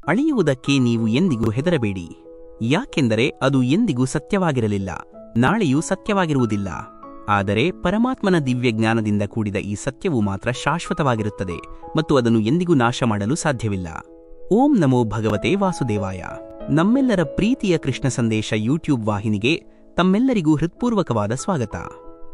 ಅಳೆಯುವುದಕ್ಕೆ ನೀವು ಎಂದಿಗೂ ಹೆದರಬೇಡಿ. ಯಾಕೆಂದರೆ ಅದು ಎಂದಿಗೂ ಸತ್ಯವಾಗಿರಲಿಲ್ಲ, ನಾಳೆಯೂ ಸತ್ಯವಾಗಿರುವುದಿಲ್ಲ. ಆದರೆ ಪರಮಾತ್ಮನ ದಿವ್ಯ ಜ್ಞಾನದಿಂದ ಕೂಡಿದ ಈ ಸತ್ಯವು ಮಾತ್ರ ಶಾಶ್ವತವಾಗಿರುತ್ತದೆ ಮತ್ತು ಅದನ್ನು ಎಂದಿಗೂ ನಾಶ ಮಾಡಲು ಸಾಧ್ಯವಿಲ್ಲ. ಓಂ ನಮೋ ಭಗವತೆ ವಾಸುದೇವಾಯ. ನಮ್ಮೆಲ್ಲರ ಪ್ರೀತಿಯ ಕೃಷ್ಣ ಸಂದೇಶ ಯೂಟ್ಯೂಬ್ ವಾಹಿನಿಗೆ ತಮ್ಮೆಲ್ಲರಿಗೂ ಹೃತ್ಪೂರ್ವಕವಾದ ಸ್ವಾಗತ.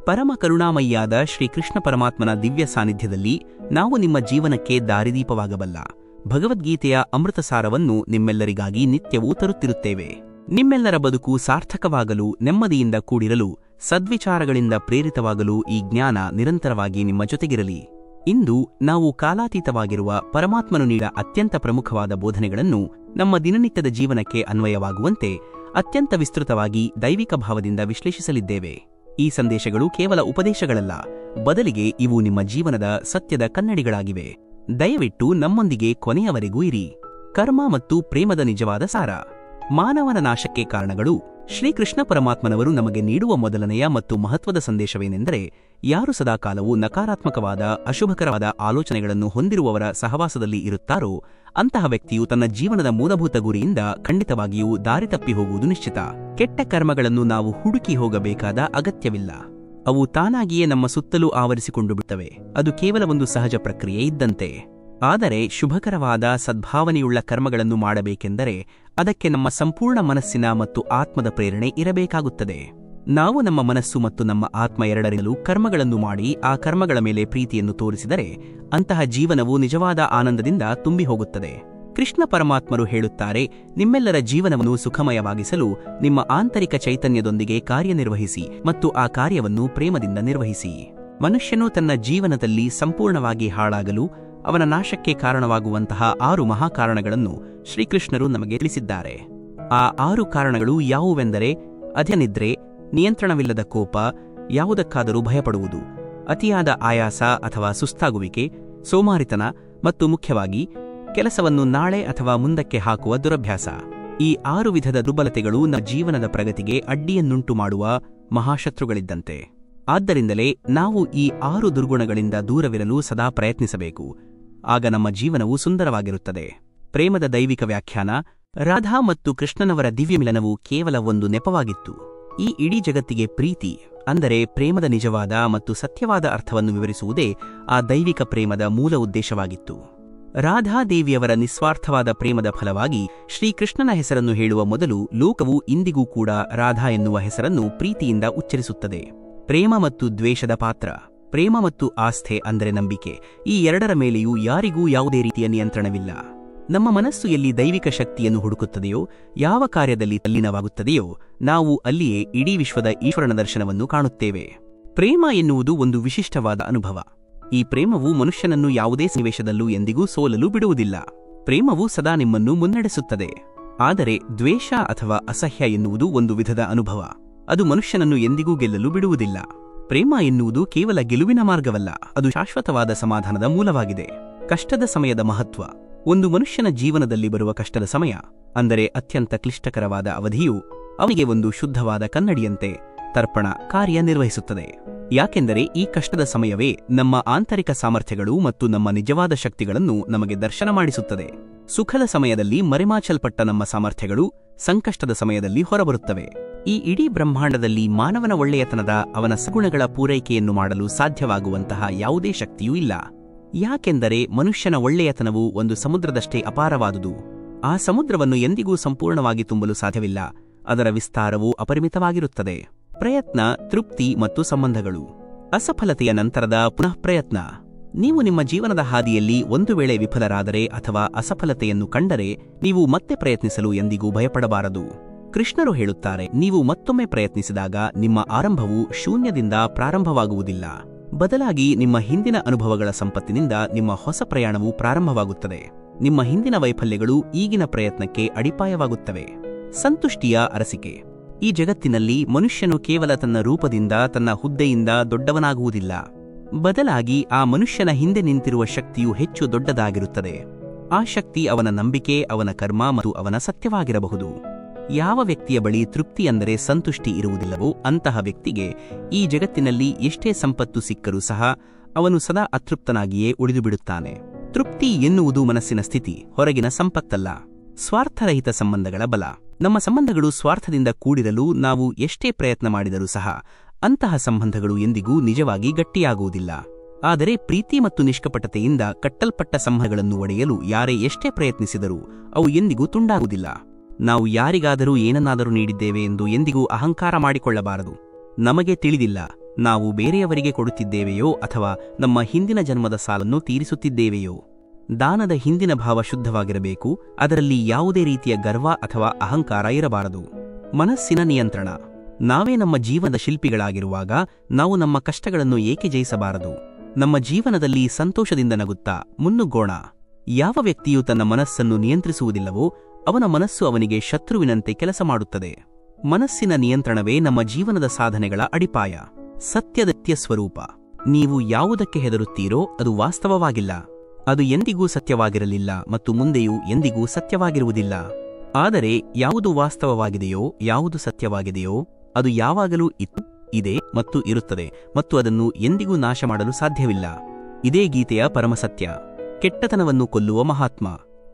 ಪರಮ ಕರುಣಾಮಯಿಯಾದ ಶ್ರೀಕೃಷ್ಣ ಪರಮಾತ್ಮನ ದಿವ್ಯ ಸಾನ್ನಿಧ್ಯದಲ್ಲಿ ನಾವು ನಿಮ್ಮ ಜೀವನಕ್ಕೆ ದಾರಿದೀಪವಾಗಬಲ್ಲ ಭಗವದ್ಗೀತೆಯ ಅಮೃತಸಾರವನ್ನು ನಿಮ್ಮೆಲ್ಲರಿಗಾಗಿ ನಿತ್ಯವೂ ತರುತ್ತಿರುತ್ತೇವೆ. ನಿಮ್ಮೆಲ್ಲರ ಬದುಕು ಸಾರ್ಥಕವಾಗಲು, ನೆಮ್ಮದಿಯಿಂದ ಕೂಡಿರಲು, ಸದ್ವಿಚಾರಗಳಿಂದ ಪ್ರೇರಿತವಾಗಲು ಈ ಜ್ಞಾನ ನಿರಂತರವಾಗಿ ನಿಮ್ಮ ಜೊತೆಗಿರಲಿ. ಇಂದು ನಾವು ಕಾಲಾತೀತವಾಗಿರುವ ಪರಮಾತ್ಮನು ನೀಡಿದ ಅತ್ಯಂತ ಪ್ರಮುಖವಾದ ಬೋಧನೆಗಳನ್ನು ನಮ್ಮ ದಿನನಿತ್ಯದ ಜೀವನಕ್ಕೆ ಅನ್ವಯವಾಗುವಂತೆ ಅತ್ಯಂತ ವಿಸ್ತೃತವಾಗಿ ದೈವಿಕ ಭಾವದಿಂದ ವಿಶ್ಲೇಷಿಸಲಿದ್ದೇವೆ. ಈ ಸಂದೇಶಗಳು ಕೇವಲ ಉಪದೇಶಗಳಲ್ಲ, ಬದಲಿಗೆ ಇವು ನಿಮ್ಮ ಜೀವನದ ಸತ್ಯದ ಕನ್ನಡಿಗಳಾಗಿವೆ. ದಯವಿಟ್ಟು ನಮ್ಮೊಂದಿಗೆ ಕೊನೆಯವರೆಗೂ ಇರಿ. ಕರ್ಮ ಮತ್ತು ಪ್ರೇಮದ ನಿಜವಾದ ಸಾರ. ಮಾನವನ ನಾಶಕ್ಕೆ ಕಾರಣಗಳು. ಶ್ರೀಕೃಷ್ಣ ಪರಮಾತ್ಮನವರು ನಮಗೆ ನೀಡುವ ಮೊದಲನೆಯ ಮತ್ತು ಮಹತ್ವದ ಸಂದೇಶವೇನೆಂದರೆ, ಯಾರು ಸದಾಕಾಲವೂ ನಕಾರಾತ್ಮಕವಾದ, ಅಶುಭಕರವಾದ ಆಲೋಚನೆಗಳನ್ನು ಹೊಂದಿರುವವರ ಸಹವಾಸದಲ್ಲಿ ಇರುತ್ತಾರೋ ಅಂತಹ ವ್ಯಕ್ತಿಯು ತನ್ನ ಜೀವನದ ಮೂಲಭೂತ ಗುರಿಯಿಂದ ಖಂಡಿತವಾಗಿಯೂ ದಾರಿ ತಪ್ಪಿ ಹೋಗುವುದು ನಿಶ್ಚಿತ. ಕೆಟ್ಟ ಕರ್ಮಗಳನ್ನು ನಾವು ಹುಡುಕಿ ಹೋಗಬೇಕಾದ ಅಗತ್ಯವಿಲ್ಲ. ಅವು ತಾನಾಗಿಯೇ ನಮ್ಮ ಸುತ್ತಲೂ ಆವರಿಸಿಕೊಂಡು ಬಿಡುತ್ತವೆ. ಅದು ಕೇವಲ ಒಂದು ಸಹಜ ಪ್ರಕ್ರಿಯೆ ಇದ್ದಂತೆ. ಆದರೆ ಶುಭಕರವಾದ, ಸದ್ಭಾವನೆಯುಳ್ಳ ಕರ್ಮಗಳನ್ನು ಮಾಡಬೇಕೆಂದರೆ ಅದಕ್ಕೆ ನಮ್ಮ ಸಂಪೂರ್ಣ ಮನಸ್ಸಿನ ಮತ್ತು ಆತ್ಮದ ಪ್ರೇರಣೆ ಇರಬೇಕಾಗುತ್ತದೆ. ನಾವು ನಮ್ಮ ಮನಸ್ಸು ಮತ್ತು ನಮ್ಮ ಆತ್ಮ ಎರಡರಿಂದಲೂ ಕರ್ಮಗಳನ್ನು ಮಾಡಿ ಆ ಕರ್ಮಗಳ ಮೇಲೆ ಪ್ರೀತಿಯನ್ನು ತೋರಿಸಿದರೆ ಅಂತಹ ಜೀವನವು ನಿಜವಾದ ಆನಂದದಿಂದ ತುಂಬಿ ಹೋಗುತ್ತದೆ. ಕೃಷ್ಣ ಪರಮಾತ್ಮರು ಹೇಳುತ್ತಾರೆ, ನಿಮ್ಮೆಲ್ಲರ ಜೀವನವನ್ನು ಸುಖಮಯವಾಗಿಸಲು ನಿಮ್ಮ ಆಂತರಿಕ ಚೈತನ್ಯದೊಂದಿಗೆ ಕಾರ್ಯನಿರ್ವಹಿಸಿ ಮತ್ತು ಆ ಕಾರ್ಯವನ್ನು ಪ್ರೇಮದಿಂದ ನಿರ್ವಹಿಸಿ. ಮನುಷ್ಯನು ತನ್ನ ಜೀವನದಲ್ಲಿ ಸಂಪೂರ್ಣವಾಗಿ ಹಾಳಾಗಲು ಅವನ ನಾಶಕ್ಕೆ ಕಾರಣವಾಗುವಂತಹ 6 ಮಹಾಕಾರಣಗಳನ್ನು ಶ್ರೀಕೃಷ್ಣರು ನಮಗೆ ತಿಳಿಸಿದ್ದಾರೆ. ಆ 6 ಕಾರಣಗಳು ಯಾವುವೆಂದರೆ ಅಧಿನಿದ್ರೆ, ನಿಯಂತ್ರಣವಿಲ್ಲದ ಕೋಪ, ಯಾವುದಕ್ಕಾದರೂ ಭಯಪಡುವುದು, ಅತಿಯಾದ ಆಯಾಸ ಅಥವಾ ಸುಸ್ತಾಗುವಿಕೆ, ಸೋಮಾರಿತನ ಮತ್ತು ಮುಖ್ಯವಾಗಿ ಕೆಲಸವನ್ನು ನಾಳೆ ಅಥವಾ ಮುಂದಕ್ಕೆ ಹಾಕುವ ದುರಭ್ಯಾಸ. ಈ 6 ವಿಧದ ದುರ್ಬಲತೆಗಳು ನಮ್ಮ ಜೀವನದ ಪ್ರಗತಿಗೆ ಅಡ್ಡಿಯನ್ನುಂಟು ಮಾಡುವ ಮಹಾಶತ್ರುಗಳಿದ್ದಂತೆ. ಆದ್ದರಿಂದಲೇ ನಾವು ಈ 6 ದುರ್ಗುಣಗಳಿಂದ ದೂರವಿರಲು ಸದಾ ಪ್ರಯತ್ನಿಸಬೇಕು. ಆಗ ನಮ್ಮ ಜೀವನವು ಸುಂದರವಾಗಿರುತ್ತದೆ. ಪ್ರೇಮದ ದೈವಿಕ ವ್ಯಾಖ್ಯಾನ. ರಾಧಾ ಮತ್ತು ಕೃಷ್ಣನವರ ದಿವ್ಯ ಮಿಲನವು ಕೇವಲ ಒಂದು ನೆಪವಾಗಿತ್ತು. ಈ ಇಡೀ ಜಗತ್ತಿಗೆ ಪ್ರೀತಿ ಅಂದರೆ ಪ್ರೇಮದ ನಿಜವಾದ ಮತ್ತು ಸತ್ಯವಾದ ಅರ್ಥವನ್ನು ವಿವರಿಸುವುದೇ ಆ ದೈವಿಕ ಪ್ರೇಮದ ಮೂಲ ಉದ್ದೇಶವಾಗಿತ್ತು. ರಾಧಾದೇವಿಯವರ ನಿಸ್ವಾರ್ಥವಾದ ಪ್ರೇಮದ ಫಲವಾಗಿ ಶ್ರೀಕೃಷ್ಣನ ಹೆಸರನ್ನು ಹೇಳುವ ಮೊದಲು ಲೋಕವು ಇಂದಿಗೂ ಕೂಡ ರಾಧಾ ಎನ್ನುವ ಹೆಸರನ್ನು ಪ್ರೀತಿಯಿಂದ ಉಚ್ಚರಿಸುತ್ತದೆ. ಪ್ರೇಮ ಮತ್ತು ದ್ವೇಷದ ಪಾತ್ರ. ಪ್ರೇಮ ಮತ್ತು ಆಸ್ಥೆ ಅಂದರೆ ನಂಬಿಕೆ, ಈ ಎರಡರ ಮೇಲೆಯೂ ಯಾರಿಗೂ ಯಾವುದೇ ರೀತಿಯ ನಿಯಂತ್ರಣವಿಲ್ಲ. ನಮ್ಮ ಮನಸ್ಸು ಎಲ್ಲಿ ದೈವಿಕ ಶಕ್ತಿಯನ್ನು ಹುಡುಕುತ್ತದೆಯೋ, ಯಾವ ಕಾರ್ಯದಲ್ಲಿ ತಲ್ಲೀನವಾಗುತ್ತದೆಯೋ, ನಾವು ಅಲ್ಲಿಯೇ ಇಡೀ ವಿಶ್ವದ ಈಶ್ವರನ ದರ್ಶನವನ್ನು ಕಾಣುತ್ತೇವೆ. ಪ್ರೇಮ ಎನ್ನುವುದು ಒಂದು ವಿಶಿಷ್ಟವಾದ ಅನುಭವ. ಈ ಪ್ರೇಮವು ಮನುಷ್ಯನನ್ನು ಯಾವುದೇ ಸನ್ನಿವೇಶದಲ್ಲೂ ಎಂದಿಗೂ ಸೋಲಲು ಬಿಡುವುದಿಲ್ಲ. ಪ್ರೇಮವು ಸದಾ ನಿಮ್ಮನ್ನು ಮುನ್ನಡೆಸುತ್ತದೆ. ಆದರೆ ದ್ವೇಷ ಅಥವಾ ಅಸಹ್ಯ ಎನ್ನುವುದು ಒಂದು ವಿಧದ ಅನುಭವ. ಅದು ಮನುಷ್ಯನನ್ನು ಎಂದಿಗೂ ಗೆಲ್ಲಲು ಬಿಡುವುದಿಲ್ಲ. ಪ್ರೇಮ ಎನ್ನುವುದು ಕೇವಲ ಗೆಲುವಿನ ಮಾರ್ಗವಲ್ಲ, ಅದು ಶಾಶ್ವತವಾದ ಸಮಾಧಾನದ ಮೂಲವಾಗಿದೆ. ಕಷ್ಟದ ಸಮಯದ ಮಹತ್ವ. ಒಂದು ಮನುಷ್ಯನ ಜೀವನದಲ್ಲಿ ಬರುವ ಕಷ್ಟದ ಸಮಯ ಅಂದರೆ ಅತ್ಯಂತ ಕ್ಲಿಷ್ಟಕರವಾದ ಅವಧಿಯು ಅವನಿಗೆ ಒಂದು ಶುದ್ಧವಾದ ಕನ್ನಡಿಯಂತೆ ತರ್ಪಣ ಕಾರ್ಯನಿರ್ವಹಿಸುತ್ತದೆ. ಯಾಕೆಂದರೆ ಈ ಕಷ್ಟದ ಸಮಯವೇ ನಮ್ಮ ಆಂತರಿಕ ಸಾಮರ್ಥ್ಯಗಳು ಮತ್ತು ನಮ್ಮ ನಿಜವಾದ ಶಕ್ತಿಗಳನ್ನು ನಮಗೆ ದರ್ಶನ ಮಾಡಿಸುತ್ತದೆ. ಸುಖದ ಸಮಯದಲ್ಲಿ ಮರೆಮಾಚಲ್ಪಟ್ಟ ನಮ್ಮ ಸಾಮರ್ಥ್ಯಗಳು ಸಂಕಷ್ಟದ ಸಮಯದಲ್ಲಿ ಹೊರಬರುತ್ತವೆ. ಈ ಇಡೀ ಬ್ರಹ್ಮಾಂಡದಲ್ಲಿ ಮಾನವನ ಒಳ್ಳೆಯತನದ, ಅವನ ಸಗುಣಗಳ ಪೂರೈಕೆಯನ್ನು ಮಾಡಲು ಸಾಧ್ಯವಾಗುವಂತಹ ಯಾವುದೇ ಶಕ್ತಿಯೂ ಇಲ್ಲ. ಯಾಕೆಂದರೆ ಮನುಷ್ಯನ ಒಳ್ಳೆಯತನವು ಒಂದು ಸಮುದ್ರದಷ್ಟೇ ಅಪಾರವಾದುದು. ಆ ಸಮುದ್ರವನ್ನು ಎಂದಿಗೂ ಸಂಪೂರ್ಣವಾಗಿ ತುಂಬಲು ಸಾಧ್ಯವಿಲ್ಲ. ಅದರ ವಿಸ್ತಾರವು ಅಪರಿಮಿತವಾಗಿರುತ್ತದೆ. ಪ್ರಯತ್ನ, ತೃಪ್ತಿ ಮತ್ತು ಸಂಬಂಧಗಳು. ಅಸಫಲತೆಯ ನಂತರದ ಪುನಃ ಪ್ರಯತ್ನ. ನೀವು ನಿಮ್ಮ ಜೀವನದ ಹಾದಿಯಲ್ಲಿ ಒಂದು ವೇಳೆ ವಿಫಲರಾದರೆ ಅಥವಾ ಅಸಫಲತೆಯನ್ನು ಕಂಡರೆ ನೀವು ಮತ್ತೆ ಪ್ರಯತ್ನಿಸಲು ಎಂದಿಗೂ ಭಯಪಡಬಾರದು. ಕೃಷ್ಣರು ಹೇಳುತ್ತಾರೆ, ನೀವು ಮತ್ತೊಮ್ಮೆ ಪ್ರಯತ್ನಿಸಿದಾಗ ನಿಮ್ಮ ಆರಂಭವು ಶೂನ್ಯದಿಂದ ಪ್ರಾರಂಭವಾಗುವುದಿಲ್ಲ. ಬದಲಾಗಿ ನಿಮ್ಮ ಹಿಂದಿನ ಅನುಭವಗಳ ಸಂಪತ್ತಿನಿಂದ ನಿಮ್ಮ ಹೊಸ ಪ್ರಯಾಣವು ಪ್ರಾರಂಭವಾಗುತ್ತದೆ. ನಿಮ್ಮ ಹಿಂದಿನ ವೈಫಲ್ಯಗಳು ಈಗಿನ ಪ್ರಯತ್ನಕ್ಕೆ ಅಡಿಪಾಯವಾಗುತ್ತವೆ. ಸಂತುಷ್ಟಿಯ ಅರಸಿಕೆ. ಈ ಜಗತ್ತಿನಲ್ಲಿ ಮನುಷ್ಯನು ಕೇವಲ ತನ್ನ ರೂಪದಿಂದ, ತನ್ನ ಹುದ್ದೆಯಿಂದ ದೊಡ್ಡವನಾಗುವುದಿಲ್ಲ. ಬದಲಾಗಿ ಆ ಮನುಷ್ಯನ ಹಿಂದೆ ನಿಂತಿರುವ ಶಕ್ತಿಯು ಹೆಚ್ಚು ದೊಡ್ಡದಾಗಿರುತ್ತದೆ. ಆ ಶಕ್ತಿ ಅವನ ನಂಬಿಕೆ, ಅವನ ಕರ್ಮ ಮತ್ತು ಅವನ ಸತ್ಯವಾಗಿರಬಹುದು. ಯಾವ ವ್ಯಕ್ತಿಯ ಬಳಿ ತೃಪ್ತಿ ಅಂದರೆ ಸಂತುಷ್ಟಿ ಇರುವುದಿಲ್ಲವೋ ಅಂತಹ ವ್ಯಕ್ತಿಗೆ ಈ ಜಗತ್ತಿನಲ್ಲಿ ಎಷ್ಟೇ ಸಂಪತ್ತು ಸಿಕ್ಕರೂ ಸಹ ಅವನು ಸದಾ ಅತೃಪ್ತನಾಗಿಯೇ ಉಳಿದುಬಿಡುತ್ತಾನೆ. ತೃಪ್ತಿ ಎನ್ನುವುದು ಮನಸ್ಸಿನ ಸ್ಥಿತಿ, ಹೊರಗಿನ ಸಂಪತ್ತಲ್ಲ. ಸ್ವಾರ್ಥರಹಿತ ಸಂಬಂಧಗಳ ಬಲ. ನಮ್ಮ ಸಂಬಂಧಗಳು ಸ್ವಾರ್ಥದಿಂದ ಕೂಡಿರಲು ನಾವು ಎಷ್ಟೇ ಪ್ರಯತ್ನ ಮಾಡಿದರೂ ಸಹ ಅಂತಹ ಸಂಬಂಧಗಳು ಎಂದಿಗೂ ನಿಜವಾಗಿ ಗಟ್ಟಿಯಾಗುವುದಿಲ್ಲ. ಆದರೆ ಪ್ರೀತಿ ಮತ್ತು ನಿಷ್ಕಪಟತೆಯಿಂದ ಕಟ್ಟಲ್ಪಟ್ಟ ಸಂಬಂಧಗಳನ್ನು ಒಡೆಯಲು ಯಾರೇ ಎಷ್ಟೇ ಪ್ರಯತ್ನಿಸಿದರೂ ಅವು ಎಂದಿಗೂ ತುಂಡಾಗುವುದಿಲ್ಲ. ನಾವು ಯಾರಿಗಾದರೂ ಏನನ್ನಾದರೂ ನೀಡಿದ್ದೇವೆ ಎಂದು ಎಂದಿಗೂ ಅಹಂಕಾರ ಮಾಡಿಕೊಳ್ಳಬಾರದು. ನಮಗೆ ತಿಳಿದಿಲ್ಲ ನಾವು ಬೇರೆಯವರಿಗೆ ಕೊಡುತ್ತಿದ್ದೇವೆಯೋ ಅಥವಾ ನಮ್ಮ ಹಿಂದಿನ ಜನ್ಮದ ಸಾಲನ್ನು ತೀರಿಸುತ್ತಿದ್ದೇವೆಯೋ. ದಾನದ ಹಿಂದಿನ ಭಾವ ಶುದ್ಧವಾಗಿರಬೇಕು. ಅದರಲ್ಲಿ ಯಾವುದೇ ರೀತಿಯ ಗರ್ವ ಅಥವಾ ಅಹಂಕಾರ ಇರಬಾರದು. ಮನಸ್ಸಿನ ನಿಯಂತ್ರಣ. ನಾವೇ ನಮ್ಮ ಜೀವನದ ಶಿಲ್ಪಿಗಳಾಗಿರುವಾಗ ನಾವು ನಮ್ಮ ಕಷ್ಟಗಳನ್ನು ಏಕೆ ಜಯಿಸಬಾರದು? ನಮ್ಮ ಜೀವನದಲ್ಲಿ ಸಂತೋಷದಿಂದ ನಗುತ್ತಾ ಮುನ್ನುಗ್ಗೋಣ. ಯಾವ ವ್ಯಕ್ತಿಯು ತನ್ನ ಮನಸ್ಸನ್ನು ನಿಯಂತ್ರಿಸುವುದಿಲ್ಲವೋ ಅವನ ಮನಸ್ಸು ಅವನಿಗೆ ಶತ್ರುವಿನಂತೆ ಕೆಲಸ ಮಾಡುತ್ತದೆ. ಮನಸ್ಸಿನ ನಿಯಂತ್ರಣವೇ ನಮ್ಮ ಜೀವನದ ಸಾಧನೆಗಳ ಅಡಿಪಾಯ. ಸತ್ಯದ ಸ್ವರೂಪ. ನೀವು ಯಾವುದಕ್ಕೆ ಹೆದರುತ್ತೀರೋ ಅದು ವಾಸ್ತವವಾಗಿಲ್ಲ. ಅದು ಎಂದಿಗೂ ಸತ್ಯವಾಗಿರಲಿಲ್ಲ ಮತ್ತು ಮುಂದೆಯೂ ಎಂದಿಗೂ ಸತ್ಯವಾಗಿರುವುದಿಲ್ಲ. ಆದರೆ ಯಾವುದು ವಾಸ್ತವವಾಗಿದೆಯೋ, ಯಾವುದು ಸತ್ಯವಾಗಿದೆಯೋ ಅದು ಯಾವಾಗಲೂ ಇದೆ ಮತ್ತು ಇರುತ್ತದೆ ಮತ್ತು ಅದನ್ನು ಎಂದಿಗೂ ನಾಶ ಮಾಡಲು ಸಾಧ್ಯವಿಲ್ಲ. ಇದೇ ಗೀತೆಯ ಪರಮಸತ್ಯ. ಕೆಟ್ಟತನವನ್ನು ಕೊಲ್ಲುವ ಮಹಾತ್ಮ.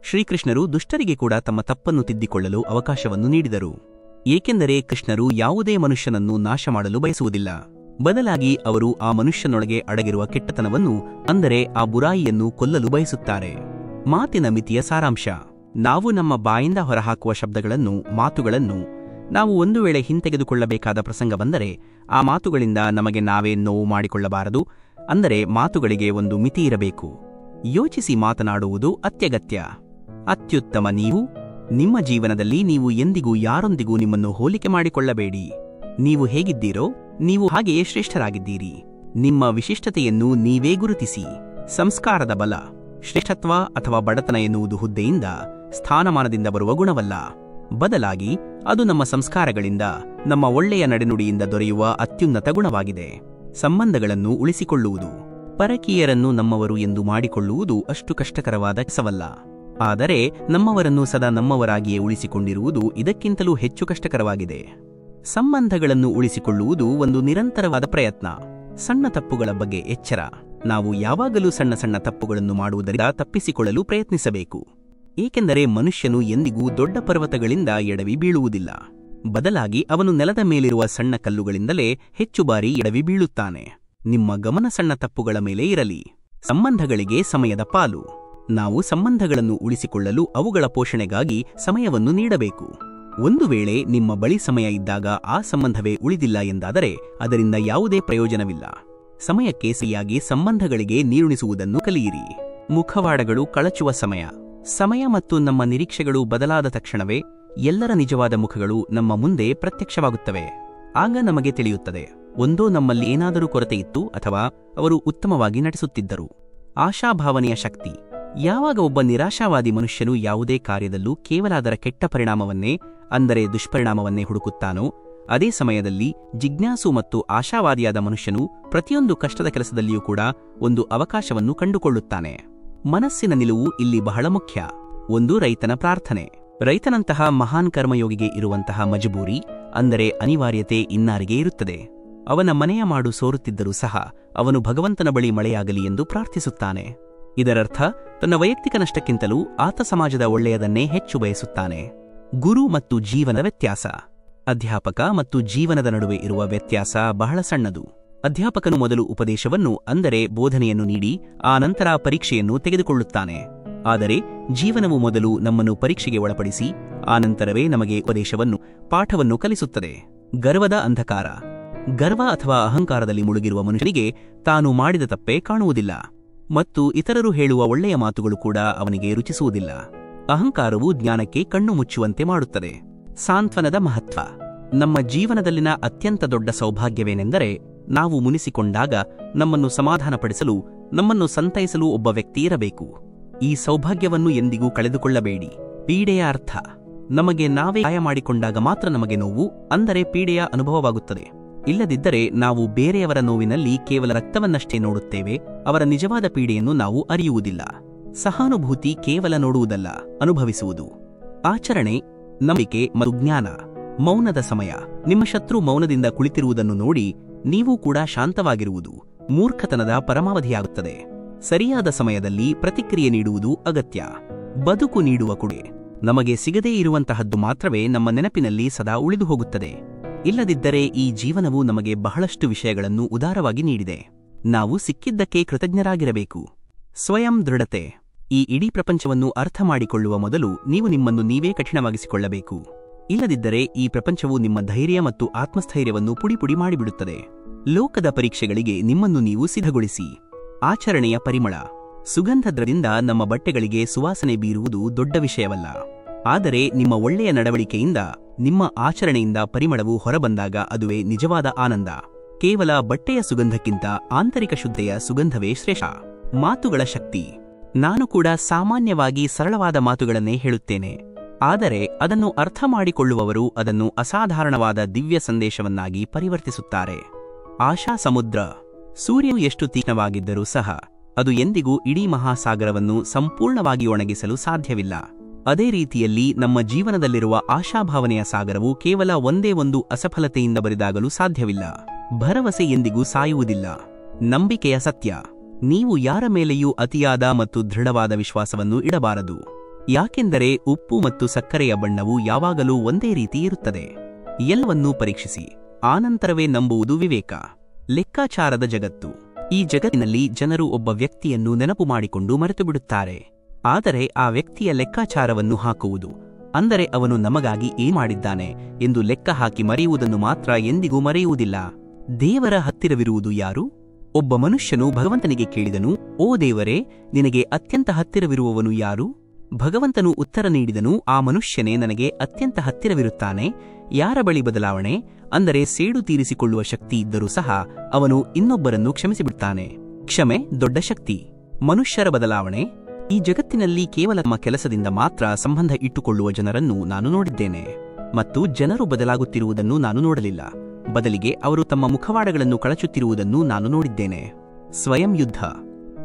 ಶ್ರೀಕೃಷ್ಣರು ದುಷ್ಟರಿಗೆ ಕೂಡ ತಮ್ಮ ತಪ್ಪನ್ನು ತಿದ್ದಿಕೊಳ್ಳಲು ಅವಕಾಶವನ್ನು ನೀಡಿದರು. ಏಕೆಂದರೆ ಕೃಷ್ಣರು ಯಾವುದೇ ಮನುಷ್ಯನನ್ನು ನಾಶ ಮಾಡಲು ಬಯಸುವುದಿಲ್ಲ. ಬದಲಾಗಿ ಅವರು ಆ ಮನುಷ್ಯನೊಳಗೆ ಅಡಗಿರುವ ಕೆಟ್ಟತನವನ್ನು, ಅಂದರೆ ಆ ಬುರಾಯಿಯನ್ನು ಕೊಲ್ಲಲು ಬಯಸುತ್ತಾರೆ. ಮಾತಿನ ಮಿತಿಯ ಸಾರಾಂಶ. ನಾವು ನಮ್ಮ ಬಾಯಿಂದ ಹೊರಹಾಕುವ ಶಬ್ದಗಳನ್ನು, ಮಾತುಗಳನ್ನು ನಾವು ಒಂದು ವೇಳೆ ಹಿಂತೆಗೆದುಕೊಳ್ಳಬೇಕಾದ ಪ್ರಸಂಗ ಬಂದರೆ ಆ ಮಾತುಗಳಿಂದ ನಮಗೆ ನಾವೇ ನೋವು ಮಾಡಿಕೊಳ್ಳಬಾರದು. ಅಂದರೆ ಮಾತುಗಳಿಗೆ ಒಂದು ಮಿತಿ ಇರಬೇಕು. ಯೋಚಿಸಿ ಮಾತನಾಡುವುದು ಅತ್ಯಗತ್ಯ. ಅತ್ಯುತ್ತಮ ನೀವು. ನಿಮ್ಮ ಜೀವನದಲ್ಲಿ ನೀವು ಎಂದಿಗೂ ಯಾರೊಂದಿಗೂ ನಿಮ್ಮನ್ನು ಹೋಲಿಕೆ ಮಾಡಿಕೊಳ್ಳಬೇಡಿ. ನೀವು ಹೇಗಿದ್ದೀರೋ ನೀವು ಹಾಗೆಯೇ ಶ್ರೇಷ್ಠರಾಗಿದ್ದೀರಿ. ನಿಮ್ಮ ವಿಶಿಷ್ಟತೆಯನ್ನು ನೀವೇ ಗುರುತಿಸಿ. ಸಂಸ್ಕಾರದ ಬಲ. ಶ್ರೇಷ್ಠತ್ವ ಅಥವಾ ಬಡತನ ಎನ್ನುವುದು ಹುದ್ದೆಯಿಂದ, ಸ್ಥಾನಮಾನದಿಂದ ಬರುವ ಗುಣವಲ್ಲ. ಬದಲಾಗಿ ಅದು ನಮ್ಮ ಸಂಸ್ಕಾರಗಳಿಂದ, ನಮ್ಮ ಒಳ್ಳೆಯ ನಡೆನುಡಿಯಿಂದ ದೊರೆಯುವ ಅತ್ಯುನ್ನತ ಗುಣವಾಗಿದೆ. ಸಂಬಂಧಗಳನ್ನು ಉಳಿಸಿಕೊಳ್ಳುವುದು. ಪರಕೀಯರನ್ನು ನಮ್ಮವರು ಎಂದು ಮಾಡಿಕೊಳ್ಳುವುದು ಅಷ್ಟು ಕಷ್ಟಕರವಾದ ಕೆಲಸವಲ್ಲ. ಆದರೆ ನಮ್ಮವರನ್ನು ಸದಾ ನಮ್ಮವರಾಗಿಯೇ ಉಳಿಸಿಕೊಂಡಿರುವುದು ಇದಕ್ಕಿಂತಲೂ ಹೆಚ್ಚು ಕಷ್ಟಕರವಾಗಿದೆ. ಸಂಬಂಧಗಳನ್ನು ಉಳಿಸಿಕೊಳ್ಳುವುದು ಒಂದು ನಿರಂತರವಾದ ಪ್ರಯತ್ನ. ಸಣ್ಣ ತಪ್ಪುಗಳ ಬಗ್ಗೆ ಎಚ್ಚರ. ನಾವು ಯಾವಾಗಲೂ ಸಣ್ಣ ಸಣ್ಣ ತಪ್ಪುಗಳನ್ನು ಮಾಡುವುದರಿಂದ ತಪ್ಪಿಸಿಕೊಳ್ಳಲು ಪ್ರಯತ್ನಿಸಬೇಕು. ಏಕೆಂದರೆ ಮನುಷ್ಯನು ಎಂದಿಗೂ ದೊಡ್ಡ ಪರ್ವತಗಳಿಂದ ಎಡವಿ ಬೀಳುವುದಿಲ್ಲ. ಬದಲಾಗಿ ಅವನು ನೆಲದ ಮೇಲಿರುವ ಸಣ್ಣ ಕಲ್ಲುಗಳಿಂದಲೇ ಹೆಚ್ಚು ಬಾರಿ ಎಡವಿ ಬೀಳುತ್ತಾನೆ. ನಿಮ್ಮ ಗಮನ ಸಣ್ಣ ತಪ್ಪುಗಳ ಮೇಲೆ ಇರಲಿ. ಸಂಬಂಧಗಳಿಗೆ ಸಮಯದ ಪಾಲು. ನಾವು ಸಂಬಂಧಗಳನ್ನು ಉಳಿಸಿಕೊಳ್ಳಲು ಅವುಗಳ ಪೋಷಣೆಗಾಗಿ ಸಮಯವನ್ನು ನೀಡಬೇಕು. ಒಂದು ವೇಳೆ ನಿಮ್ಮ ಬಳಿ ಸಮಯ ಇದ್ದಾಗ ಆ ಸಂಬಂಧವೇ ಉಳಿದಿಲ್ಲ ಎಂದಾದರೆ ಅದರಿಂದ ಯಾವುದೇ ಪ್ರಯೋಜನವಿಲ್ಲ. ಸಮಯಕ್ಕೆ ಸರಿಯಾಗಿ ಸಂಬಂಧಗಳಿಗೆ ನೀರುಣಿಸುವುದನ್ನು ಕಲಿಯಿರಿ. ಮುಖವಾಡಗಳು ಕಳಚುವ ಸಮಯ. ಸಮಯ ಮತ್ತು ನಮ್ಮ ನಿರೀಕ್ಷೆಗಳು ಬದಲಾದ ತಕ್ಷಣವೇ ಎಲ್ಲರ ನಿಜವಾದ ಮುಖಗಳು ನಮ್ಮ ಮುಂದೆ ಪ್ರತ್ಯಕ್ಷವಾಗುತ್ತವೆ. ಆಗ ನಮಗೆ ತಿಳಿಯುತ್ತದೆ, ಒಂದೋ ನಮ್ಮಲ್ಲಿ ಏನಾದರೂ ಕೊರತೆ ಇತ್ತು ಅಥವಾ ಅವರು ಉತ್ತಮವಾಗಿ ನಡೆಸುತ್ತಿದ್ದರು. ಆಶಾಭಾವನೆಯ ಶಕ್ತಿ. ಯಾವಾಗ ಒಬ್ಬ ನಿರಾಶಾವಾದಿ ಮನುಷ್ಯನು ಯಾವುದೇ ಕಾರ್ಯದಲ್ಲೂ ಕೇವಲ ಅದರ ಕೆಟ್ಟ ಪರಿಣಾಮವನ್ನೇ, ಅಂದರೆ ದುಷ್ಪರಿಣಾಮವನ್ನೇ ಹುಡುಕುತ್ತಾನೋ, ಅದೇ ಸಮಯದಲ್ಲಿ ಜಿಜ್ಞಾಸು ಮತ್ತು ಆಶಾವಾದಿಯಾದ ಮನುಷ್ಯನು ಪ್ರತಿಯೊಂದು ಕಷ್ಟದ ಕೆಲಸದಲ್ಲಿಯೂ ಕೂಡ ಒಂದು ಅವಕಾಶವನ್ನು ಕಂಡುಕೊಳ್ಳುತ್ತಾನೆ. ಮನಸ್ಸಿನ ನಿಲುವು ಇಲ್ಲಿ ಬಹಳ ಮುಖ್ಯ. ಒಂದು ರೈತನ ಪ್ರಾರ್ಥನೆ. ರೈತನಂತಹ ಮಹಾನ್ ಕರ್ಮಯೋಗಿಗೆ ಇರುವಂತಹ ಮಜಬೂರಿ, ಅಂದರೆ ಅನಿವಾರ್ಯತೆ ಇನ್ನಾರಿಗೆ ಇರುತ್ತದೆ. ಅವನ ಮನೆಯ ಮಾಡು ಸೋರುತ್ತಿದ್ದರೂ ಸಹ ಅವನು ಭಗವಂತನ ಬಳಿ ಮಳೆಯಾಗಲಿ ಎಂದು ಪ್ರಾರ್ಥಿಸುತ್ತಾನೆ. ಇದರರ್ಥ ತನ್ನ ವೈಯಕ್ತಿಕ ನಷ್ಟಕ್ಕಿಂತಲೂ ಆತ ಸಮಾಜದ ಒಳ್ಳೆಯದನ್ನೇ ಹೆಚ್ಚು ಬಯಸುತ್ತಾನೆ. ಗುರು ಮತ್ತು ಜೀವನದ ವ್ಯತ್ಯಾಸ. ಅಧ್ಯಾಪಕ ಮತ್ತು ಜೀವನದ ನಡುವೆ ಇರುವ ವ್ಯತ್ಯಾಸ ಬಹಳ ಸಣ್ಣದು. ಅಧ್ಯಾಪಕನು ಮೊದಲು ಉಪದೇಶವನ್ನು, ಅಂದರೆ ಬೋಧನೆಯನ್ನು ನೀಡಿ ಆ ನಂತರ ಪರೀಕ್ಷೆಯನ್ನು ತೆಗೆದುಕೊಳ್ಳುತ್ತಾನೆ. ಆದರೆ ಜೀವನವು ಮೊದಲು ನಮ್ಮನ್ನು ಪರೀಕ್ಷೆಗೆ ಒಳಪಡಿಸಿ ಆನಂತರವೇ ನಮಗೆ ಉಪದೇಶವನ್ನು, ಪಾಠವನ್ನು ಕಲಿಸುತ್ತದೆ. ಗರ್ವದ ಅಂಧಕಾರ. ಗರ್ವ ಅಥವಾ ಅಹಂಕಾರದಲ್ಲಿ ಮುಳುಗಿರುವ ಮನುಷ್ಯನಿಗೆ ತಾನು ಮಾಡಿದ ತಪ್ಪೇ ಕಾಣುವುದಿಲ್ಲ ಮತ್ತು ಇತರರು ಹೇಳುವ ಒಳ್ಳೆಯ ಮಾತುಗಳು ಕೂಡ ಅವನಿಗೆ ರುಚಿಸುವುದಿಲ್ಲ. ಅಹಂಕಾರವು ಜ್ಞಾನಕ್ಕೆ ಕಣ್ಣು ಮುಚ್ಚುವಂತೆ ಮಾಡುತ್ತದೆ. ಸಾಂತ್ವನದ ಮಹತ್ವ. ನಮ್ಮ ಜೀವನದಲ್ಲಿನ ಅತ್ಯಂತ ದೊಡ್ಡ ಸೌಭಾಗ್ಯವೇನೆಂದರೆ ನಾವು ಮುನಿಸಿಕೊಂಡಾಗ ನಮ್ಮನ್ನು ಸಮಾಧಾನಪಡಿಸಲು, ನಮ್ಮನ್ನು ಸಂತೈಸಲು ಒಬ್ಬ ವ್ಯಕ್ತಿ ಇರಬೇಕು. ಈ ಸೌಭಾಗ್ಯವನ್ನು ಎಂದಿಗೂ ಕಳೆದುಕೊಳ್ಳಬೇಡಿ. ಪೀಡೆಯ ಅರ್ಥ. ನಮಗೆ ನಾವೇ ಗಾಯ ಮಾಡಿಕೊಂಡಾಗ ಮಾತ್ರ ನಮಗೆ ನೋವು, ಅಂದರೆ ಪೀಡೆಯ ಅನುಭವವಾಗುತ್ತದೆ. ಇಲ್ಲದಿದ್ದರೆ ನಾವು ಬೇರೆಯವರ ನೋವಿನಲ್ಲಿ ಕೇವಲ ರಕ್ತವನ್ನಷ್ಟೇ ನೋಡುತ್ತೇವೆ, ಅವರ ನಿಜವಾದ ಪೀಡೆಯನ್ನು ನಾವು ಅರಿಯುವುದಿಲ್ಲ. ಸಹಾನುಭೂತಿ ಕೇವಲ ನೋಡುವುದಲ್ಲ, ಅನುಭವಿಸುವುದು. ಆಚರಣೆ, ನಂಬಿಕೆ ಮತ್ತು ಜ್ಞಾನ. ಮೌನದ ಸಮಯ. ನಿಮ್ಮ ಶತ್ರು ಮೌನದಿಂದ ಕುಳಿತಿರುವುದನ್ನು ನೋಡಿ ನೀವು ಕೂಡ ಶಾಂತವಾಗಿರುವುದು ಮೂರ್ಖತನದ ಪರಮಾವಧಿಯಾಗುತ್ತದೆ. ಸರಿಯಾದ ಸಮಯದಲ್ಲಿ ಪ್ರತಿಕ್ರಿಯೆ ನೀಡುವುದು ಅಗತ್ಯ. ಬದುಕು ನೀಡುವ ಕೊಡುಗೆ. ನಮಗೆ ಸಿಗದೇ ಇರುವಂತಹದ್ದು ಮಾತ್ರವೇ ನಮ್ಮ ನೆನಪಿನಲ್ಲಿ ಸದಾ ಉಳಿದು ಹೋಗುತ್ತದೆ. ಇಲ್ಲದಿದ್ದರೆ ಈ ಜೀವನವು ನಮಗೆ ಬಹಳಷ್ಟು ವಿಷಯಗಳನ್ನು ಉದಾರವಾಗಿ ನೀಡಿದೆ. ನಾವು ಸಿಕ್ಕಿದ್ದಕ್ಕೆ ಕೃತಜ್ಞರಾಗಿರಬೇಕು. ಸ್ವಯಂ ದೃಢತೆ. ಈ ಇಡೀ ಪ್ರಪಂಚವನ್ನು ಅರ್ಥ ಮಾಡಿಕೊಳ್ಳುವ ಮೊದಲು ನೀವು ನಿಮ್ಮನ್ನು ನೀವೇ ಕಠಿಣವಾಗಿಸಿಕೊಳ್ಳಬೇಕು. ಇಲ್ಲದಿದ್ದರೆ ಈ ಪ್ರಪಂಚವು ನಿಮ್ಮ ಧೈರ್ಯ ಮತ್ತು ಆತ್ಮಸ್ಥೈರ್ಯವನ್ನು ಪುಡಿಪುಡಿ ಮಾಡಿಬಿಡುತ್ತದೆ. ಲೋಕದ ಪರೀಕ್ಷೆಗಳಿಗೆ ನಿಮ್ಮನ್ನು ನೀವು ಸಿದ್ಧಗೊಳಿಸಿ. ಆಚರಣೆಯ ಪರಿಮಳ. ಸುಗಂಧದ್ರದಿಂದ ನಮ್ಮ ಬಟ್ಟೆಗಳಿಗೆ ಸುವಾಸನೆ ಬೀರುವುದು ದೊಡ್ಡ ವಿಷಯವಲ್ಲ. ಆದರೆ ನಿಮ್ಮ ಒಳ್ಳೆಯ ನಡವಳಿಕೆಯಿಂದ, ನಿಮ್ಮ ಆಚರಣೆಯಿಂದ ಪರಿಮಳವು ಹೊರಬಂದಾಗ ಅದುವೇ ನಿಜವಾದ ಆನಂದ. ಕೇವಲ ಬಟ್ಟೆಯ ಸುಗಂಧಕ್ಕಿಂತ ಆಂತರಿಕ ಶುದ್ಧೆಯ ಸುಗಂಧವೇ ಶ್ರೇಷ್ಠ. ಮಾತುಗಳ ಶಕ್ತಿ. ನಾನು ಕೂಡ ಸಾಮಾನ್ಯವಾಗಿ ಸರಳವಾದ ಮಾತುಗಳನ್ನೇ ಹೇಳುತ್ತೇನೆ. ಆದರೆ ಅದನ್ನು ಅರ್ಥ ಮಾಡಿಕೊಳ್ಳುವವರು ಅದನ್ನು ಅಸಾಧಾರಣವಾದ ದಿವ್ಯ ಸಂದೇಶವನ್ನಾಗಿ ಪರಿವರ್ತಿಸುತ್ತಾರೆ. ಆಶಾ ಸಮುದ್ರ. ಸೂರ್ಯನು ಎಷ್ಟು ತೀಕ್ಷ್ಣವಾಗಿದ್ದರೂ ಸಹ ಅದು ಎಂದಿಗೂ ಇಡೀ ಮಹಾಸಾಗರವನ್ನು ಸಂಪೂರ್ಣವಾಗಿ ಒಣಗಿಸಲು ಸಾಧ್ಯವಿಲ್ಲ. ಅದೇ ರೀತಿಯಲ್ಲಿ ನಮ್ಮ ಜೀವನದಲ್ಲಿರುವ ಆಶಾಭಾವನೆಯ ಸಾಗರವು ಕೇವಲ ಒಂದೇ ಒಂದು ಅಸಫಲತೆಯಿಂದ ಬರಿದಾಗಲು ಸಾಧ್ಯವಿಲ್ಲ. ಭರವಸೆ ಎಂದಿಗೂ ಸಾಯುವುದಿಲ್ಲ. ನಂಬಿಕೆಯ ಸತ್ಯ. ನೀವು ಯಾರ ಮೇಲೆಯೂ ಅತಿಯಾದ ಮತ್ತು ದೃಢವಾದ ವಿಶ್ವಾಸವನ್ನು ಇಡಬಾರದು. ಯಾಕೆಂದರೆ ಉಪ್ಪು ಮತ್ತು ಸಕ್ಕರೆಯ ಬಣ್ಣವು ಯಾವಾಗಲೂ ಒಂದೇ ರೀತಿ ಇರುತ್ತದೆ. ಎಲ್ಲವನ್ನೂ ಪರೀಕ್ಷಿಸಿ, ಆನಂತರವೇ ನಂಬುವುದು ವಿವೇಕ. ಲೆಕ್ಕಾಚಾರದ ಜಗತ್ತು. ಈ ಜಗತ್ತಿನಲ್ಲಿ ಜನರು ಒಬ್ಬ ವ್ಯಕ್ತಿಯನ್ನು ನೆನಪು ಮಾಡಿಕೊಂಡು ಮರೆತುಬಿಡುತ್ತಾರೆ. ಆದರೆ ಆ ವ್ಯಕ್ತಿಯ ಲೆಕ್ಕಾಚಾರವನ್ನು ಹಾಕುವುದು, ಅಂದರೆ ಅವನು ನಮಗಾಗಿ ಏನು ಮಾಡಿದ್ದಾನೆ ಎಂದು ಲೆಕ್ಕ ಹಾಕಿ ಮರೆಯುವುದನ್ನು ಮಾತ್ರ ಎಂದಿಗೂ ಮರೆಯುವುದಿಲ್ಲ. ದೇವರ ಹತ್ತಿರವಿರುವುದು ಯಾರು? ಒಬ್ಬ ಮನುಷ್ಯನು ಭಗವಂತನಿಗೆ ಕೇಳಿದನು, ಓ ದೇವರೇ, ನಿನಗೆ ಅತ್ಯಂತ ಹತ್ತಿರವಿರುವವನು ಯಾರು? ಭಗವಂತನು ಉತ್ತರ ನೀಡಿದನು, ಆ ಮನುಷ್ಯನೇ ನನಗೆ ಅತ್ಯಂತ ಹತ್ತಿರವಿರುತ್ತಾನೆ. ಯಾರ ಬಳಿ ಬದಲಾವಣೆ, ಅಂದರೆ ಸೇಡು ತೀರಿಸಿಕೊಳ್ಳುವ ಶಕ್ತಿ ಇದ್ದರೂ ಸಹ ಅವನು ಇನ್ನೊಬ್ಬರನ್ನು ಕ್ಷಮಿಸಿಬಿಡ್ತಾನೆ. ಕ್ಷಮೆ ದೊಡ್ಡ ಶಕ್ತಿ. ಮನುಷ್ಯರ ಬದಲಾವಣೆ. ಈ ಜಗತ್ತಿನಲ್ಲಿ ಕೇವಲ ತಮ್ಮ ಕೆಲಸದಿಂದ ಮಾತ್ರ ಸಂಬಂಧ ಇಟ್ಟುಕೊಳ್ಳುವ ಜನರನ್ನು ನಾನು ನೋಡಿದ್ದೇನೆ, ಮತ್ತು ಜನರು ಬದಲಾಗುತ್ತಿರುವುದನ್ನು ನಾನು ನೋಡಲಿಲ್ಲ. ಬದಲಿಗೆ ಅವರು ತಮ್ಮ ಮುಖವಾಡಗಳನ್ನು ಕಳಚುತ್ತಿರುವುದನ್ನು ನಾನು ನೋಡಿದ್ದೇನೆ. ಸ್ವಯಂ ಯುದ್ಧ.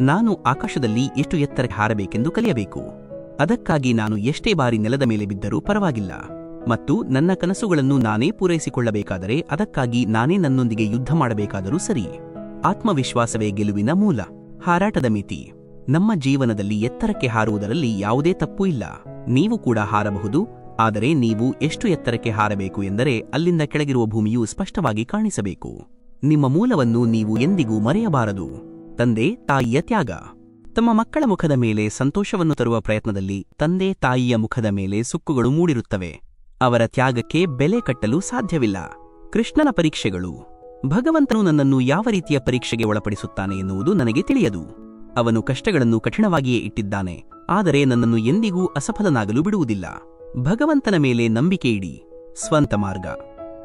ನಾನು ಆಕಾಶದಲ್ಲಿ ಎಷ್ಟು ಎತ್ತರಕ್ಕೆ ಹಾರಬೇಕೆಂದು ಕಲಿಯಬೇಕು. ಅದಕ್ಕಾಗಿ ನಾನು ಎಷ್ಟೇ ಬಾರಿ ನೆಲದ ಮೇಲೆ ಬಿದ್ದರೂ ಪರವಾಗಿಲ್ಲ. ಮತ್ತು ನನ್ನ ಕನಸುಗಳನ್ನು ನಾನೇ ಪೂರೈಸಿಕೊಳ್ಳಬೇಕಾದರೆ ಅದಕ್ಕಾಗಿ ನಾನೇ ನನ್ನೊಂದಿಗೆ ಯುದ್ಧ ಮಾಡಬೇಕಾದರೂ ಸರಿ. ಆತ್ಮವಿಶ್ವಾಸವೇ ಗೆಲುವಿನ ಮೂಲ. ಹಾರಾಟದ ಮಿತಿ. ನಮ್ಮ ಜೀವನದಲ್ಲಿ ಎತ್ತರಕ್ಕೆ ಹಾರುವುದರಲ್ಲಿ ಯಾವುದೇ ತಪ್ಪು ಇಲ್ಲ. ನೀವು ಕೂಡ ಹಾರಬಹುದು. ಆದರೆ ನೀವು ಎಷ್ಟು ಎತ್ತರಕ್ಕೆ ಹಾರಬೇಕು ಎಂದರೆ ಅಲ್ಲಿಂದ ಕೆಳಗಿರುವ ಭೂಮಿಯು ಸ್ಪಷ್ಟವಾಗಿ ಕಾಣಿಸಬೇಕು. ನಿಮ್ಮ ಮೂಲವನ್ನು ನೀವು ಎಂದಿಗೂ ಮರೆಯಬಾರದು. ತಂದೆ ತಾಯಿಯ ತ್ಯಾಗ. ತಮ್ಮ ಮಕ್ಕಳ ಮುಖದ ಮೇಲೆ ಸಂತೋಷವನ್ನು ತರುವ ಪ್ರಯತ್ನದಲ್ಲಿ ತಂದೆ ತಾಯಿಯ ಮುಖದ ಮೇಲೆ ಸುಕ್ಕುಗಳು ಮೂಡಿರುತ್ತವೆ. ಅವರ ತ್ಯಾಗಕ್ಕೆ ಬೆಲೆ ಕಟ್ಟಲು ಸಾಧ್ಯವಿಲ್ಲ. ಕೃಷ್ಣನ ಪರೀಕ್ಷೆಗಳು. ಭಗವಂತನು ನನ್ನನ್ನು ಯಾವ ರೀತಿಯ ಪರೀಕ್ಷೆಗೆ ಒಳಪಡಿಸುತ್ತಾನೆ ಎನ್ನುವುದು ನನಗೆ ತಿಳಿಯದು. ಅವನು ಕಷ್ಟಗಳನ್ನು ಕಠಿಣವಾಗಿಯೇ ಇಟ್ಟಿದ್ದಾನೆ, ಆದರೆ ನನ್ನನ್ನು ಎಂದಿಗೂ ಅಸಫಲನಾಗಲು ಬಿಡುವುದಿಲ್ಲ. ಭಗವಂತನ ಮೇಲೆ ನಂಬಿಕೆ ಇಡಿ. ಸ್ವಂತ ಮಾರ್ಗ.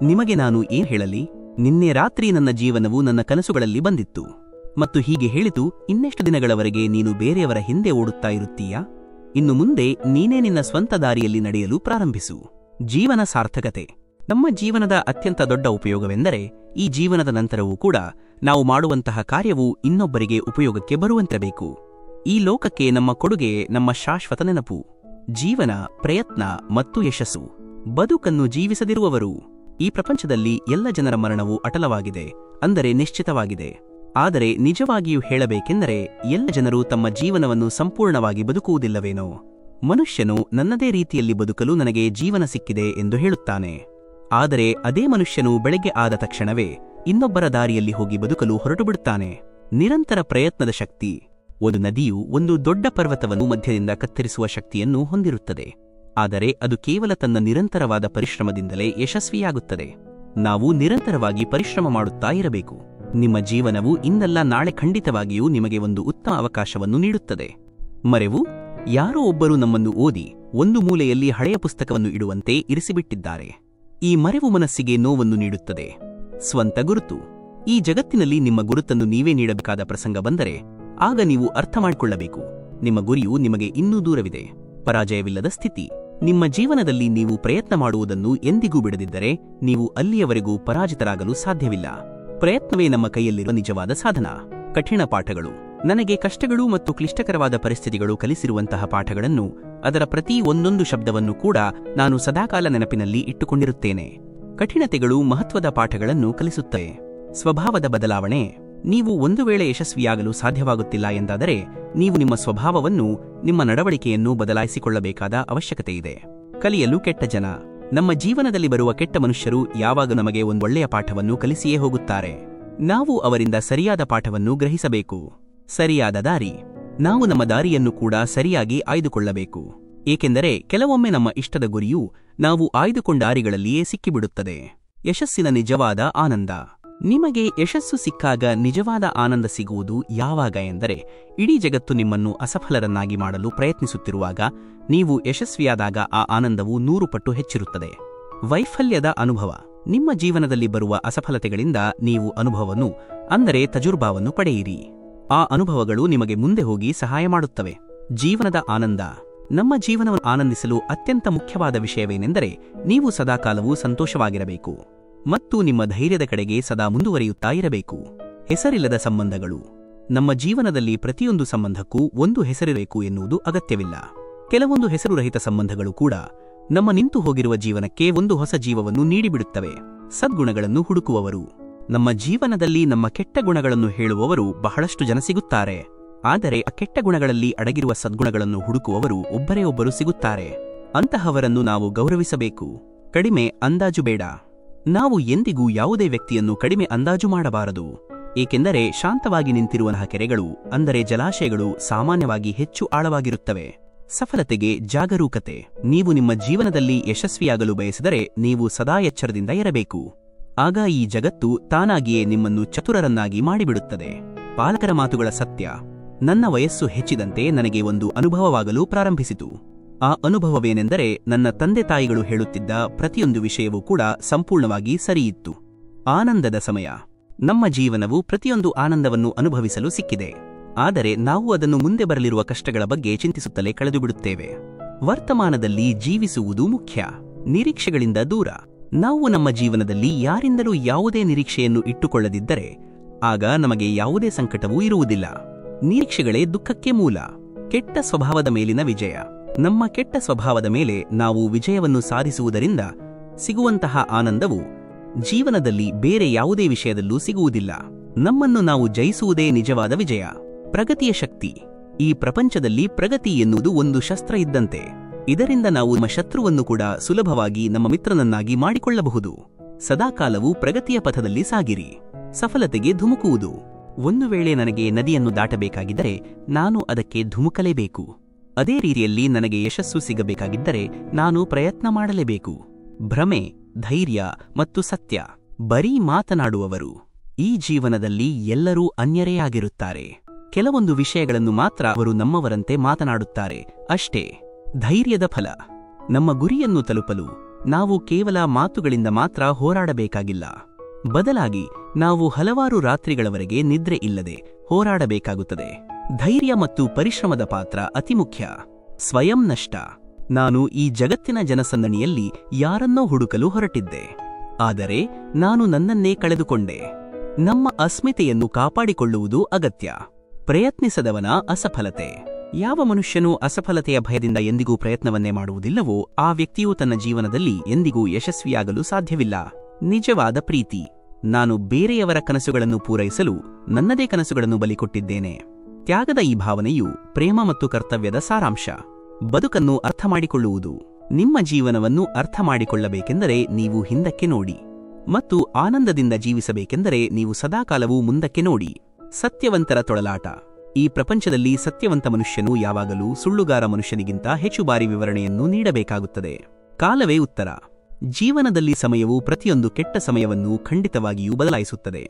ನಿಮಗೆ ನಾನು ಏನ್ ಹೇಳಲಿ? ನಿನ್ನೆ ರಾತ್ರಿ ನನ್ನ ಜೀವನವು ನನ್ನ ಕನಸುಗಳಲ್ಲಿ ಬಂದಿತ್ತು ಮತ್ತು ಹೀಗೆ ಹೇಳಿತು, ಇನ್ನೆಷ್ಟು ದಿನಗಳವರೆಗೆ ನೀನು ಬೇರೆಯವರ ಹಿಂದೆ ಓಡುತ್ತಾ ಇರುತ್ತೀಯಾ? ಇನ್ನು ಮುಂದೆ ನೀನೇ ನಿನ್ನ ಸ್ವಂತ ದಾರಿಯಲ್ಲಿ ನಡೆಯಲು ಪ್ರಾರಂಭಿಸು. ಜೀವನ ಸಾರ್ಥಕತೆ. ನಮ್ಮ ಜೀವನದ ಅತ್ಯಂತ ದೊಡ್ಡ ಉಪಯೋಗವೆಂದರೆ ಈ ಜೀವನದ ನಂತರವೂ ಕೂಡ ನಾವು ಮಾಡುವಂತಹ ಕಾರ್ಯವು ಇನ್ನೊಬ್ಬರಿಗೆ ಉಪಯೋಗಕ್ಕೆ ಬರುವಂತಿರಬೇಕು. ಈ ಲೋಕಕ್ಕೆ ನಮ್ಮ ಕೊಡುಗೆ ನಮ್ಮ ಶಾಶ್ವತ ನೆನಪು. ಜೀವನ, ಪ್ರಯತ್ನ ಮತ್ತು ಯಶಸ್ಸು. ಬದುಕನ್ನು ಜೀವಿಸದಿರುವವರು. ಈ ಪ್ರಪಂಚದಲ್ಲಿ ಎಲ್ಲ ಜನರ ಮರಣವು ಅಟಲವಾಗಿದೆ, ಅಂದರೆ ನಿಶ್ಚಿತವಾಗಿದೆ. ಆದರೆ ನಿಜವಾಗಿಯೂ ಹೇಳಬೇಕೆಂದರೆ ಎಲ್ಲ ಜನರು ತಮ್ಮ ಜೀವನವನ್ನು ಸಂಪೂರ್ಣವಾಗಿ ಬದುಕುವುದಿಲ್ಲವೇನೋ. ಮನುಷ್ಯನು ನನ್ನದೇ ರೀತಿಯಲ್ಲಿ ಬದುಕಲು ನನಗೆ ಜೀವನ ಸಿಕ್ಕಿದೆ ಎಂದು ಹೇಳುತ್ತಾನೆ. ಆದರೆ ಅದೇ ಮನುಷ್ಯನು ಬೆಳಗ್ಗೆ ಆದ ತಕ್ಷಣವೇ ಇನ್ನೊಬ್ಬರ ದಾರಿಯಲ್ಲಿ ಹೋಗಿ ಬದುಕಲು ಹೊರಟುಬಿಡುತ್ತಾನೆ. ನಿರಂತರ ಪ್ರಯತ್ನದ ಶಕ್ತಿ. ಒಂದು ನದಿಯು ಒಂದು ದೊಡ್ಡ ಪರ್ವತವನ್ನು ಮಧ್ಯದಿಂದ ಕತ್ತರಿಸುವ ಶಕ್ತಿಯನ್ನು ಹೊಂದಿರುತ್ತದೆ, ಆದರೆ ಅದು ಕೇವಲ ತನ್ನ ನಿರಂತರವಾದ ಪರಿಶ್ರಮದಿಂದಲೇ ಯಶಸ್ವಿಯಾಗುತ್ತದೆ. ನಾವು ನಿರಂತರವಾಗಿ ಪರಿಶ್ರಮ ಮಾಡುತ್ತಾ ಇರಬೇಕು. ನಿಮ್ಮ ಜೀವನವು ಇಂದಲ್ಲ ನಾಳೆ ಖಂಡಿತವಾಗಿಯೂ ನಿಮಗೆ ಒಂದು ಉತ್ತಮ ಅವಕಾಶವನ್ನು ನೀಡುತ್ತದೆ. ಮರೆವು. ಯಾರೋ ಒಬ್ಬರು ನಮ್ಮನ್ನು ಓದಿ ಒಂದು ಮೂಲೆಯಲ್ಲಿ ಹಳೆಯ ಪುಸ್ತಕವನ್ನು ಇಡುವಂತೆ ಇರಿಸಿಬಿಟ್ಟಿದ್ದಾರೆ. ಈ ಮರೆವು ಮನಸ್ಸಿಗೆ ನೋವನ್ನು ನೀಡುತ್ತದೆ. ಸ್ವಂತ ಗುರುತು. ಈ ಜಗತ್ತಿನಲ್ಲಿ ನಿಮ್ಮ ಗುರುತನ್ನು ನೀವೇ ನೀಡಬೇಕಾದ ಪ್ರಸಂಗ ಬಂದರೆ ಆಗ ನೀವು ಅರ್ಥ ಮಾಡಿಕೊಳ್ಳಬೇಕು, ನಿಮ್ಮ ಗುರಿಯು ನಿಮಗೆ ಇನ್ನೂ ದೂರವಿದೆ. ಪರಾಜಯವಿಲ್ಲದ ಸ್ಥಿತಿ. ನಿಮ್ಮ ಜೀವನದಲ್ಲಿ ನೀವು ಪ್ರಯತ್ನ ಮಾಡುವುದನ್ನು ಎಂದಿಗೂ ಬಿಡದಿದ್ದರೆ ನೀವು ಅಲ್ಲಿಯವರೆಗೂ ಪರಾಜಿತರಾಗಲು ಸಾಧ್ಯವಿಲ್ಲ. ಪ್ರಯತ್ನವೇ ನಮ್ಮ ಕೈಯಲ್ಲಿರುವ ನಿಜವಾದ ಸಾಧನ. ಕಠಿಣ ಪಾಠಗಳು. ನನಗೆ ಕಷ್ಟಗಳು ಮತ್ತು ಕ್ಲಿಷ್ಟಕರವಾದ ಪರಿಸ್ಥಿತಿಗಳು ಕಲಿಸಿರುವಂತಹ ಪಾಠಗಳನ್ನು, ಅದರ ಪ್ರತಿ ಒಂದೊಂದು ಶಬ್ದವನ್ನು ಕೂಡ ನಾನು ಸದಾಕಾಲ ನೆನಪಿನಲ್ಲಿ ಇಟ್ಟುಕೊಂಡಿರುತ್ತೇನೆ. ಕಠಿಣತೆಗಳು ಮಹತ್ವದ ಪಾಠಗಳನ್ನು ಕಲಿಸುತ್ತವೆ. ಸ್ವಭಾವದ ಬದಲಾವಣೆ. ನೀವು ಒಂದು ವೇಳೆ ಯಶಸ್ವಿಯಾಗಲು ಸಾಧ್ಯವಾಗುತ್ತಿಲ್ಲ ಎಂದಾದರೆ ನೀವು ನಿಮ್ಮ ಸ್ವಭಾವವನ್ನು, ನಿಮ್ಮ ನಡವಳಿಕೆಯನ್ನು ಬದಲಾಯಿಸಿಕೊಳ್ಳಬೇಕಾದ ಅವಶ್ಯಕತೆಯಿದೆ. ಕಲಿಯಲು ಕೆಟ್ಟ ಜನ. ನಮ್ಮ ಜೀವನದಲ್ಲಿ ಬರುವ ಕೆಟ್ಟ ಮನುಷ್ಯರು ಯಾವಾಗ ನಮಗೆ ಒಂದು ಒಳ್ಳೆಯ ಪಾಠವನ್ನು ಕಲಿಸಿಯೇ ಹೋಗುತ್ತಾರೆ. ನಾವು ಅವರಿಂದ ಸರಿಯಾದ ಪಾಠವನ್ನು ಗ್ರಹಿಸಬೇಕು. ಸರಿಯಾದ ದಾರಿ. ನಾವು ನಮ್ಮ ದಾರಿಯನ್ನು ಕೂಡ ಸರಿಯಾಗಿ ಆಯ್ದುಕೊಳ್ಳಬೇಕು. ಏಕೆಂದರೆ ಕೆಲವೊಮ್ಮೆ ನಮ್ಮ ಇಷ್ಟದ ಗುರಿಯು ನಾವು ಆಯ್ದುಕೊಂಡ ದಾರಿಗಳಲ್ಲಿಯೇ ಸಿಕ್ಕಿಬಿಡುತ್ತದೆ. ಯಶಸ್ಸಿನ ನಿಜವಾದ ಆನಂದ. ನಿಮಗೆ ಯಶಸ್ಸು ಸಿಕ್ಕಾಗ ನಿಜವಾದ ಆನಂದ ಸಿಗುವುದು ಯಾವಾಗ ಎಂದರೆ, ಇಡೀ ಜಗತ್ತು ನಿಮ್ಮನ್ನು ಅಸಫಲರನ್ನಾಗಿ ಮಾಡಲು ಪ್ರಯತ್ನಿಸುತ್ತಿರುವಾಗ ನೀವು ಯಶಸ್ವಿಯಾದಾಗ ಆ ಆನಂದವು 100 ಪಟ್ಟು ಹೆಚ್ಚಿರುತ್ತದೆ. ವೈಫಲ್ಯದ ಅನುಭವ. ನಿಮ್ಮ ಜೀವನದಲ್ಲಿ ಬರುವ ಅಸಫಲತೆಗಳಿಂದ ನೀವು ಅನುಭವವನ್ನು, ಅಂದರೆ ತಜುರ್ಬಾವನ್ನು ಪಡೆಯಿರಿ. ಆ ಅನುಭವಗಳು ನಿಮಗೆ ಮುಂದೆ ಹೋಗಿ ಸಹಾಯ ಮಾಡುತ್ತವೆ. ಜೀವನದ ಆನಂದ. ನಮ್ಮ ಜೀವನವನ್ನು ಆನಂದಿಸಲು ಅತ್ಯಂತ ಮುಖ್ಯವಾದ ವಿಷಯವೇನೆಂದರೆ ನೀವು ಸದಾಕಾಲವೂ ಸಂತೋಷವಾಗಿರಬೇಕು ಮತ್ತು ನಿಮ್ಮ ಧೈರ್ಯದ ಕಡೆಗೆ ಸದಾ ಮುಂದುವರಿಯುತ್ತಾ ಇರಬೇಕು. ಹೆಸರಿಲ್ಲದ ಸಂಬಂಧಗಳು. ನಮ್ಮ ಜೀವನದಲ್ಲಿ ಪ್ರತಿಯೊಂದು ಸಂಬಂಧಕ್ಕೂ ಒಂದು ಹೆಸರಿರಬೇಕು ಎನ್ನುವುದು ಅಗತ್ಯವಿಲ್ಲ. ಕೆಲವೊಂದು ಹೆಸರುರಹಿತ ಸಂಬಂಧಗಳು ಕೂಡ ನಮ್ಮ ನಿಂತು ಹೋಗಿರುವ ಜೀವನಕ್ಕೆ ಒಂದು ಹೊಸ ಜೀವವನ್ನು ನೀಡಿಬಿಡುತ್ತವೆ. ಸದ್ಗುಣಗಳನ್ನು ಹುಡುಕುವವರು. ನಮ್ಮ ಜೀವನದಲ್ಲಿ ನಮ್ಮ ಕೆಟ್ಟ ಗುಣಗಳನ್ನು ಹೇಳುವವರು ಬಹಳಷ್ಟು ಜನ ಸಿಗುತ್ತಾರೆ. ಆದರೆ ಆ ಕೆಟ್ಟ ಗುಣಗಳಲ್ಲಿ ಅಡಗಿರುವ ಸದ್ಗುಣಗಳನ್ನು ಹುಡುಕುವವರು ಒಬ್ಬರೇ ಒಬ್ಬರು ಸಿಗುತ್ತಾರೆ. ಅಂತಹವರನ್ನು ನಾವು ಗೌರವಿಸಬೇಕು. ಕಡಿಮೆ ಅಂದಾಜು ಬೇಡ. ನಾವು ಎಂದಿಗೂ ಯಾವುದೇ ವ್ಯಕ್ತಿಯನ್ನು ಕಡಿಮೆ ಅಂದಾಜು ಮಾಡಬಾರದು. ಏಕೆಂದರೆ ಶಾಂತವಾಗಿ ನಿಂತಿರುವಂತಹ ಕೆರೆಗಳು, ಅಂದರೆ ಜಲಾಶಯಗಳು, ಸಾಮಾನ್ಯವಾಗಿ ಹೆಚ್ಚು ಆಳವಾಗಿರುತ್ತವೆ. ಸಫಲತೆಗೆ ಜಾಗರೂಕತೆ. ನೀವು ನಿಮ್ಮ ಜೀವನದಲ್ಲಿ ಯಶಸ್ವಿಯಾಗಲು ಬಯಸಿದರೆ ನೀವು ಸದಾ ಎಚ್ಚರದಿಂದ ಇರಬೇಕು. ಆಗ ಈ ಜಗತ್ತು ತಾನಾಗಿಯೇ ನಿಮ್ಮನ್ನು ಚತುರರನ್ನಾಗಿ ಮಾಡಿಬಿಡುತ್ತದೆ. ಪಾಲಕರ ಮಾತುಗಳ ಸತ್ಯ. ನನ್ನ ವಯಸ್ಸು ಹೆಚ್ಚಿದಂತೆ ನನಗೆ ಒಂದು ಅನುಭವವಾಗಲು ಪ್ರಾರಂಭಿಸಿತು. ಆ ಅನುಭವವೇನೆಂದರೆ ನನ್ನ ತಂದೆ ತಾಯಿಗಳು ಹೇಳುತ್ತಿದ್ದ ಪ್ರತಿಯೊಂದು ವಿಷಯವೂ ಕೂಡ ಸಂಪೂರ್ಣವಾಗಿ ಸರಿಯಿತ್ತು. ಆನಂದದ ಸಮಯ. ನಮ್ಮ ಜೀವನವು ಪ್ರತಿಯೊಂದು ಆನಂದವನ್ನು ಅನುಭವಿಸಲು ಸಿಕ್ಕಿದೆ. ಆದರೆ ನಾವು ಅದನ್ನು ಮುಂದೆ ಬರಲಿರುವ ಕಷ್ಟಗಳ ಬಗ್ಗೆ ಚಿಂತಿಸುತ್ತಲೇ ಕಳೆದುಬಿಡುತ್ತೇವೆ. ವರ್ತಮಾನದಲ್ಲಿ ಜೀವಿಸುವುದು ಮುಖ್ಯ. ನಿರೀಕ್ಷೆಗಳಿಂದ ದೂರ. ನಾವು ನಮ್ಮ ಜೀವನದಲ್ಲಿ ಯಾರಿಂದಲೂ ಯಾವುದೇ ನಿರೀಕ್ಷೆಯನ್ನು ಇಟ್ಟುಕೊಳ್ಳದಿದ್ದರೆ ಆಗ ನಮಗೆ ಯಾವುದೇ ಸಂಕಟವೂ ಇರುವುದಿಲ್ಲ. ನಿರೀಕ್ಷೆಗಳೇ ದುಃಖಕ್ಕೆ ಮೂಲ. ಕೆಟ್ಟ ಸ್ವಭಾವದ ಮೇಲಿನ ವಿಜಯ. ನಮ್ಮ ಕೆಟ್ಟ ಸ್ವಭಾವದ ಮೇಲೆ ನಾವು ವಿಜಯವನ್ನು ಸಾಧಿಸುವುದರಿಂದ ಸಿಗುವಂತಹ ಆನಂದವು ಜೀವನದಲ್ಲಿ ಬೇರೆ ಯಾವುದೇ ವಿಷಯದಲ್ಲೂ ಸಿಗುವುದಿಲ್ಲ. ನಮ್ಮನ್ನು ನಾವು ಜಯಿಸುವುದೇ ನಿಜವಾದ ವಿಜಯ. ಪ್ರಗತಿಯ ಶಕ್ತಿ. ಈ ಪ್ರಪಂಚದಲ್ಲಿ ಪ್ರಗತಿ ಎನ್ನುವುದು ಒಂದು ಶಸ್ತ್ರ ಇದ್ದಂತೆ. ಇದರಿಂದ ನಾವು ನಮ್ಮ ಶತ್ರುವನ್ನು ಕೂಡ ಸುಲಭವಾಗಿ ನಮ್ಮ ಮಿತ್ರನನ್ನಾಗಿ ಮಾಡಿಕೊಳ್ಳಬಹುದು. ಸದಾಕಾಲವೂ ಪ್ರಗತಿಯ ಪಥದಲ್ಲಿ ಸಾಗಿರಿ. ಸಫಲತೆಗೆ ಧುಮುಕುವುದು. ಒಂದು ವೇಳೆ ನನಗೆ ನದಿಯನ್ನು ದಾಟಬೇಕಾಗಿದ್ದರೆ ನಾನು ಅದಕ್ಕೆ ಧುಮುಕಲೇಬೇಕು. ಅದೇ ರೀತಿಯಲ್ಲಿ ನನಗೆ ಯಶಸ್ಸು ಸಿಗಬೇಕಾಗಿದ್ದರೆ ನಾನು ಪ್ರಯತ್ನ ಮಾಡಲೇಬೇಕು. ಭ್ರಮೆ, ಧೈರ್ಯ ಮತ್ತು ಸತ್ಯ. ಬರೀ ಮಾತನಾಡುವವರು. ಈ ಜೀವನದಲ್ಲಿ ಎಲ್ಲರೂ ಅನ್ಯರೇ ಆಗಿರುತ್ತಾರೆ. ಕೆಲವೊಂದು ವಿಷಯಗಳನ್ನು ಮಾತ್ರ ಅವರು ನಮ್ಮವರಂತೆ ಮಾತನಾಡುತ್ತಾರೆ ಅಷ್ಟೇ. ಧೈರ್ಯದ ಫಲ. ನಮ್ಮ ಗುರಿಯನ್ನು ತಲುಪಲು ನಾವು ಕೇವಲ ಮಾತುಗಳಿಂದ ಮಾತ್ರ ಹೋರಾಡಬೇಕಾಗಿಲ್ಲ. ಬದಲಾಗಿ ನಾವು ಹಲವಾರು ರಾತ್ರಿಗಳವರೆಗೆ ನಿದ್ರೆ ಇಲ್ಲದೆ ಹೋರಾಡಬೇಕಾಗುತ್ತದೆ. ಧೈರ್ಯ ಮತ್ತು ಪರಿಶ್ರಮದ ಪಾತ್ರ ಅತಿ ಮುಖ್ಯ. ಸ್ವಯಂ ನಷ್ಟ. ನಾನು ಈ ಜಗತ್ತಿನ ಜನಸಂದಣಿಯಲ್ಲಿ ಯಾರನ್ನೋ ಹುಡುಕಲು ಹೊರಟಿದ್ದೆ. ಆದರೆ ನಾನು ನನ್ನನ್ನೇ ಕಳೆದುಕೊಂಡೆ. ನಮ್ಮ ಅಸ್ಮಿತೆಯನ್ನು ಕಾಪಾಡಿಕೊಳ್ಳುವುದು ಅಗತ್ಯ. ಪ್ರಯತ್ನಿಸದವನ ಅಸಫಲತೆ. ಯಾವ ಮನುಷ್ಯನೂ ಅಸಫಲತೆಯ ಭಯದಿಂದ ಎಂದಿಗೂ ಪ್ರಯತ್ನವನ್ನೇ ಮಾಡುವುದಿಲ್ಲವೋ ಆ ವ್ಯಕ್ತಿಯು ತನ್ನ ಜೀವನದಲ್ಲಿ ಎಂದಿಗೂ ಯಶಸ್ವಿಯಾಗಲು ಸಾಧ್ಯವಿಲ್ಲ. ನಿಜವಾದ ಪ್ರೀತಿ. ನಾನು ಬೇರೆಯವರ ಕನಸುಗಳನ್ನು ಪೂರೈಸಲು ನನ್ನದೇ ಕನಸುಗಳನ್ನು ಬಲಿಕೊಟ್ಟಿದ್ದೇನೆ. ತ್ಯಾಗದ ಈ ಭಾವನೆಯು ಪ್ರೇಮ ಮತ್ತು ಕರ್ತವ್ಯದ ಸಾರಾಂಶ. ಬದುಕನ್ನು ಅರ್ಥ ಮಾಡಿಕೊಳ್ಳುವುದು. ನಿಮ್ಮ ಜೀವನವನ್ನು ಅರ್ಥ ಮಾಡಿಕೊಳ್ಳಬೇಕೆಂದರೆ ನೀವು ಹಿಂದಕ್ಕೆ ನೋಡಿ ಮತ್ತು ಆನಂದದಿಂದ ಜೀವಿಸಬೇಕೆಂದರೆ ನೀವು ಸದಾಕಾಲವೂ ಮುಂದಕ್ಕೆ ನೋಡಿ. ಸತ್ಯವಂತರ ತೊಳಲಾಟ. ಈ ಪ್ರಪಂಚದಲ್ಲಿ ಸತ್ಯವಂತ ಮನುಷ್ಯನು ಯಾವಾಗಲೂ ಸುಳ್ಳುಗಾರ ಮನುಷ್ಯನಿಗಿಂತ ಹೆಚ್ಚು ಬಾರಿ ವಿವರಣೆಯನ್ನು ನೀಡಬೇಕಾಗುತ್ತದೆ. ಕಾಲವೇ ಉತ್ತರ. ಜೀವನದಲ್ಲಿ ಸಮಯವು ಪ್ರತಿಯೊಂದು ಕೆಟ್ಟ ಸಮಯವನ್ನು ಖಂಡಿತವಾಗಿಯೂ ಬದಲಾಯಿಸುತ್ತದೆ.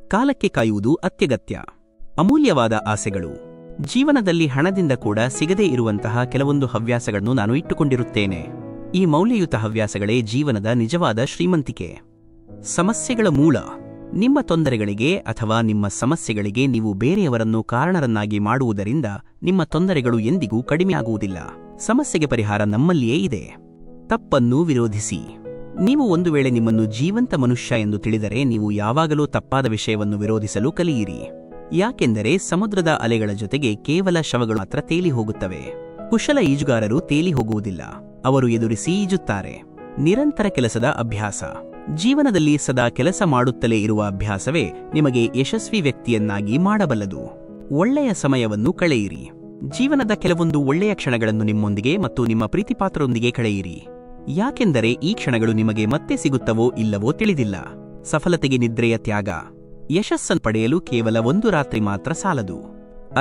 ಕಾಲಕ್ಕೆ ಕಾಯುವುದು ಅತ್ಯಗತ್ಯ. ಅಮೂಲ್ಯವಾದ ಆಸೆಗಳು. ಜೀವನದಲ್ಲಿ ಹಣದಿಂದ ಕೂಡ ಸಿಗದೇ ಇರುವಂತಹ ಕೆಲವೊಂದು ಹವ್ಯಾಸಗಳನ್ನು ನಾನು ಇಟ್ಟುಕೊಂಡಿರುತ್ತೇನೆ. ಈ ಮೌಲ್ಯಯುತ ಹವ್ಯಾಸಗಳೇ ಜೀವನದ ನಿಜವಾದ ಶ್ರೀಮಂತಿಕೆ. ಸಮಸ್ಯೆಗಳ ಮೂಲ. ನಿಮ್ಮ ತೊಂದರೆಗಳಿಗೆ ಅಥವಾ ನಿಮ್ಮ ಸಮಸ್ಯೆಗಳಿಗೆ ನೀವು ಬೇರೆಯವರನ್ನು ಕಾರಣರನ್ನಾಗಿ ಮಾಡುವುದರಿಂದ ನಿಮ್ಮ ತೊಂದರೆಗಳು ಎಂದಿಗೂ ಕಡಿಮೆಯಾಗುವುದಿಲ್ಲ. ಸಮಸ್ಯೆಗೆ ಪರಿಹಾರ ನಮ್ಮಲ್ಲಿಯೇ ಇದೆ. ತಪ್ಪನ್ನು ವಿರೋಧಿಸಿ. ನೀವು ಒಂದು ವೇಳೆ ನಿಮ್ಮನ್ನು ಜೀವಂತ ಮನುಷ್ಯ ಎಂದು ತಿಳಿದರೆ ನೀವು ಯಾವಾಗಲೂ ತಪ್ಪಾದ ವಿಷಯವನ್ನು ವಿರೋಧಿಸಲು ಕಲಿಯಿರಿ. ಯಾಕೆಂದರೆ ಸಮುದ್ರದ ಅಲೆಗಳ ಜೊತೆಗೆ ಕೇವಲ ಶವಗಳು ಮಾತ್ರ ತೇಲಿ ಹೋಗುತ್ತವೆ. ಕುಶಲ ಈಜುಗಾರರು ತೇಲಿ ಹೋಗುವುದಿಲ್ಲ, ಅವರು ಎದುರಿಸಿ ಈಜುತ್ತಾರೆ. ನಿರಂತರ ಕೆಲಸದ ಅಭ್ಯಾಸ. ಜೀವನದಲ್ಲಿ ಸದಾ ಕೆಲಸ ಮಾಡುತ್ತಲೇ ಇರುವ ಅಭ್ಯಾಸವೇ ನಿಮಗೆ ಯಶಸ್ವಿ ವ್ಯಕ್ತಿಯನ್ನಾಗಿ ಮಾಡಬಲ್ಲದು. ಒಳ್ಳೆಯ ಸಮಯವನ್ನು ಕಳೆಯಿರಿ. ಜೀವನದ ಕೆಲವೊಂದು ಒಳ್ಳೆಯ ಕ್ಷಣಗಳನ್ನು ನಿಮ್ಮೊಂದಿಗೆ ಮತ್ತು ನಿಮ್ಮ ಪ್ರೀತಿಪಾತ್ರರೊಂದಿಗೆ ಕಳೆಯಿರಿ. ಯಾಕೆಂದರೆ ಈ ಕ್ಷಣಗಳು ನಿಮಗೆ ಮತ್ತೆ ಸಿಗುತ್ತವೋ ಇಲ್ಲವೋ ತಿಳಿದಿಲ್ಲ. ಸಫಲತೆಗೆ ನಿದ್ರೆಯ ತ್ಯಾಗ. ಯಶಸ್ಸನ್ನು ಪಡೆಯಲು ಕೇವಲ ಒಂದು ರಾತ್ರಿ ಮಾತ್ರ ಸಾಲದು.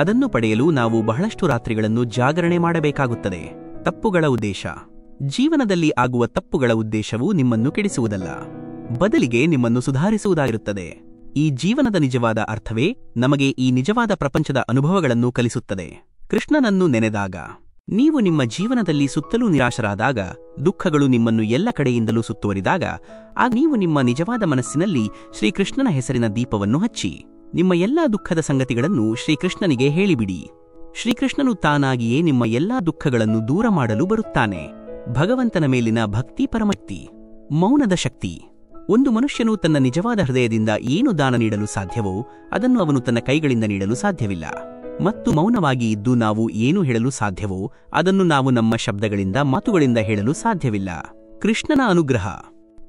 ಅದನ್ನು ಪಡೆಯಲು ನಾವು ಬಹಳಷ್ಟು ರಾತ್ರಿಗಳನ್ನು ಜಾಗರಣೆ ಮಾಡಬೇಕಾಗುತ್ತದೆ. ತಪ್ಪುಗಳ ಉದ್ದೇಶ. ಜೀವನದಲ್ಲಿ ಆಗುವ ತಪ್ಪುಗಳ ಉದ್ದೇಶವು ನಿಮ್ಮನ್ನು ಕೆಡಿಸುವುದಲ್ಲ, ಬದಲಿಗೆ ನಿಮ್ಮನ್ನು ಸುಧಾರಿಸುವುದಾಗಿರುತ್ತದೆ. ಈ ಜೀವನದ ನಿಜವಾದ ಅರ್ಥವೇ ನಮಗೆ ಈ ನಿಜವಾದ ಪ್ರಪಂಚದ ಅನುಭವಗಳನ್ನು ಕಲಿಸುತ್ತದೆ. ಕೃಷ್ಣನನ್ನು ನೆನೆದಾಗ, ನೀವು ನಿಮ್ಮ ಜೀವನದಲ್ಲಿ ಸುತ್ತಲೂ ನಿರಾಶರಾದಾಗ, ದುಃಖಗಳು ನಿಮ್ಮನ್ನು ಎಲ್ಲ ಕಡೆಯಿಂದಲೂ ಸುತ್ತುವರಿದಾಗ, ಆಗ ನೀವು ನಿಮ್ಮ ನಿಜವಾದ ಮನಸ್ಸಿನಲ್ಲಿ ಶ್ರೀಕೃಷ್ಣನ ಹೆಸರಿನ ದೀಪವನ್ನು ಹಚ್ಚಿ ನಿಮ್ಮ ಎಲ್ಲಾ ದುಃಖದ ಸಂಗತಿಗಳನ್ನು ಶ್ರೀಕೃಷ್ಣನಿಗೆ ಹೇಳಿಬಿಡಿ. ಶ್ರೀಕೃಷ್ಣನು ತಾನಾಗಿಯೇ ನಿಮ್ಮ ಎಲ್ಲಾ ದುಃಖಗಳನ್ನು ದೂರ ಮಾಡಲು ಬರುತ್ತಾನೆ. ಭಗವಂತನ ಮೇಲಿನ ಭಕ್ತಿ ಪರಮಕ್ತಿ. ಮೌನದ ಶಕ್ತಿ. ಒಂದು ಮನುಷ್ಯನು ತನ್ನ ನಿಜವಾದ ಹೃದಯದಿಂದ ಏನು ದಾನ ನೀಡಲು ಸಾಧ್ಯವೋ ಅದನ್ನು ಅವನು ತನ್ನ ಕೈಗಳಿಂದ ನೀಡಲು ಸಾಧ್ಯವಿಲ್ಲ. ಮತ್ತು ಮೌನವಾಗಿ ಇದ್ದು ನಾವು ಏನು ಹೇಳಲು ಸಾಧ್ಯವೋ ಅದನ್ನು ನಾವು ನಮ್ಮ ಶಬ್ದಗಳಿಂದ ಮಾತುಗಳಿಂದ ಹೇಳಲು ಸಾಧ್ಯವಿಲ್ಲ. ಕೃಷ್ಣನ ಅನುಗ್ರಹ.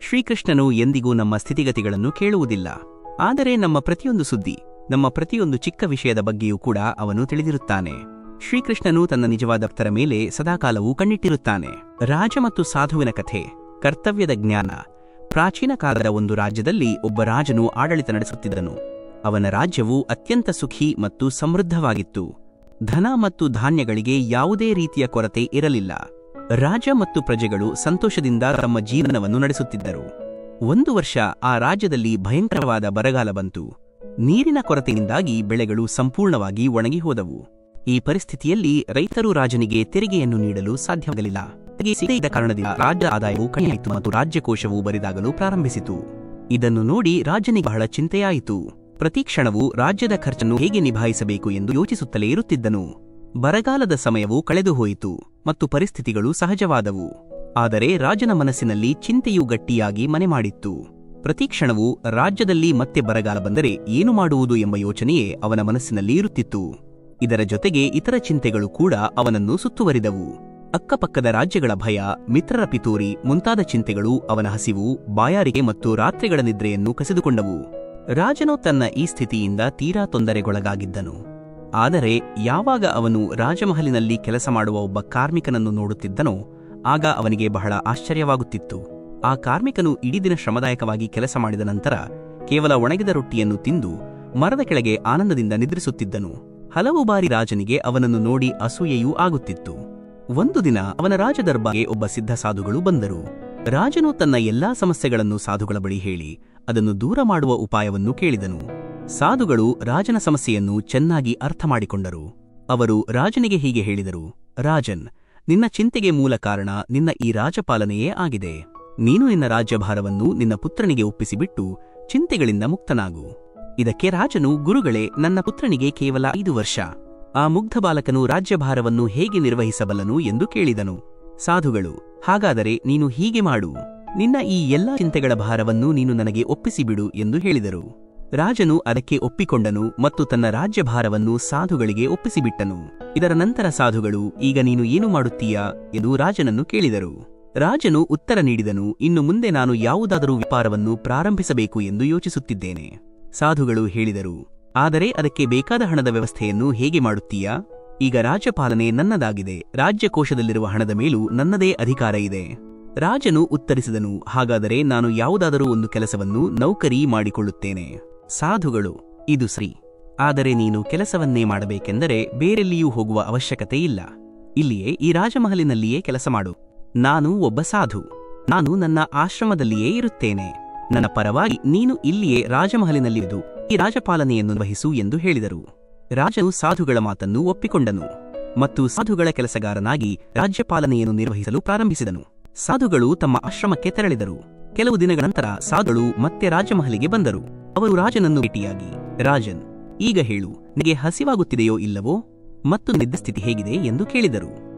ಶ್ರೀಕೃಷ್ಣನು ಎಂದಿಗೂ ನಮ್ಮ ಸ್ಥಿತಿಗತಿಗಳನ್ನು ಕೇಳುವುದಿಲ್ಲ, ಆದರೆ ನಮ್ಮ ಪ್ರತಿಯೊಂದು ಸುದ್ದಿ, ನಮ್ಮ ಪ್ರತಿಯೊಂದು ಚಿಕ್ಕ ವಿಷಯದ ಬಗ್ಗೆಯೂ ಕೂಡ ಅವನು ತಿಳಿದಿರುತ್ತಾನೆ. ಶ್ರೀಕೃಷ್ಣನು ತನ್ನ ನಿಜವಾದ ಭಕ್ತರ ಮೇಲೆ ಸದಾಕಾಲವೂ ಕಣ್ಣಿಟ್ಟಿರುತ್ತಾನೆ. ರಾಜ ಮತ್ತು ಸಾಧುವಿನ ಕಥೆ. ಕರ್ತವ್ಯದ ಜ್ಞಾನ. ಪ್ರಾಚೀನ ಕಾಲದ ಒಂದು ರಾಜ್ಯದಲ್ಲಿ ಒಬ್ಬ ರಾಜನು ಆಡಳಿತ ನಡೆಸುತ್ತಿದ್ದನು. ಅವನ ರಾಜ್ಯವು ಅತ್ಯಂತ ಸುಖಿ ಮತ್ತು ಸಮೃದ್ಧವಾಗಿತ್ತು. ಧನ ಮತ್ತು ಧಾನ್ಯಗಳಿಗೆ ಯಾವುದೇ ರೀತಿಯ ಕೊರತೆ ಇರಲಿಲ್ಲ. ರಾಜ ಮತ್ತು ಪ್ರಜೆಗಳು ಸಂತೋಷದಿಂದ ತಮ್ಮ ಜೀವನವನ್ನು ನಡೆಸುತ್ತಿದ್ದರು. ಒಂದು ವರ್ಷ ಆ ರಾಜ್ಯದಲ್ಲಿ ಭಯಂಕರವಾದ ಬರಗಾಲ ಬಂತು. ನೀರಿನ ಕೊರತೆಯಿಂದಾಗಿ ಬೆಳೆಗಳು ಸಂಪೂರ್ಣವಾಗಿ ಒಣಗಿ ಹೋದವು. ಈ ಪರಿಸ್ಥಿತಿಯಲ್ಲಿ ರೈತರು ರಾಜನಿಗೆ ತೆರಿಗೆಯನ್ನು ನೀಡಲು ಸಾಧ್ಯವಾಗಲಿಲ್ಲ. ಇದ್ದ ಕಾರಣದಿಂದ ರಾಜ್ಯ ಆದಾಯವು ಕಡಿಮೆಯಾಯಿತು ಮತ್ತು ರಾಜ್ಯಕೋಶವು ಬರಿದಾಗಲು ಪ್ರಾರಂಭಿಸಿತು. ಇದನ್ನು ನೋಡಿ ರಾಜನಿಗೆ ಬಹಳ ಚಿಂತೆಯಾಯಿತು. ಪ್ರತಿ ಕ್ಷಣವೂ ರಾಜ್ಯದ ಖರ್ಚನ್ನು ಹೇಗೆ ನಿಭಾಯಿಸಬೇಕು ಎಂದು ಯೋಚಿಸುತ್ತಲೇ ಇರುತ್ತಿದ್ದನು. ಬರಗಾಲದ ಸಮಯವು ಕಳೆದು ಹೋಯಿತು ಮತ್ತು ಪರಿಸ್ಥಿತಿಗಳು ಸಹಜವಾದವು. ಆದರೆ ರಾಜನ ಮನಸ್ಸಿನಲ್ಲಿ ಚಿಂತೆಯು ಗಟ್ಟಿಯಾಗಿ ಮನೆ ಮಾಡಿತ್ತು. ಪ್ರತಿ ಕ್ಷಣವೂ ರಾಜ್ಯದಲ್ಲಿ ಮತ್ತೆ ಬರಗಾಲ ಬಂದರೆ ಏನು ಮಾಡುವುದು ಎಂಬ ಯೋಚನೆಯೇ ಅವನ ಮನಸ್ಸಿನಲ್ಲಿ ಇರುತ್ತಿತ್ತು. ಇದರ ಜೊತೆಗೆ ಇತರ ಚಿಂತೆಗಳು ಕೂಡ ಅವನನ್ನು ಸುತ್ತುವರಿದವು. ಅಕ್ಕಪಕ್ಕದ ರಾಜ್ಯಗಳ ಭಯ, ಮಿತ್ರರ ಪಿತೂರಿ ಮುಂತಾದ ಚಿಂತೆಗಳು ಅವನ ಹಸಿವು, ಬಾಯಾರಿಕೆ ಮತ್ತು ರಾತ್ರಿಗಳ ನಿದ್ರೆಯನ್ನು ಕಸಿದುಕೊಂಡವು. ರಾಜನು ತನ್ನ ಈ ಸ್ಥಿತಿಯಿಂದ ತೀರಾ ತೊಂದರೆಗೊಳಗಾಗಿದ್ದನು. ಆದರೆ ಯಾವಾಗ ಅವನು ರಾಜಮಹಲಿನಲ್ಲಿ ಕೆಲಸ ಮಾಡುವ ಒಬ್ಬ ಕಾರ್ಮಿಕನನ್ನು ನೋಡುತ್ತಿದ್ದನೋ ಆಗ ಅವನಿಗೆ ಬಹಳ ಆಶ್ಚರ್ಯವಾಗುತ್ತಿತ್ತು. ಆ ಕಾರ್ಮಿಕನು ಇಡೀ ದಿನ ಶ್ರಮದಾಯಕವಾಗಿ ಕೆಲಸ ಮಾಡಿದ ನಂತರ ಕೇವಲ ಒಣಗಿದ ರೊಟ್ಟಿಯನ್ನು ತಿಂದು ಮರದ ಕೆಳಗೆ ಆನಂದದಿಂದ ನಿದ್ರಿಸುತ್ತಿದ್ದನು. ಹಲವು ಬಾರಿ ರಾಜನಿಗೆ ಅವನನ್ನು ನೋಡಿ ಅಸೂಯೆಯೂ ಆಗುತ್ತಿತ್ತು. ಒಂದು ದಿನ ಅವನ ರಾಜದರ್ಬಾರ್ಗೆ ಒಬ್ಬ ಸಿದ್ಧ ಸಾಧುಗಳು ಬಂದರು. ರಾಜನು ತನ್ನ ಎಲ್ಲಾ ಸಮಸ್ಯೆಗಳನ್ನು ಸಾಧುಗಳ ಬಳಿ ಹೇಳಿ ಅದನ್ನು ದೂರ ಮಾಡುವ ಉಪಾಯವನ್ನು ಕೇಳಿದನು. ಸಾಧುಗಳು ರಾಜನ ಸಮಸ್ಯೆಯನ್ನು ಚೆನ್ನಾಗಿ ಅರ್ಥ ಮಾಡಿಕೊಂಡರು. ಅವರು ರಾಜನಿಗೆ ಹೀಗೆ ಹೇಳಿದರು: ರಾಜನ್, ನಿನ್ನ ಚಿಂತೆಗೆ ಮೂಲ ಕಾರಣ ನಿನ್ನ ಈ ರಾಜಪಾಲನೆಯೇ ಆಗಿದೆ. ನೀನು ನಿನ್ನ ರಾಜ್ಯಭಾರವನ್ನು ನಿನ್ನ ಪುತ್ರನಿಗೆ ಒಪ್ಪಿಸಿಬಿಟ್ಟು ಚಿಂತೆಗಳಿಂದ ಮುಕ್ತನಾಗು. ಇದಕ್ಕೆ ರಾಜನು, ಗುರುಗಳೇ, ನನ್ನ ಪುತ್ರನಿಗೆ ಕೇವಲ 5 ವರ್ಷ. ಆ ಮುಗ್ಧ ಬಾಲಕನು ರಾಜ್ಯಭಾರವನ್ನು ಹೇಗೆ ನಿರ್ವಹಿಸಬಲ್ಲನು ಎಂದು ಕೇಳಿದನು. ಸಾಧುಗಳು, ಹಾಗಾದರೆ ನೀನು ಹೀಗೆ ಮಾಡು, ನಿನ್ನ ಈ ಎಲ್ಲಾ ಚಿಂತೆಗಳ ಭಾರವನ್ನು ನೀನು ನನಗೆ ಒಪ್ಪಿಸಿಬಿಡು ಎಂದು ಹೇಳಿದರು. ರಾಜನು ಅದಕ್ಕೆ ಒಪ್ಪಿಕೊಂಡನು ಮತ್ತು ತನ್ನ ರಾಜ್ಯಭಾರವನ್ನು ಸಾಧುಗಳಿಗೆ ಒಪ್ಪಿಸಿಬಿಟ್ಟನು. ಇದರ ನಂತರ ಸಾಧುಗಳು, ಈಗ ನೀನು ಏನು ಮಾಡುತ್ತೀಯಾ ಎಂದು ರಾಜನನ್ನು ಕೇಳಿದರು. ರಾಜನು ಉತ್ತರ ನೀಡಿದನು, ಇನ್ನು ಮುಂದೆ ನಾನು ಯಾವುದಾದರೂ ವ್ಯಾಪಾರವನ್ನು ಪ್ರಾರಂಭಿಸಬೇಕು ಎಂದು ಯೋಚಿಸುತ್ತಿದ್ದೇನೆ. ಸಾಧುಗಳು ಹೇಳಿದರು, ಆದರೆ ಅದಕ್ಕೆ ಬೇಕಾದ ಹಣದ ವ್ಯವಸ್ಥೆಯನ್ನು ಹೇಗೆ ಮಾಡುತ್ತೀಯಾ? ಈಗ ರಾಜ್ಯಪಾಲನೆ ನನ್ನದಾಗಿದೆ, ರಾಜ್ಯಕೋಶದಲ್ಲಿರುವ ಹಣದ ಮೇಲೂ ನನ್ನದೇ ಅಧಿಕಾರ ಇದೆ. ರಾಜನು ಉತ್ತರಿಸಿದನು, ಹಾಗಾದರೆ ನಾನು ಯಾವುದಾದರೂ ಒಂದು ಕೆಲಸವನ್ನು ನೌಕರಿ ಮಾಡಿಕೊಳ್ಳುತ್ತೇನೆ. ಸಾಧುಗಳು, ಇದು ಸರಿ, ಆದರೆ ನೀನು ಕೆಲಸವನ್ನೇ ಮಾಡಬೇಕೆಂದರೆ ಬೇರೆಲ್ಲಿಯೂ ಹೋಗುವ ಅವಶ್ಯಕತೆ ಇಲ್ಲ. ಇಲ್ಲಿಯೇ ಈ ರಾಜಮಹಲಿನಲ್ಲಿಯೇ ಕೆಲಸ ಮಾಡು. ನಾನು ಒಬ್ಬ ಸಾಧು, ನಾನು ನನ್ನ ಆಶ್ರಮದಲ್ಲಿಯೇ ಇರುತ್ತೇನೆ. ನನ್ನ ಪರವಾಗಿ ನೀನು ಇಲ್ಲಿಯೇ ರಾಜಮಹಲಿನಲ್ಲಿದ್ದು ಈ ರಾಜಪಾಲನೆಯನ್ನು ವಹಿಸು ಎಂದು ಹೇಳಿದರು. ರಾಜನು ಸಾಧುಗಳ ಮಾತನ್ನು ಒಪ್ಪಿಕೊಂಡನು ಮತ್ತು ಸಾಧುಗಳ ಕೆಲಸಗಾರನಾಗಿ ರಾಜ್ಯಪಾಲನೆಯನ್ನು ನಿರ್ವಹಿಸಲು ಪ್ರಾರಂಭಿಸಿದನು. ಸಾಧುಗಳು ತಮ್ಮ ಆಶ್ರಮಕ್ಕೆ ತೆರಳಿದರು. ಕೆಲವು ದಿನಗಳ ನಂತರ ಸಾಧುಗಳು ಮತ್ತೆ ರಾಜಮಹಲಿಗೆ ಬಂದರು. ಅವರು ರಾಜನನ್ನು ಭೇಟಿಯಾಗಿ, ರಾಜನ್, ಈಗ ಹೇಳು, ನಿನಗೆ ಹಸಿವಾಗುತ್ತಿದೆಯೋ ಇಲ್ಲವೋ ಮತ್ತು ನಿದ್ದ ಸ್ಥಿತಿ ಹೇಗಿದೆ ಎಂದು ಕೇಳಿದರು.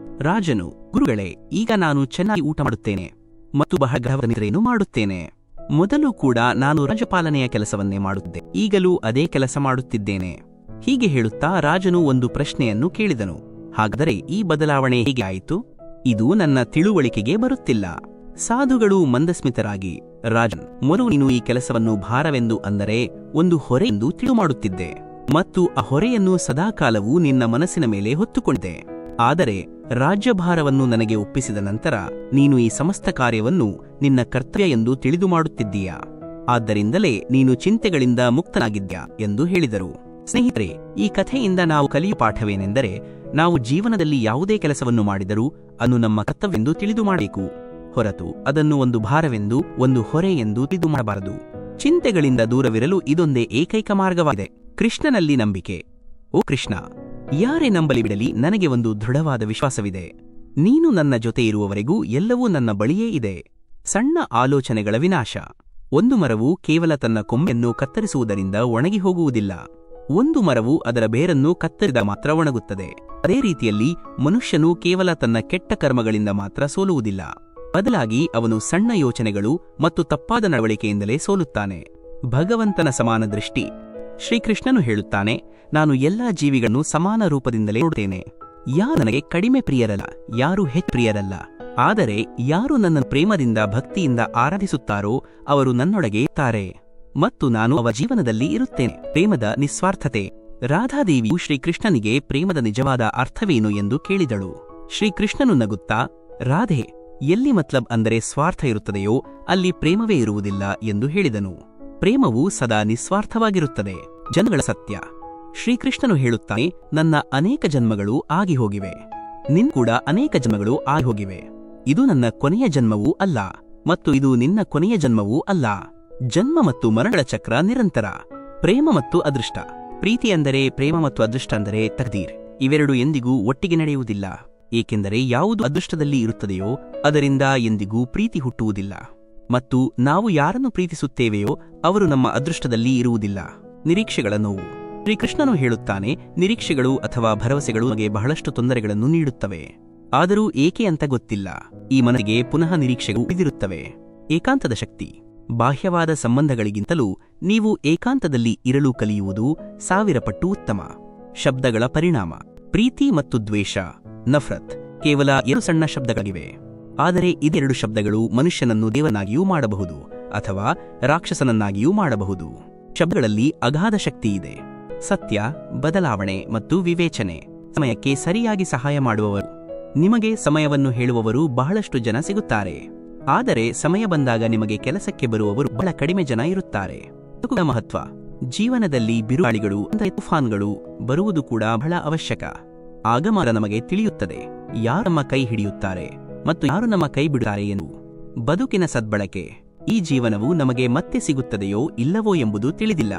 ರಾಜನು, ಗುರುಗಳೇ, ಈಗ ನಾನು ಚೆನ್ನಾಗಿ ಊಟ ಮಾಡುತ್ತೇನೆ ಮತ್ತು ಬಹಳ ಗಾಢವಾದ ನಿದ್ರೆಯನ್ನು ಮಾಡುತ್ತೇನೆ. ಮೊದಲು ಕೂಡ ನಾನು ರಾಜಪಾಲನೆಯ ಕೆಲಸವನ್ನೇ ಮಾಡುತ್ತಿದ್ದೆ, ಈಗಲೂ ಅದೇ ಕೆಲಸ ಮಾಡುತ್ತಿದ್ದೇನೆ. ಹೀಗೆ ಹೇಳುತ್ತಾ ರಾಜನು ಒಂದು ಪ್ರಶ್ನೆಯನ್ನು ಕೇಳಿದನು, ಹಾಗಾದರೆ ಈ ಬದಲಾವಣೆ ಹೇಗೆ ಆಯಿತು? ಇದು ನನ್ನ ತಿಳುವಳಿಕೆಗೆ ಬರುತ್ತಿಲ್ಲ. ಸಾಧುಗಳು ಮಂದಸ್ಮಿತರಾಗಿ, ರಾಜನ್, ಮೊದಲು ನೀನು ಈ ಕೆಲಸವನ್ನು ಭಾರವೆಂದು ಅಂದರೆ ಒಂದು ಹೊರೆ ಎಂದು ತಿಳಿದುಮಾಡುತ್ತಿದ್ದೆ ಮತ್ತು ಆ ಹೊರೆಯನ್ನು ಸದಾಕಾಲವೂ ನಿನ್ನ ಮನಸ್ಸಿನ ಮೇಲೆ ಹೊತ್ತುಕೊಂಡಿದ್ದೆ. ಆದರೆ ರಾಜ್ಯಭಾರವನ್ನು ನನಗೆ ಒಪ್ಪಿಸಿದ ನಂತರ ನೀನು ಈ ಸಮಸ್ತ ಕಾರ್ಯವನ್ನು ನಿನ್ನ ಕರ್ತವ್ಯ ಎಂದು ತಿಳಿದು ಮಾಡುತ್ತಿದ್ದೀಯಾ. ಆದ್ದರಿಂದಲೇ ನೀನು ಚಿಂತೆಗಳಿಂದ ಮುಕ್ತನಾಗಿದ್ಯಾ ಎಂದು ಹೇಳಿದರು. ಸ್ನೇಹಿತರೆ, ಈ ಕಥೆಯಿಂದ ನಾವು ಕಲಿಯುವ ಪಾಠವೇನೆಂದರೆ, ನಾವು ಜೀವನದಲ್ಲಿ ಯಾವುದೇ ಕೆಲಸವನ್ನು ಮಾಡಿದರೂ ಅದನ್ನು ನಮ್ಮ ಕರ್ತವ್ಯವೆಂದು ತಿಳಿದು ಮಾಡಬೇಕು, ಹೊರತು ಅದನ್ನು ಒಂದು ಭಾರವೆಂದು, ಒಂದು ಹೊರೆ ಎಂದು ತಿಳಿದು ಮಾಡಬಾರದು. ಚಿಂತೆಗಳಿಂದ ದೂರವಿರಲು ಇದೊಂದೇ ಏಕೈಕ ಮಾರ್ಗವಾಗಿದೆ, ಕೃಷ್ಣನಲ್ಲಿ ನಂಬಿಕೆ. ಓ ಕೃಷ್ಣ, ಯಾರೇ ನಂಬಲಿ ಬಿಡಲಿ, ನನಗೆ ಒಂದು ದೃಢವಾದ ವಿಶ್ವಾಸವಿದೆ. ನೀನು ನನ್ನ ಜೊತೆ ಇರುವವರೆಗೂ ಎಲ್ಲವೂ ನನ್ನ ಬಳಿಯೇ ಇದೆ. ಸಣ್ಣ ಆಲೋಚನೆಗಳ ವಿನಾಶ. ಒಂದು ಮರವು ಕೇವಲ ತನ್ನ ಕೊಂಬೆಯನ್ನು ಕತ್ತರಿಸುವುದರಿಂದ ಒಣಗಿ ಹೋಗುವುದಿಲ್ಲ. ಒಂದು ಮರವು ಅದರ ಬೇರನ್ನು ಕತ್ತರಿದ ಮಾತ್ರ ಒಣಗುತ್ತದೆ. ಅದೇ ರೀತಿಯಲ್ಲಿ ಮನುಷ್ಯನು ಕೇವಲ ತನ್ನ ಕೆಟ್ಟ ಕರ್ಮಗಳಿಂದ ಮಾತ್ರ ಸೋಲುವುದಿಲ್ಲ, ಬದಲಾಗಿ ಅವನು ಸಣ್ಣ ಯೋಚನೆಗಳು ಮತ್ತು ತಪ್ಪಾದ ನಡವಳಿಕೆಯಿಂದಲೇ ಸೋಲುತ್ತಾನೆ. ಭಗವಂತನ ಸಮಾನ ದೃಷ್ಟಿ. ಶ್ರೀಕೃಷ್ಣನು ಹೇಳುತ್ತಾನೆ, ನಾನು ಎಲ್ಲಾ ಜೀವಿಗಳನ್ನು ಸಮಾನ ರೂಪದಿಂದಲೇ ನೋಡುತ್ತೇನೆ. ಯಾರು ನನಗೆ ಕಡಿಮೆ ಪ್ರಿಯರಲ್ಲ, ಯಾರೂ ಹೆಚ್ಚು ಪ್ರಿಯರಲ್ಲ. ಆದರೆ ಯಾರು ನನ್ನ ಪ್ರೇಮದಿಂದ ಭಕ್ತಿಯಿಂದ ಆರಾಧಿಸುತ್ತಾರೋ ಅವರು ನನ್ನೊಳಗೆ ಇರುತ್ತಾರೆ ಮತ್ತು ನಾನು ಅವರ ಜೀವನದಲ್ಲಿ ಇರುತ್ತೇನೆ. ಪ್ರೇಮದ ನಿಸ್ವಾರ್ಥತೆ. ರಾಧಾದೇವಿಯು ಶ್ರೀಕೃಷ್ಣನಿಗೆ ಪ್ರೇಮದ ನಿಜವಾದ ಅರ್ಥವೇನು ಎಂದು ಕೇಳಿದಳು. ಶ್ರೀಕೃಷ್ಣನು ನಗುತ್ತಾ, ರಾಧೆ, ಎಲ್ಲಿ ಮತ್ಲಬ್ ಅಂದರೆ ಸ್ವಾರ್ಥ ಇರುತ್ತದೆಯೋ ಅಲ್ಲಿ ಪ್ರೇಮವೇ ಇರುವುದಿಲ್ಲ ಎಂದು ಹೇಳಿದನು. ಪ್ರೇಮವು ಸದಾ ನಿಸ್ವಾರ್ಥವಾಗಿರುತ್ತದೆ. ಜನ್ಮಗಳ ಸತ್ಯ. ಶ್ರೀಕೃಷ್ಣನು ಹೇಳುತ್ತಾನೆ, ನನ್ನ ಅನೇಕ ಜನ್ಮಗಳು ಆಗಿ ಹೋಗಿವೆ, ನಿನ್ ಕೂಡ ಅನೇಕ ಜನ್ಮಗಳು ಆಗಿ ಹೋಗಿವೆ. ಇದು ನನ್ನ ಕೊನೆಯ ಜನ್ಮವೂ ಅಲ್ಲ ಮತ್ತು ಇದು ನಿನ್ನ ಕೊನೆಯ ಜನ್ಮವೂ ಅಲ್ಲ. ಜನ್ಮ ಮತ್ತು ಮರಣಗಳ ಚಕ್ರ ನಿರಂತರ. ಪ್ರೇಮ ಮತ್ತು ಅದೃಷ್ಟ. ಪ್ರೀತಿ ಅಂದರೆ ಪ್ರೇಮ ಮತ್ತು ಅದೃಷ್ಟ ಅಂದರೆ ತಕ್ದೀರ್. ಇವೆರಡು ಎಂದಿಗೂ ಒಟ್ಟಿಗೆ ನಡೆಯುವುದಿಲ್ಲ, ಏಕೆಂದರೆ ಯಾವುದು ಅದೃಷ್ಟದಲ್ಲಿ ಇರುತ್ತದೆಯೋ ಅದರಿಂದ ಎಂದಿಗೂ ಪ್ರೀತಿ ಹುಟ್ಟುವುದಿಲ್ಲ ಮತ್ತು ನಾವು ಯಾರನ್ನು ಪ್ರೀತಿಸುತ್ತೇವೆಯೋ ಅವರು ನಮ್ಮ ಅದೃಷ್ಟದಲ್ಲಿ ಇರುವುದಿಲ್ಲ. ನಿರೀಕ್ಷೆಗಳ ನೋವು. ಶ್ರೀಕೃಷ್ಣನು ಹೇಳುತ್ತಾನೆ, ನಿರೀಕ್ಷೆಗಳು ಅಥವಾ ಭರವಸೆಗಳು ನಮಗೆ ಬಹಳಷ್ಟು ತೊಂದರೆಗಳನ್ನು ನೀಡುತ್ತವೆ. ಆದರೂ ಏಕೆ ಅಂತ ಗೊತ್ತಿಲ್ಲ, ಈ ಮನಸ್ಸಿಗೆ ಪುನಃ ನಿರೀಕ್ಷೆಗಳು ಉಳಿದಿರುತ್ತವೆ. ಏಕಾಂತದ ಶಕ್ತಿ. ಬಾಹ್ಯವಾದ ಸಂಬಂಧಗಳಿಗಿಂತಲೂ ನೀವು ಏಕಾಂತದಲ್ಲಿ ಇರಲು ಕಲಿಯುವುದು 1000 ಪಟ್ಟು ಉತ್ತಮ. ಶಬ್ದಗಳ ಪರಿಣಾಮ. ಪ್ರೀತಿ ಮತ್ತು ದ್ವೇಷ, ನಫರತ್, ಕೇವಲ 2 ಸಣ್ಣ ಶಬ್ದಗಳಿವೆ. ಆದರೆ ಇದೆರಡು ಶಬ್ದಗಳು ಮನುಷ್ಯನನ್ನು ದೇವನಾಗಿಯೂ ಮಾಡಬಹುದು ಅಥವಾ ರಾಕ್ಷಸನನ್ನಾಗಿಯೂ ಮಾಡಬಹುದು. ಶಬ್ದಗಳಲ್ಲಿ ಅಗಾಧ ಶಕ್ತಿಯಿದೆ. ಸತ್ಯ, ಬದಲಾವಣೆ ಮತ್ತು ವಿವೇಚನೆ. ಸಮಯಕ್ಕೆ ಸರಿಯಾಗಿ ಸಹಾಯ ಮಾಡುವವರು. ನಿಮಗೆ ಸಮಯವನ್ನು ಹೇಳುವವರು ಬಹಳಷ್ಟು ಜನ ಸಿಗುತ್ತಾರೆ, ಆದರೆ ಸಮಯ ಬಂದಾಗ ನಿಮಗೆ ಕೆಲಸಕ್ಕೆ ಬರುವವರು ಬಹಳ ಕಡಿಮೆ ಜನ ಇರುತ್ತಾರೆ. ಮಹತ್ವ. ಜೀವನದಲ್ಲಿ ಬಿರುಗಾಳಿಗಳು, ತುಫಾನ್ಗಳು ಬರುವುದು ಕೂಡ ಬಹಳ ಅವಶ್ಯಕ. ಆಗ ಮಾತ್ರ ನಮಗೆ ತಿಳಿಯುತ್ತದೆ ಯಾರು ನಮ್ಮ ಕೈ ಹಿಡಿಯುತ್ತಾರೆ ಮತ್ತು ಯಾರು ನಮ್ಮ ಕೈ ಬಿಡುತ್ತಾರೆ ಎಂದು. ಬದುಕಿನ ಸದ್ಬಳಕೆ. ಈ ಜೀವನವು ನಮಗೆ ಮತ್ತೆ ಸಿಗುತ್ತದೆಯೋ ಇಲ್ಲವೋ ಎಂಬುದು ತಿಳಿದಿಲ್ಲ.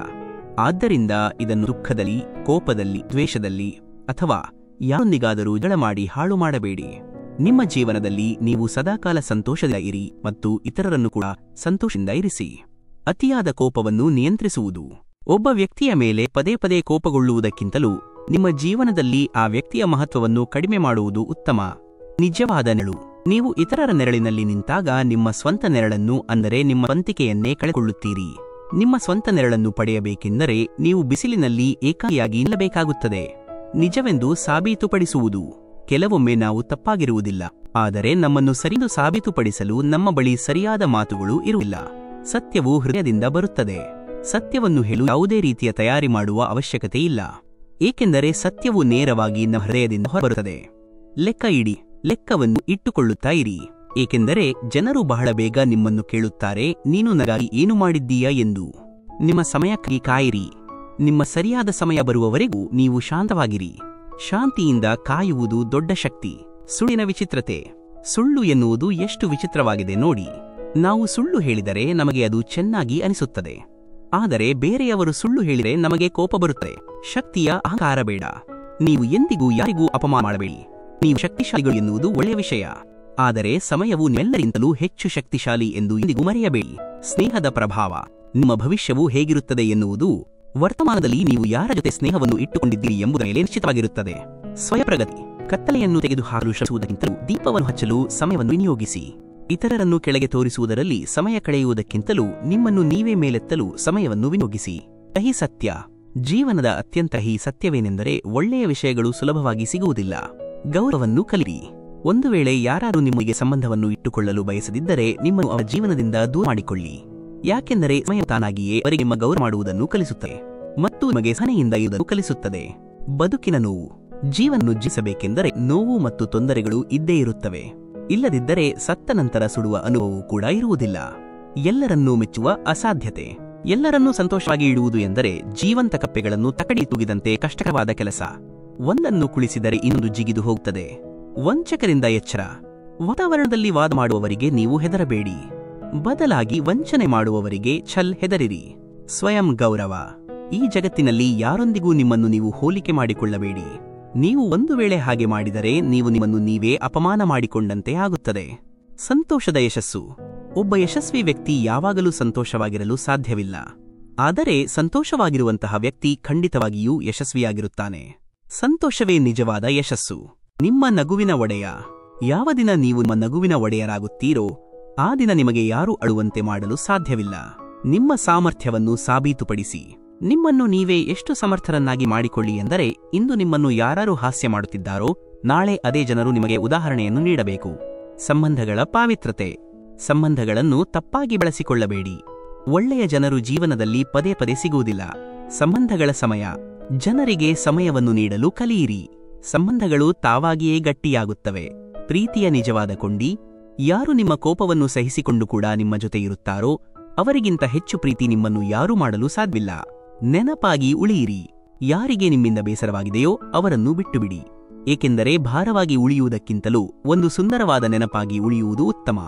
ಆದ್ದರಿಂದ ಇದನ್ನು ದುಃಖದಲ್ಲಿ, ಕೋಪದಲ್ಲಿ, ದ್ವೇಷದಲ್ಲಿ ಅಥವಾ ಯಾರೊಂದಿಗಾದರೂ ಜಗಳ ಮಾಡಿ ಹಾಳು ಮಾಡಬೇಡಿ. ನಿಮ್ಮ ಜೀವನದಲ್ಲಿ ನೀವು ಸದಾಕಾಲ ಸಂತೋಷದಿಂದ ಇರಿ ಮತ್ತು ಇತರರನ್ನು ಕೂಡ ಸಂತೋಷದಿಂದ ಇರಿಸಿ. ಅತಿಯಾದ ಕೋಪವನ್ನು ನಿಯಂತ್ರಿಸುವುದು. ಒಬ್ಬ ವ್ಯಕ್ತಿಯ ಮೇಲೆ ಪದೇ ಪದೇ ಕೋಪಗೊಳ್ಳುವುದಕ್ಕಿಂತಲೂ ನಿಮ್ಮ ಜೀವನದಲ್ಲಿ ಆ ವ್ಯಕ್ತಿಯ ಮಹತ್ವವನ್ನು ಕಡಿಮೆ ಮಾಡುವುದು ಉತ್ತಮ. ನಿಜವಾದ ನೆರಳು. ನೀವು ಇತರರ ನೆರಳಿನಲ್ಲಿ ನಿಂತಾಗ ನಿಮ್ಮ ಸ್ವಂತ ನೆರಳನ್ನು ಅಂದರೆ ನಿಮ್ಮ ಸ್ವಂತಿಕೆಯನ್ನೇ ಕಳೆದುಕೊಳ್ಳುತ್ತೀರಿ. ನಿಮ್ಮ ಸ್ವಂತ ನೆರಳನ್ನು ಪಡೆಯಬೇಕೆಂದರೆ ನೀವು ಬಿಸಿಲಿನಲ್ಲಿ ಏಕಾಂಗಿಯಾಗಿ ನಿಲ್ಲಬೇಕಾಗುತ್ತದೆ. ನಿಜವೆಂದು ಸಾಬೀತುಪಡಿಸುವುದು. ಕೆಲವೊಮ್ಮೆ ನಾವು ತಪ್ಪಾಗಿರುವುದಿಲ್ಲ, ಆದರೆ ನಮ್ಮನ್ನು ಸರಿದು ಸಾಬೀತುಪಡಿಸಲು ನಮ್ಮ ಬಳಿ ಸರಿಯಾದ ಮಾತುಗಳು ಇರುವುದಿಲ್ಲ. ಸತ್ಯವು ಹೃದಯದಿಂದ ಬರುತ್ತದೆ. ಸತ್ಯವನ್ನು ಹೇಳಲು ಯಾವುದೇ ರೀತಿಯ ತಯಾರಿ ಮಾಡುವ ಅವಶ್ಯಕತೆ ಇಲ್ಲ, ಏಕೆಂದರೆ ಸತ್ಯವು ನೇರವಾಗಿ ನಮ್ಮ ಹೃದಯದಿಂದ ಹೊರಬರುತ್ತದೆ. ಲೆಕ್ಕ ಇಡಿ. ಲೆಕ್ಕವನ್ನು ಇಟ್ಟುಕೊಳ್ಳುತ್ತಾ ಇರಿ, ಏಕೆಂದರೆ ಜನರು ಬಹಳ ಬೇಗ ನಿಮ್ಮನ್ನು ಕೇಳುತ್ತಾರೆ, ನೀನು ನನಗಾಗಿ ಏನು ಮಾಡಿದ್ದೀಯಾ ಎಂದು. ನಿಮ್ಮ ಸಮಯಕ್ಕಾಗಿ ಕಾಯಿರಿ. ನಿಮ್ಮ ಸರಿಯಾದ ಸಮಯ ಬರುವವರೆಗೂ ನೀವು ಶಾಂತವಾಗಿರಿ. ಶಾಂತಿಯಿಂದ ಕಾಯುವುದು ದೊಡ್ಡ ಶಕ್ತಿ. ಸುಳ್ಳಿನ ವಿಚಿತ್ರತೆ. ಸುಳ್ಳು ಎನ್ನುವುದು ಎಷ್ಟು ವಿಚಿತ್ರವಾಗಿದೆ ನೋಡಿ. ನಾವು ಸುಳ್ಳು ಹೇಳಿದರೆ ನಮಗೆ ಅದು ಚೆನ್ನಾಗಿ ಅನಿಸುತ್ತದೆ, ಆದರೆ ಬೇರೆಯವರು ಸುಳ್ಳು ಹೇಳಿದರೆ ನಮಗೆ ಕೋಪ ಬರುತ್ತದೆ. ಶಕ್ತಿಯ ಅಹಂಕಾರ ಬೇಡ. ನೀವು ಎಂದಿಗೂ ಯಾರಿಗೂ ಅಪಮಾನ ಮಾಡಬೇಡಿ. ನೀವು ಶಕ್ತಿಶಾಲಿಗಳು ಎನ್ನುವುದು ಒಳ್ಳೆಯ ವಿಷಯ, ಆದರೆ ಸಮಯವು ನಿಮ್ಮೆಲ್ಲರಿಂದಲೂ ಹೆಚ್ಚು ಶಕ್ತಿಶಾಲಿ ಎಂದು ಎಂದಿಗೂ ಮರೆಯಬೇಡಿ. ಸ್ನೇಹದ ಪ್ರಭಾವ. ನಿಮ್ಮ ಭವಿಷ್ಯವು ಹೇಗಿರುತ್ತದೆ ಎನ್ನುವುದು ವರ್ತಮಾನದಲ್ಲಿ ನೀವು ಯಾರ ಜೊತೆ ಸ್ನೇಹವನ್ನು ಇಟ್ಟುಕೊಂಡಿದ್ದೀರಿ ಎಂಬುದರ ಮೇಲೆ ನಿಶ್ಚಿತವಾಗಿರುತ್ತದೆ. ಸ್ವಯಂಪ್ರಗತಿ. ಕತ್ತಲೆಯನ್ನು ತೆಗೆದುಹಾಕಲು ಶ್ರಮಿಸುವುದಕ್ಕಿಂತಲೂ ದೀಪವನ್ನು ಹಚ್ಚಲು ಸಮಯವನ್ನು ವಿನಿಯೋಗಿಸಿ. ಇತರರನ್ನು ಕೆಳಗೆ ತೋರಿಸುವುದರಲ್ಲಿ ಸಮಯ ಕಳೆಯುವುದಕ್ಕಿಂತಲೂ ನಿಮ್ಮನ್ನು ನೀವೇ ಮೇಲೆತ್ತಲು ಸಮಯವನ್ನು ವಿನಿಯೋಗಿಸಿ. ಕಹಿ ಸತ್ಯ. ಜೀವನದ ಅತ್ಯಂತ ಕಹಿ ಸತ್ಯವೇನೆಂದರೆ ಒಳ್ಳೆಯ ವಿಷಯಗಳು ಸುಲಭವಾಗಿ ಸಿಗುವುದಿಲ್ಲ. ಗೌರವವನ್ನು ಕಲಿಯಿರಿ. ಒಂದು ವೇಳೆ ಯಾರಾದರೂ ನಿಮ್ಮೊಂದಿಗೆ ಸಂಬಂಧವನ್ನು ಇಟ್ಟುಕೊಳ್ಳಲು ಬಯಸದಿದ್ದರೆ ನಿಮ್ಮನ್ನು ಅವರ ಜೀವನದಿಂದ ದೂರ ಮಾಡಿಕೊಳ್ಳಿ. ಯಾಕೆಂದರೆ ಸಮಯ ತಾನಾಗಿಯೇ ಅವರಿಗೆ ನಿಮ್ಮ ಗೌರವ ಮಾಡುವುದನ್ನು ಕಲಿಸುತ್ತದೆ ಮತ್ತು ನಿಮಗೆ ಸಹನೆಯಿಂದ ಇರುವುದನ್ನು ಕಲಿಸುತ್ತದೆ. ಬದುಕಿನ ನೋವು. ಜೀವನವನ್ನು ಜೀವಿಸಬೇಕೆಂದರೆ ನೋವು ಮತ್ತು ತೊಂದರೆಗಳು ಇದ್ದೇ ಇರುತ್ತವೆ. ಇಲ್ಲದಿದ್ದರೆ ಸತ್ತ ನಂತರ ಸುಡುವ ಅನುಭವವೂ ಕೂಡ ಇರುವುದಿಲ್ಲ. ಎಲ್ಲರನ್ನೂ ಮೆಚ್ಚುವ ಅಸಾಧ್ಯತೆ. ಎಲ್ಲರನ್ನೂ ಸಂತೋಷವಾಗಿ ಇಡುವುದು ಎಂದರೆ ಜೀವಂತ ಕಪ್ಪೆಗಳನ್ನು ತಕಡಿ ತೂಗಿದಂತೆ ಕಷ್ಟಕರವಾದ ಕೆಲಸ. ಒಂದನ್ನು ಕುಳಿಸಿದರೆ ಇನ್ನೊಂದು ಜಿಗಿದು ಹೋಗುತ್ತದೆ. ವಂಚಕರಿಂದ ಎಚ್ಚರ. ವಾತಾವರಣದಲ್ಲಿ ವಾದ ಮಾಡುವವರಿಗೆ ನೀವು ಹೆದರಬೇಡಿ. ಬದಲಾಗಿ ವಂಚನೆ ಮಾಡುವವರಿಗೆ ಹೆದರಿರಿ. ಸ್ವಯಂ ಗೌರವ. ಈ ಜಗತ್ತಿನಲ್ಲಿ ಯಾರೊಂದಿಗೂ ನಿಮ್ಮನ್ನು ನೀವು ಹೋಲಿಕೆ ಮಾಡಿಕೊಳ್ಳಬೇಡಿ. ನೀವು ಒಂದು ವೇಳೆ ಹಾಗೆ ಮಾಡಿದರೆ ನೀವು ನಿಮ್ಮನ್ನು ನೀವೇ ಅಪಮಾನ ಮಾಡಿಕೊಂಡಂತೆ ಆಗುತ್ತದೆ. ಸಂತೋಷದ ಯಶಸ್ಸು. ಒಬ್ಬ ಯಶಸ್ವಿ ವ್ಯಕ್ತಿ ಯಾವಾಗಲೂ ಸಂತೋಷವಾಗಿರಲು ಸಾಧ್ಯವಿಲ್ಲ. ಆದರೆ ಸಂತೋಷವಾಗಿರುವಂತಹ ವ್ಯಕ್ತಿ ಖಂಡಿತವಾಗಿಯೂ ಯಶಸ್ವಿಯಾಗಿರುತ್ತಾನೆ. ಸಂತೋಷವೇ ನಿಜವಾದ ಯಶಸ್ಸು. ನಿಮ್ಮ ನಗುವಿನ ಒಡೆಯ. ಯಾವ ದಿನ ನೀವು ನಿಮ್ಮ ನಗುವಿನ ಒಡೆಯರಾಗುತ್ತೀರೋ ಆ ದಿನ ನಿಮಗೆ ಯಾರೂ ಅಳುವಂತೆ ಮಾಡಲು ಸಾಧ್ಯವಿಲ್ಲ. ನಿಮ್ಮ ಸಾಮರ್ಥ್ಯವನ್ನು ಸಾಬೀತುಪಡಿಸಿ. ನಿಮ್ಮನ್ನು ನೀವೇ ಎಷ್ಟು ಸಮರ್ಥರನ್ನಾಗಿ ಮಾಡಿಕೊಳ್ಳಿ ಎಂದರೆ ಇಂದು ನಿಮ್ಮನ್ನು ಯಾರು ಹಾಸ್ಯ ಮಾಡುತ್ತಿದ್ದಾರೋ ನಾಳೆ ಅದೇ ಜನರು ನಿಮಗೆ ಉದಾಹರಣೆಯನ್ನು ನೀಡಬೇಕು. ಸಂಬಂಧಗಳ ಪಾವಿತ್ರತೆ. ಸಂಬಂಧಗಳನ್ನು ತಪ್ಪಾಗಿ ಬಳಸಿಕೊಳ್ಳಬೇಡಿ. ಒಳ್ಳೆಯ ಜನರು ಜೀವನದಲ್ಲಿ ಪದೇ ಪದೇ ಸಿಗುವುದಿಲ್ಲ. ಸಂಬಂಧಗಳ ಸಮಯ. ಜನರಿಗೆ ಸಮಯವನ್ನು ನೀಡಲು ಕಲಿಯಿರಿ. ಸಂಬಂಧಗಳು ತಾವಾಗಿಯೇ ಗಟ್ಟಿಯಾಗುತ್ತವೆ. ಪ್ರೀತಿಯ ನಿಜವಾದ ಕೊಂಡಿ. ಯಾರು ನಿಮ್ಮ ಕೋಪವನ್ನು ಸಹಿಸಿಕೊಂಡು ಕೂಡ ನಿಮ್ಮ ಜೊತೆ ಇರುತ್ತಾರೋ ಅವರಿಗಿಂತ ಹೆಚ್ಚು ಪ್ರೀತಿ ನಿಮ್ಮನ್ನು ಯಾರೂ ಮಾಡಲು ಸಾಧ್ಯವಿಲ್ಲ. ನೆನಪಾಗಿ ಉಳಿಯಿರಿ. ಯಾರಿಗೆ ನಿಮ್ಮಿಂದ ಬೇಸರವಾಗಿದೆಯೋ ಅವರನ್ನು ಬಿಟ್ಟುಬಿಡಿ. ಏಕೆಂದರೆ ಭಾರವಾಗಿ ಉಳಿಯುವುದಕ್ಕಿಂತಲೂ ಒಂದು ಸುಂದರವಾದ ನೆನಪಾಗಿ ಉಳಿಯುವುದು ಉತ್ತಮ.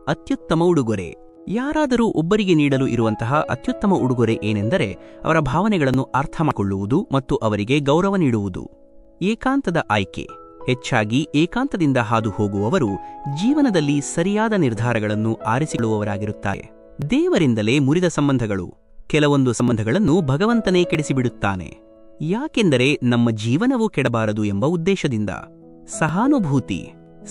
ಅತ್ಯುತ್ತಮ ಉಡುಗೊರೆ. ಯಾರಾದರೂ ಒಬ್ಬರಿಗೆ ನೀಡಲು ಇರುವಂತಹ ಅತ್ಯುತ್ತಮ ಉಡುಗೊರೆ ಏನೆಂದರೆ ಅವರ ಭಾವನೆಗಳನ್ನು ಅರ್ಥ ಮಾಡಿಕೊಳ್ಳುವುದು ಮತ್ತು ಅವರಿಗೆ ಗೌರವ ನೀಡುವುದು. ಏಕಾಂತದ ಆಯ್ಕೆ. ಹೆಚ್ಚಾಗಿ ಏಕಾಂತದಿಂದ ಹಾದು ಹೋಗುವವರು ಜೀವನದಲ್ಲಿ ಸರಿಯಾದ ನಿರ್ಧಾರಗಳನ್ನು ಆರಿಸಿಕೊಳ್ಳುವವರಾಗಿರುತ್ತಾರೆ. ದೇವರಿಂದಲೇ ಮುರಿದ ಸಂಬಂಧಗಳು. ಕೆಲವೊಂದು ಸಂಬಂಧಗಳನ್ನು ಭಗವಂತನೇ ಕೆಡಿಸಿಬಿಡುತ್ತಾನೆ. ಯಾಕೆಂದರೆ ನಮ್ಮ ಜೀವನವೂ ಕೆಡಬಾರದು ಎಂಬ ಉದ್ದೇಶದಿಂದ. ಸಹಾನುಭೂತಿ.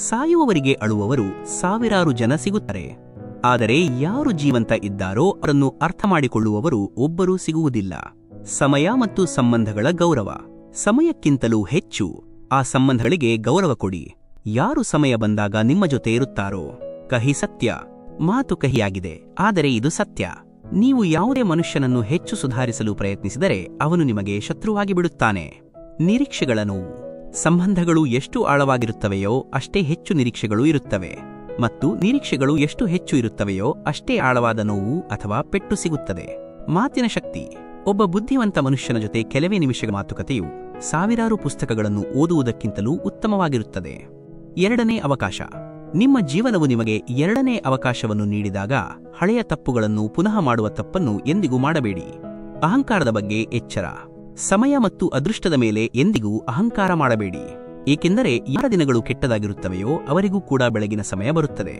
ಸಾಯುವವರಿಗೆ ಅಳುವವರು ಸಾವಿರಾರು ಜನ ಸಿಗುತ್ತಾರೆ. ಆದರೆ ಯಾರು ಜೀವಂತ ಇದ್ದಾರೋ ಅವರನ್ನು ಅರ್ಥ ಮಾಡಿಕೊಳ್ಳುವವರು ಒಬ್ಬರೂ ಸಿಗುವುದಿಲ್ಲ. ಸಮಯ ಮತ್ತು ಸಂಬಂಧಗಳ ಗೌರವ. ಸಮಯಕ್ಕಿಂತಲೂ ಹೆಚ್ಚು ಆ ಸಂಬಂಧಗಳಿಗೆ ಗೌರವ ಕೊಡಿ. ಯಾರು ಸಮಯ ಬಂದಾಗ ನಿಮ್ಮ ಜೊತೆ ಇರುತ್ತಾರೋ. ಕಹಿ ಸತ್ಯ. ಮಾತು ಕಹಿಯಾಗಿದೆ, ಆದರೆ ಇದು ಸತ್ಯ. ನೀವು ಯಾವುದೇ ಮನುಷ್ಯನನ್ನು ಹೆಚ್ಚು ಸುಧಾರಿಸಲು ಪ್ರಯತ್ನಿಸಿದರೆ ಅವನು ನಿಮಗೆ ಶತ್ರುವಾಗಿ ಬಿಡುತ್ತಾನೆ. ನಿರೀಕ್ಷೆಗಳ ನೋವು. ಸಂಬಂಧಗಳು ಎಷ್ಟು ಆಳವಾಗಿರುತ್ತವೆಯೋ ಅಷ್ಟೇ ಹೆಚ್ಚು ನಿರೀಕ್ಷೆಗಳು ಇರುತ್ತವೆ, ಮತ್ತು ನಿರೀಕ್ಷೆಗಳು ಎಷ್ಟು ಹೆಚ್ಚು ಇರುತ್ತವೆಯೋ ಅಷ್ಟೇ ಆಳವಾದ ನೋವು ಅಥವಾ ಪೆಟ್ಟು ಸಿಗುತ್ತದೆ. ಮಾತಿನ ಶಕ್ತಿ. ಒಬ್ಬ ಬುದ್ಧಿವಂತ ಮನುಷ್ಯನ ಜೊತೆ ಕೆಲವೇ ನಿಮಿಷಗಳ ಮಾತುಕತೆಯು ಸಾವಿರಾರು ಪುಸ್ತಕಗಳನ್ನು ಓದುವುದಕ್ಕಿಂತಲೂ ಉತ್ತಮವಾಗಿರುತ್ತದೆ. ಎರಡನೇ ಅವಕಾಶ. ನಿಮ್ಮ ಜೀವನವು ನಿಮಗೆ ಎರಡನೇ ಅವಕಾಶವನ್ನು ನೀಡಿದಾಗ ಹಳೆಯ ತಪ್ಪುಗಳನ್ನು ಪುನಃ ಮಾಡುವ ತಪ್ಪನ್ನು ಎಂದಿಗೂ ಮಾಡಬೇಡಿ. ಅಹಂಕಾರದ ಬಗ್ಗೆ ಎಚ್ಚರ. ಸಮಯ ಮತ್ತು ಅದೃಷ್ಟದ ಮೇಲೆ ಎಂದಿಗೂ ಅಹಂಕಾರ ಮಾಡಬೇಡಿ. ಏಕೆಂದರೆ ಯಾರ ದಿನಗಳು ಕೆಟ್ಟದಾಗಿರುತ್ತವೆಯೋ ಅವರಿಗೂ ಕೂಡ ಬೆಳಗಿನ ಸಮಯ ಬರುತ್ತದೆ.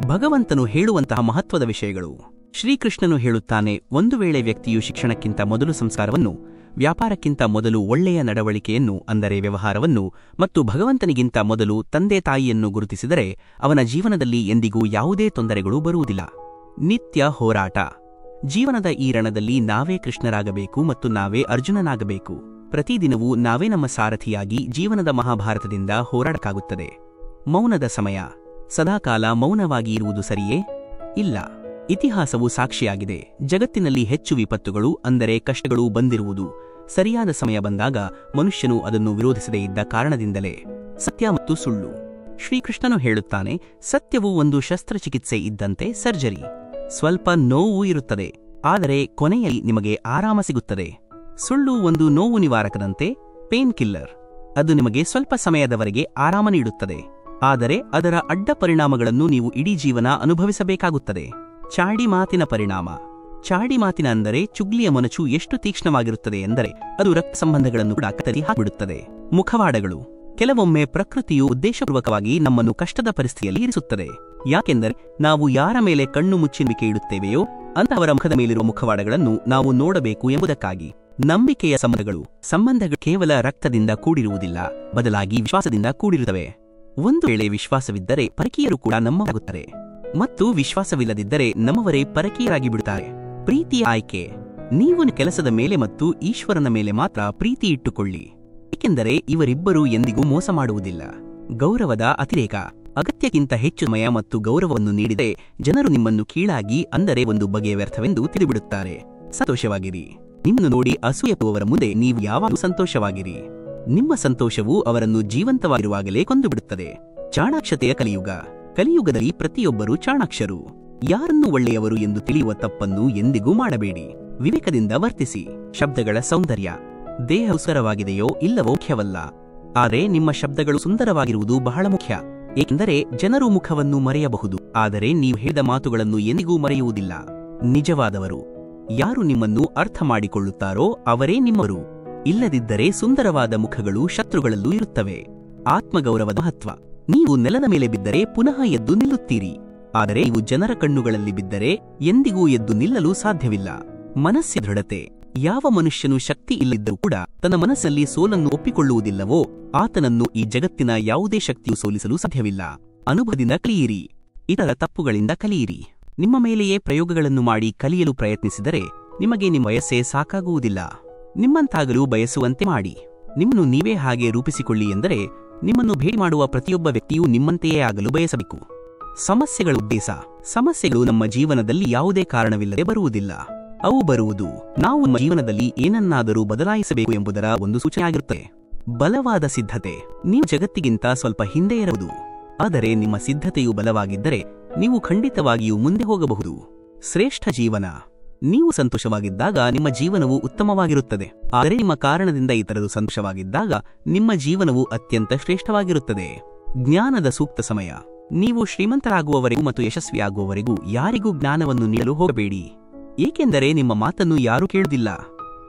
ಭಗವಂತನು ಹೇಳುವಂತಹ ಮಹತ್ವದ ವಿಷಯಗಳು. ಶ್ರೀಕೃಷ್ಣನು ಹೇಳುತ್ತಾನೆ, ಒಂದು ವೇಳೆ ವ್ಯಕ್ತಿಯು ಶಿಕ್ಷಣಕ್ಕಿಂತ ಮೊದಲು ಸಂಸ್ಕಾರವನ್ನು, ವ್ಯಾಪಾರಕ್ಕಿಂತ ಮೊದಲು ಒಳ್ಳೆಯ ನಡವಳಿಕೆಯನ್ನು ಅಂದರೆ ವ್ಯವಹಾರವನ್ನು ಮತ್ತು ಭಗವಂತನಿಗಿಂತ ಮೊದಲು ತಂದೆ ತಾಯಿಯನ್ನು ಗುರುತಿಸಿದರೆ ಅವನ ಜೀವನದಲ್ಲಿ ಎಂದಿಗೂ ಯಾವುದೇ ತೊಂದರೆಗಳು ಬರುವುದಿಲ್ಲ. ನಿತ್ಯ ಹೋರಾಟ. ಜೀವನದ ಈ ರಣದಲ್ಲಿ ನಾವೇ ಕೃಷ್ಣರಾಗಬೇಕು ಮತ್ತು ನಾವೇ ಅರ್ಜುನನಾಗಬೇಕು. ಪ್ರತಿದಿನವೂ ನಾವೇ ನಮ್ಮ ಸಾರಥಿಯಾಗಿ ಜೀವನದ ಮಹಾಭಾರತದಿಂದ ಹೋರಾಡಕ್ಕಾಗುತ್ತದೆ. ಮೌನದ ಸಮಯ. ಸದಾಕಾಲ ಮೌನವಾಗಿ ಇರುವುದು ಸರಿಯೇ? ಇಲ್ಲ. ಇತಿಹಾಸವು ಸಾಕ್ಷಿಯಾಗಿದೆ. ಜಗತ್ತಿನಲ್ಲಿ ಹೆಚ್ಚು ವಿಪತ್ತುಗಳು ಅಂದರೆ ಕಷ್ಟಗಳು ಬಂದಿರುವುದು ಸರಿಯಾದ ಸಮಯ ಬಂದಾಗ ಮನುಷ್ಯನು ಅದನ್ನು ವಿರೋಧಿಸದೇ ಇದ್ದ ಕಾರಣದಿಂದಲೇ. ಸತ್ಯ ಮತ್ತು ಸುಳ್ಳು. ಶ್ರೀಕೃಷ್ಣನು ಹೇಳುತ್ತಾನೆ, ಸತ್ಯವು ಒಂದು ಶಸ್ತ್ರಚಿಕಿತ್ಸೆ ಇದ್ದಂತೆ ಸರ್ಜರಿ. ಸ್ವಲ್ಪ ನೋವು ಇರುತ್ತದೆ, ಆದರೆ ಕೊನೆಯಲ್ಲಿ ನಿಮಗೆ ಆರಾಮ ಸಿಗುತ್ತದೆ. ಸುಳ್ಳು ಒಂದು ನೋವು ನಿವಾರಕದಂತೆ, ಪೇನ್ ಕಿಲ್ಲರ್. ಅದು ನಿಮಗೆ ಸ್ವಲ್ಪ ಸಮಯದವರೆಗೆ ಆರಾಮ ನೀಡುತ್ತದೆ, ಆದರೆ ಅದರ ಅಡ್ಡ ಪರಿಣಾಮಗಳನ್ನು ನೀವು ಇಡೀ ಜೀವನ ಅನುಭವಿಸಬೇಕಾಗುತ್ತದೆ. ಚಾಡಿ ಮಾತಿನ ಪರಿಣಾಮ. ಚಾಡಿ ಮಾತಿನ ಅಂದರೆ ಚುಗ್ಲಿಯ ಮೊನಚು ಎಷ್ಟು ತೀಕ್ಷ್ಣವಾಗಿರುತ್ತದೆ ಎಂದರೆ ಅದು ರಕ್ತ ಸಂಬಂಧಗಳನ್ನು ಕೂಡ ಕತ್ತರಿ ಹಾಕಿಬಿಡುತ್ತದೆ. ಮುಖವಾಡಗಳು. ಕೆಲವೊಮ್ಮೆ ಪ್ರಕೃತಿಯು ಉದ್ದೇಶಪೂರ್ವಕವಾಗಿ ನಮ್ಮನ್ನು ಕಷ್ಟದ ಪರಿಸ್ಥಿತಿಯಲ್ಲಿ ಇರಿಸುತ್ತದೆ. ಯಾಕೆಂದರೆ ನಾವು ಯಾರ ಮೇಲೆ ಕಣ್ಣು ಮುಚ್ಚಿನುವಿಕೆ ಇಡುತ್ತೇವೆಯೋ ಅಂತಹವರ ಮುಖದ ಮೇಲಿರುವ ಮುಖವಾಡಗಳನ್ನು ನಾವು ನೋಡಬೇಕು ಎಂಬುದಕ್ಕಾಗಿ. ನಂಬಿಕೆಯ ಸಂಬಂಧಗಳು. ಸಂಬಂಧಗಳು ಕೇವಲ ರಕ್ತದಿಂದ ಕೂಡಿರುವುದಿಲ್ಲ, ಬದಲಾಗಿ ವಿಶ್ವಾಸದಿಂದ ಕೂಡಿರುತ್ತವೆ. ಒಂದು ವೇಳೆ ವಿಶ್ವಾಸವಿದ್ದರೆ ಪರಕೀಯರು ಕೂಡ ನಮ್ಮವರಾಗುತ್ತಾರೆ, ಮತ್ತು ವಿಶ್ವಾಸವಿಲ್ಲದಿದ್ದರೆ ನಮ್ಮವರೇ ಪರಕೀಯರಾಗಿ ಬಿಡುತ್ತಾರೆ. ಪ್ರೀತಿಯ ಆಯ್ಕೆ. ನೀವು ಕೆಲಸದ ಮೇಲೆ ಮತ್ತು ಈಶ್ವರನ ಮೇಲೆ ಮಾತ್ರ ಪ್ರೀತಿ ಇಟ್ಟುಕೊಳ್ಳಿ, ಏಕೆಂದರೆ ಇವರಿಬ್ಬರೂ ಎಂದಿಗೂ ಮೋಸ ಮಾಡುವುದಿಲ್ಲ. ಗೌರವದ ಅತಿರೇಕ. ಅಗತ್ಯಕ್ಕಿಂತ ಹೆಚ್ಚು ಸಮಯ ಮತ್ತು ಗೌರವವನ್ನು ನೀಡಿದರೆ ಜನರು ನಿಮ್ಮನ್ನು ಕೀಳಾಗಿ, ಅಂದರೆ ಒಂದು ಬಗೆಯ ವ್ಯರ್ಥವೆಂದು ತಿಳಿದುಬಿಡುತ್ತಾರೆ. ಸಂತೋಷವಾಗಿರಿ. ನಿಮ್ಮನ್ನು ನೋಡಿ ಅಸೂಯೆಪಡುವವರ ಮುಂದೆ ನೀವು ಯಾವಾಗಲೂ ಸಂತೋಷವಾಗಿರಿ. ನಿಮ್ಮ ಸಂತೋಷವು ಅವರನ್ನು ಜೀವಂತವಾಗಿರುವಾಗಲೇ ಕೊಂದುಬಿಡುತ್ತದೆ. ಚಾಣಾಕ್ಷತೆಯ ಕಲಿಯುಗ. ಕಲಿಯುಗದಲ್ಲಿ ಪ್ರತಿಯೊಬ್ಬರೂ ಚಾಣಾಕ್ಷರು. ಯಾರನ್ನು ಒಳ್ಳೆಯವರು ಎಂದು ತಿಳಿಯುವ ತಪ್ಪನ್ನು ಎಂದಿಗೂ ಮಾಡಬೇಡಿ. ವಿವೇಕದಿಂದ ವರ್ತಿಸಿ. ಶಬ್ದಗಳ ಸೌಂದರ್ಯ. ದೇಹವು ಸುಂದರವಾಗಿದೆಯೋ ಇಲ್ಲವೋ ಮುಖ್ಯವಲ್ಲ, ಆದರೆ ನಿಮ್ಮ ಶಬ್ದಗಳು ಸುಂದರವಾಗಿರುವುದು ಬಹಳ ಮುಖ್ಯ. ಏಕೆಂದರೆ ಜನರು ಮುಖವನ್ನು ಮರೆಯಬಹುದು, ಆದರೆ ನೀವು ಹೇಳಿದ ಮಾತುಗಳನ್ನು ಎಂದಿಗೂ ಮರೆಯುವುದಿಲ್ಲ. ನಿಜವಾದವರು ಯಾರು ನಿಮ್ಮನ್ನು ಅರ್ಥ ಮಾಡಿಕೊಳ್ಳುತ್ತಾರೋ ಅವರೇ ನಿಮ್ಮವರು. ಇಲ್ಲದಿದ್ದರೆ ಸುಂದರವಾದ ಮುಖಗಳು ಶತ್ರುಗಳಲ್ಲೂ ಇರುತ್ತವೆ. ಆತ್ಮಗೌರವದ ಮಹತ್ವ. ನೀವು ನೆಲದ ಮೇಲೆ ಬಿದ್ದರೆ ಪುನಃ ಎದ್ದು ನಿಲ್ಲುತ್ತೀರಿ, ಆದರೆ ನೀವು ಜನರ ಕಣ್ಣುಗಳಲ್ಲಿ ಬಿದ್ದರೆ ಎಂದಿಗೂ ಎದ್ದು ನಿಲ್ಲಲು ಸಾಧ್ಯವಿಲ್ಲ. ಮನಸ್ಸಿನ ದೃಢತೆ. ಯಾವ ಮನುಷ್ಯನು ಶಕ್ತಿ ಇಲ್ಲದಿದ್ದರೂ ಕೂಡ ತನ್ನ ಮನಸ್ಸಲ್ಲಿ ಸೋಲನ್ನು ಒಪ್ಪಿಕೊಳ್ಳುವುದಿಲ್ಲವೋ ಆತನನ್ನು ಈ ಜಗತ್ತಿನ ಯಾವುದೇ ಶಕ್ತಿಯು ಸೋಲಿಸಲು ಸಾಧ್ಯವಿಲ್ಲ. ಅನುಭವದಿಂದ ಕಲಿಯಿರಿ. ಇತರ ತಪ್ಪುಗಳಿಂದ ಕಲಿಯಿರಿ. ನಿಮ್ಮ ಮೇಲೆಯೇ ಪ್ರಯೋಗಗಳನ್ನು ಮಾಡಿ ಕಲಿಯಲು ಪ್ರಯತ್ನಿಸಿದರೆ ನಿಮಗೆ ನಿಮ್ಮ ವಯಸ್ಸೇ ಸಾಕಾಗುವುದಿಲ್ಲ. ನಿಮ್ಮಂತಾಗಲು ಬಯಸುವಂತೆ ಮಾಡಿ. ನಿಮ್ಮನ್ನು ನೀವೇ ಹಾಗೆ ರೂಪಿಸಿಕೊಳ್ಳಿ ಎಂದರೆ ನಿಮ್ಮನ್ನು ಭೇಟಿ ಮಾಡುವ ಪ್ರತಿಯೊಬ್ಬ ವ್ಯಕ್ತಿಯೂ ನಿಮ್ಮಂತೆಯೇ ಆಗಲು ಬಯಸಬೇಕು. ಸಮಸ್ಯೆಗಳ ಉದ್ದೇಶ. ಸಮಸ್ಯೆಗಳು ನಮ್ಮ ಜೀವನದಲ್ಲಿ ಯಾವುದೇ ಕಾರಣವಿಲ್ಲದೆ ಬರುವುದಿಲ್ಲ. ಅವು ಬರುವುದು ನಾವು ನಮ್ಮ ಜೀವನದಲ್ಲಿ ಏನನ್ನಾದರೂ ಬದಲಾಯಿಸಬೇಕು ಎಂಬುದರ ಒಂದು ಸೂಚನೆಯಾಗಿರುತ್ತದೆ. ಬಲವಾದ ಸಿದ್ಧತೆ. ನೀವು ಜಗತ್ತಿಗಿಂತ ಸ್ವಲ್ಪ ಹಿಂದೆ ಇರಬಹುದು, ಆದರೆ ನಿಮ್ಮ ಸಿದ್ಧತೆಯು ಬಲವಾಗಿದ್ದರೆ ನೀವು ಖಂಡಿತವಾಗಿಯೂ ಮುಂದೆ ಹೋಗಬಹುದು. ಶ್ರೇಷ್ಠ ಜೀವನ. ನೀವು ಸಂತೋಷವಾಗಿದ್ದಾಗ ನಿಮ್ಮ ಜೀವನವು ಉತ್ತಮವಾಗಿರುತ್ತದೆ, ಆದರೆ ನಿಮ್ಮ ಕಾರಣದಿಂದ ಇತರರು ಸಂತೋಷವಾಗಿದ್ದಾಗ ನಿಮ್ಮ ಜೀವನವು ಅತ್ಯಂತ ಶ್ರೇಷ್ಠವಾಗಿರುತ್ತದೆ. ಜ್ಞಾನದ ಸೂಕ್ತ ಸಮಯ. ನೀವು ಶ್ರೀಮಂತರಾಗುವವರೆಗೂ ಮತ್ತು ಯಶಸ್ವಿಯಾಗುವವರೆಗೂ ಯಾರಿಗೂ ಜ್ಞಾನವನ್ನು ನೀಡಲು ಹೋಗಬೇಡಿ, ಏಕೆಂದರೆ ನಿಮ್ಮ ಮಾತನ್ನು ಯಾರೂ ಕೇಳುವುದಿಲ್ಲ.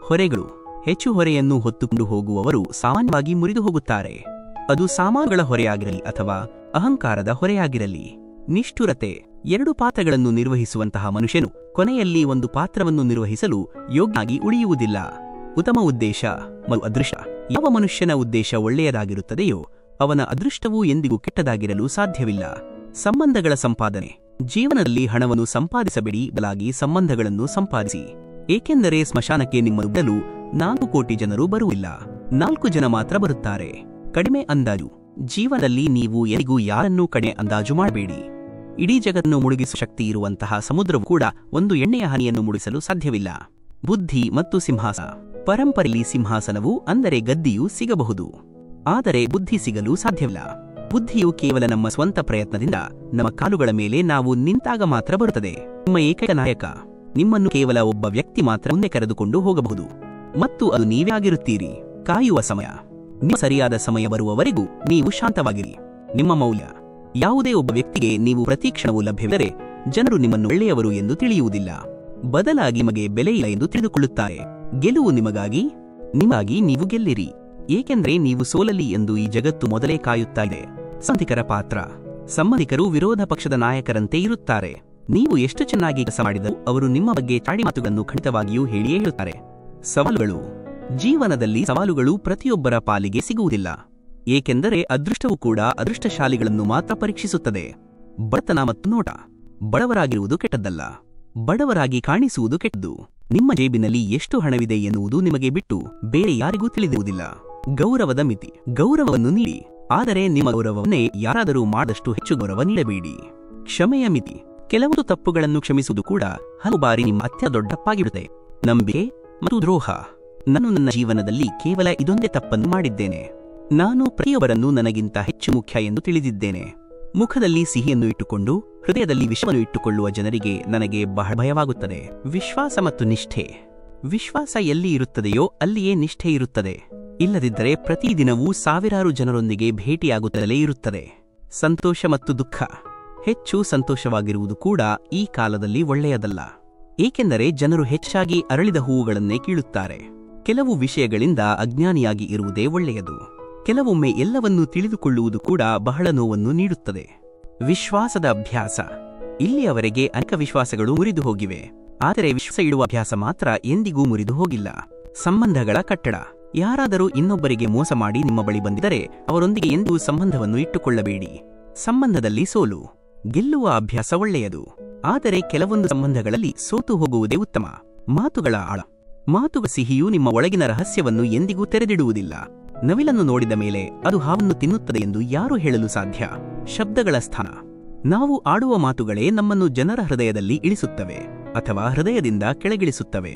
ಹೊರೆಗಳು. ಹೆಚ್ಚು ಹೊರೆಯನ್ನು ಹೊತ್ತುಕೊಂಡು ಹೋಗುವವರು ಸಾಮಾನ್ಯವಾಗಿ ಮುರಿದು ಹೋಗುತ್ತಾರೆ. ಅದು ಸಾಮಾನುಗಳ ಹೊರೆಯಾಗಿರಲಿ ಅಥವಾ ಅಹಂಕಾರದ ಹೊರೆಯಾಗಿರಲಿ. ನಿಷ್ಠುರತೆ. 2 ಪಾತ್ರಗಳನ್ನು ನಿರ್ವಹಿಸುವಂತಹ ಮನುಷ್ಯನು ಕೊನೆಯಲ್ಲಿ ಒಂದು ಪಾತ್ರವನ್ನು ನಿರ್ವಹಿಸಲು ಯೋಗ್ಯನಾಗಿ ಉಳಿಯುವುದಿಲ್ಲ. ಉತ್ತಮ ಉದ್ದೇಶ ಮತ್ತು ಅದೃಷ್ಟ. ಯಾವ ಮನುಷ್ಯನ ಉದ್ದೇಶ ಒಳ್ಳೆಯದಾಗಿರುತ್ತದೆಯೋ ಅವನ ಅದೃಷ್ಟವೂ ಎಂದಿಗೂ ಕೆಟ್ಟದಾಗಿರಲು ಸಾಧ್ಯವಿಲ್ಲ. ಸಂಬಂಧಗಳ ಸಂಪಾದನೆ. ಜೀವನದಲ್ಲಿ ಹಣವನ್ನು ಸಂಪಾದಿಸಬೇಡಿ, ಬದಲಾಗಿ ಸಂಬಂಧಗಳನ್ನು ಸಂಪಾದಿಸಿ. ಏಕೆಂದರೆ ಸ್ಮಶಾನಕ್ಕೆ ನಿಮ್ಮನ್ನು ಬಿಡಲು 4 ಕೋಟಿ ಜನರು ಬರುವುದಿಲ್ಲ, 4 ಜನ ಮಾತ್ರ ಬರುತ್ತಾರೆ. ಕಡಿಮೆ ಅಂದಾಜು. ಜೀವನದಲ್ಲಿ ನೀವು ಎಂದಿಗೂ ಯಾರನ್ನೂ ಕಡಿಮೆ ಅಂದಾಜು ಮಾಡಬೇಡಿ. ಇಡೀ ಜಗತ್ತನ್ನು ಮುಳುಗಿಸುವ ಶಕ್ತಿ ಇರುವಂತಹ ಸಮುದ್ರವು ಕೂಡ ಒಂದು ಎಣ್ಣೆಯ ಹನಿಯನ್ನು ಮುಳುಗಿಸಲು ಸಾಧ್ಯವಿಲ್ಲ. ಬುದ್ಧಿ ಮತ್ತು ಸಿಂಹಾಸನ. ಪರಂಪರೆಯಲ್ಲಿ ಸಿಂಹಾಸನವು ಅಂದರೆ ಗದ್ದಿಯು ಸಿಗಬಹುದು, ಆದರೆ ಬುದ್ಧಿ ಸಿಗಲು ಸಾಧ್ಯವಿಲ್ಲ. ಬುದ್ಧಿಯು ಕೇವಲ ನಮ್ಮ ಸ್ವಂತ ಪ್ರಯತ್ನದಿಂದ ನಮ್ಮ ಕಾಲುಗಳ ಮೇಲೆ ನಾವು ನಿಂತಾಗ ಮಾತ್ರ ಬರುತ್ತದೆ. ನಿಮ್ಮ ಏಕೈಕ ನಾಯಕ. ನಿಮ್ಮನ್ನು ಕೇವಲ ಒಬ್ಬ ವ್ಯಕ್ತಿ ಮಾತ್ರ ಮುಂದೆ ಕರೆದುಕೊಂಡು ಹೋಗಬಹುದು, ಮತ್ತು ಅದು ನೀವೇ ಆಗಿರುತ್ತೀರಿ. ಕಾಯುವ ಸಮಯ. ನಿಮ್ಮ ಸರಿಯಾದ ಸಮಯ ಬರುವವರೆಗೂ ನೀವು ಶಾಂತವಾಗಿರಿ. ನಿಮ್ಮ ಮೌಲ್ಯ. ಯಾವುದೇ ಒಬ್ಬ ವ್ಯಕ್ತಿಗೆ ನೀವು ಪ್ರತಿಕ್ಷಣವೂ ಲಭ್ಯವಿದ್ದರೆ ಜನರು ನಿಮ್ಮನ್ನು ಒಳ್ಳೆಯವರು ಎಂದು ತಿಳಿಯುವುದಿಲ್ಲ, ಬದಲಾಗಿ ನಿಮಗೆ ಬೆಲೆ ಇಲ್ಲ ಎಂದು ತಿಳಿದುಕೊಳ್ಳುತ್ತಾರೆ. ಗೆಲುವು ನಿಮಗಾಗಿ ನೀವು ಗೆಲ್ಲಿರಿ, ಏಕೆಂದರೆ ನೀವು ಸೋಲಲಿ ಎಂದು ಈ ಜಗತ್ತು ಮೊದಲೇ ಕಾಯುತ್ತಾ ಇದೆ. ಸಂಬಂಧಿಕರ ಪಾತ್ರ. ಸಂಬಂಧಿಕರು ವಿರೋಧ ಪಕ್ಷದ ನಾಯಕರಂತೆ ಇರುತ್ತಾರೆ. ನೀವು ಎಷ್ಟು ಚೆನ್ನಾಗಿ ಕೆಲಸ ಮಾಡಿದರೂ ಅವರು ನಿಮ್ಮ ಬಗ್ಗೆ ಚಾಡಿ ಮಾತುಗಳನ್ನು ಖಂಡಿತವಾಗಿಯೂ ಹೇಳಿಯೇ ಹೇಳುತ್ತಾರೆ. ಸವಾಲುಗಳು. ಜೀವನದಲ್ಲಿ ಸವಾಲುಗಳು ಪ್ರತಿಯೊಬ್ಬರ ಪಾಲಿಗೆ ಸಿಗುವುದಿಲ್ಲ, ಏಕೆಂದರೆ ಅದೃಷ್ಟವು ಕೂಡ ಅದೃಷ್ಟಶಾಲಿಗಳನ್ನು ಮಾತ್ರ ಪರೀಕ್ಷಿಸುತ್ತದೆ. ಬಡತನ ಮತ್ತು ನೋಟ. ಬಡವರಾಗಿರುವುದು ಕೆಟ್ಟದ್ದಲ್ಲ, ಬಡವರಾಗಿ ಕಾಣಿಸುವುದು ಕೆಟ್ಟದ್ದು. ನಿಮ್ಮ ಜೇಬಿನಲ್ಲಿ ಎಷ್ಟು ಹಣವಿದೆ ಎನ್ನುವುದು ನಿಮಗೆ ಬಿಟ್ಟು ಬೇರೆ ಯಾರಿಗೂ ತಿಳಿದಿರುವುದಿಲ್ಲ. ಗೌರವದ ಮಿತಿ. ಗೌರವವನ್ನು ನೀಡಿ, ಆದರೆ ನಿಮ್ಮ ಗೌರವವನ್ನೇ ಯಾರಾದರೂ ಮಾಡದಷ್ಟು ಹೆಚ್ಚು ಗೌರವ ನೀಡಬೇಡಿ. ಕ್ಷಮೆಯ ಮಿತಿ. ಕೆಲವೊಂದು ತಪ್ಪುಗಳನ್ನು ಕ್ಷಮಿಸುವುದು ಕೂಡ ಹಲವು ಬಾರಿ ನಿಮ್ಮ ಅತ್ಯಂತ ದೊಡ್ಡ ತಪ್ಪಾಗಿರುತ್ತೆ. ನಂಬಿಕೆ ಮತ್ತು ದ್ರೋಹ. ನಾನು ನನ್ನ ಜೀವನದಲ್ಲಿ ಕೇವಲ ಇದೊಂದೇ ತಪ್ಪನ್ನು ಮಾಡಿದ್ದೇನೆ. ನಾನು ಪ್ರತಿಯೊಬ್ಬರನ್ನು ನನಗಿಂತ ಹೆಚ್ಚು ಮುಖ್ಯ ಎಂದು ತಿಳಿದಿದ್ದೇನೆ. ಮುಖದಲ್ಲಿ ಸಿಹಿಯನ್ನು ಇಟ್ಟುಕೊಂಡು ಹೃದಯದಲ್ಲಿ ವಿಷವನ್ನು ಇಟ್ಟುಕೊಳ್ಳುವ ಜನರಿಗೆ ನನಗೆ ಬಹಳ ಭಯವಾಗುತ್ತದೆ. ವಿಶ್ವಾಸ ಮತ್ತು ನಿಷ್ಠೆ. ವಿಶ್ವಾಸ ಎಲ್ಲಿ ಇರುತ್ತದೆಯೋ ಅಲ್ಲಿಯೇ ನಿಷ್ಠೆ ಇರುತ್ತದೆ. ಇಲ್ಲದಿದ್ದರೆ ಪ್ರತಿದಿನವೂ ಸಾವಿರಾರು ಜನರೊಂದಿಗೆ ಭೇಟಿಯಾಗುತ್ತಲೇ ಇರುತ್ತದೆ. ಸಂತೋಷ ಮತ್ತು ದುಃಖ. ಹೆಚ್ಚು ಸಂತೋಷವಾಗಿರುವುದು ಕೂಡ ಈ ಕಾಲದಲ್ಲಿ ಒಳ್ಳೆಯದಲ್ಲ, ಏಕೆಂದರೆ ಜನರು ಹೆಚ್ಚಾಗಿ ಅರಳಿದ ಹೂವುಗಳನ್ನೇ ಕೀಳುತ್ತಾರೆ. ಕೆಲವು ವಿಷಯಗಳಿಂದ ಅಜ್ಞಾನಿಯಾಗಿ ಇರುವುದೇ ಒಳ್ಳೆಯದು. ಕೆಲವೊಮ್ಮೆ ಎಲ್ಲವನ್ನೂ ತಿಳಿದುಕೊಳ್ಳುವುದು ಕೂಡ ಬಹಳ ನೋವನ್ನು ನೀಡುತ್ತದೆ. ವಿಶ್ವಾಸದ ಅಭ್ಯಾಸ. ಇಲ್ಲಿಯವರೆಗೆ ಅನೇಕ ವಿಶ್ವಾಸಗಳು ಮುರಿದು ಹೋಗಿವೆ, ಆದರೆ ವಿಶ್ವಾಸ ಇಡುವ ಅಭ್ಯಾಸ ಮಾತ್ರ ಎಂದಿಗೂ ಮುರಿದು ಹೋಗಿಲ್ಲ. ಸಂಬಂಧಗಳ ಕಟ್ಟಡ. ಯಾರಾದರೂ ಇನ್ನೊಬ್ಬರಿಗೆ ಮೋಸ ಮಾಡಿ ನಿಮ್ಮ ಬಳಿ ಬಂದಿದ್ದರೆ ಅವರೊಂದಿಗೆ ಎಂದೂ ಸಂಬಂಧವನ್ನು ಇಟ್ಟುಕೊಳ್ಳಬೇಡಿ. ಸಂಬಂಧದಲ್ಲಿ ಸೋಲು. ಗೆಲ್ಲುವ ಅಭ್ಯಾಸ ಒಳ್ಳೆಯದು, ಆದರೆ ಕೆಲವೊಂದು ಸಂಬಂಧಗಳಲ್ಲಿ ಸೋತು ಹೋಗುವುದೇ ಉತ್ತಮ. ಮಾತುಗಳ ಆಳ. ಮಾತುಗಳ ಸಿಹಿಯು ನಿಮ್ಮ ಒಳಗಿನ ರಹಸ್ಯವನ್ನು ಎಂದಿಗೂ ತೆರೆದಿಡುವುದಿಲ್ಲ. ನವಿಲನ್ನು ನೋಡಿದ ಮೇಲೆ ಅದು ಹಾವನ್ನು ತಿನ್ನುತ್ತದೆ ಎಂದು ಯಾರು ಹೇಳಲು ಸಾಧ್ಯ? ಶಬ್ದಗಳ ಸ್ಥಾನ. ನಾವು ಆಡುವ ಮಾತುಗಳೇ ನಮ್ಮನ್ನು ಜನರ ಹೃದಯದಲ್ಲಿ ಇಳಿಸುತ್ತವೆ ಅಥವಾ ಹೃದಯದಿಂದ ಕೆಳಗಿಳಿಸುತ್ತವೆ.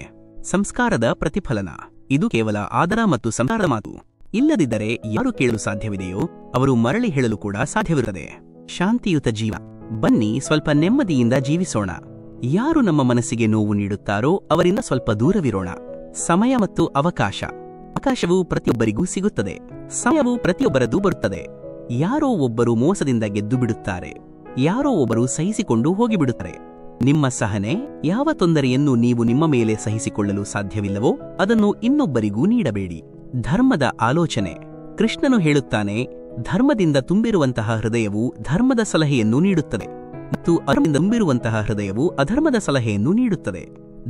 ಸಂಸ್ಕಾರದ ಪ್ರತಿಫಲನ. ಇದು ಕೇವಲ ಆದರ ಮತ್ತು ಸಂಸ್ಕಾರದ ಮಾತು. ಇಲ್ಲದಿದ್ದರೆ ಯಾರು ಕೇಳಲು ಸಾಧ್ಯವಿದೆಯೋ ಅವರು ಮರಳಿ ಹೇಳಲು ಕೂಡ ಸಾಧ್ಯವಿರುತ್ತದೆ. ಶಾಂತಿಯುತ ಜೀವ. ಬನ್ನಿ ಸ್ವಲ್ಪ ನೆಮ್ಮದಿಯಿಂದ ಜೀವಿಸೋಣ. ಯಾರು ನಮ್ಮ ಮನಸ್ಸಿಗೆ ನೋವು ನೀಡುತ್ತಾರೋ ಅವರಿಂದ ಸ್ವಲ್ಪ ದೂರವಿರೋಣ. ಸಮಯ ಮತ್ತು ಅವಕಾಶ. ಅವಕಾಶವು ಪ್ರತಿಯೊಬ್ಬರಿಗೂ ಸಿಗುತ್ತದೆ. ಸಮಯವು ಪ್ರತಿಯೊಬ್ಬರದ್ದು ಬರುತ್ತದೆ. ಯಾರೋ ಒಬ್ಬರು ಮೋಸದಿಂದ ಗೆದ್ದು ಬಿಡುತ್ತಾರೆ, ಯಾರೋ ಒಬ್ಬರು ಸಹಿಸಿಕೊಂಡು ಹೋಗಿಬಿಡುತ್ತಾರೆ. ನಿಮ್ಮ ಸಹನೆ. ಯಾವ ತೊಂದರೆಯನ್ನು ನೀವು ನಿಮ್ಮ ಮೇಲೆ ಸಹಿಸಿಕೊಳ್ಳಲು ಸಾಧ್ಯವಿಲ್ಲವೋ ಅದನ್ನು ಇನ್ನೊಬ್ಬರಿಗೂ ನೀಡಬೇಡಿ. ಧರ್ಮದ ಆಲೋಚನೆ. ಕೃಷ್ಣನು ಹೇಳುತ್ತಾನೆ, ಧರ್ಮದಿಂದ ತುಂಬಿರುವಂತಹ ಹೃದಯವು ಧರ್ಮದ ಸಲಹೆಯನ್ನು ನೀಡುತ್ತದೆ ಮತ್ತು ಅಧರ್ಮದಿಂದ ತುಂಬಿರುವಂತಹ ಹೃದಯವು ಅಧರ್ಮದ ಸಲಹೆಯನ್ನು ನೀಡುತ್ತದೆ.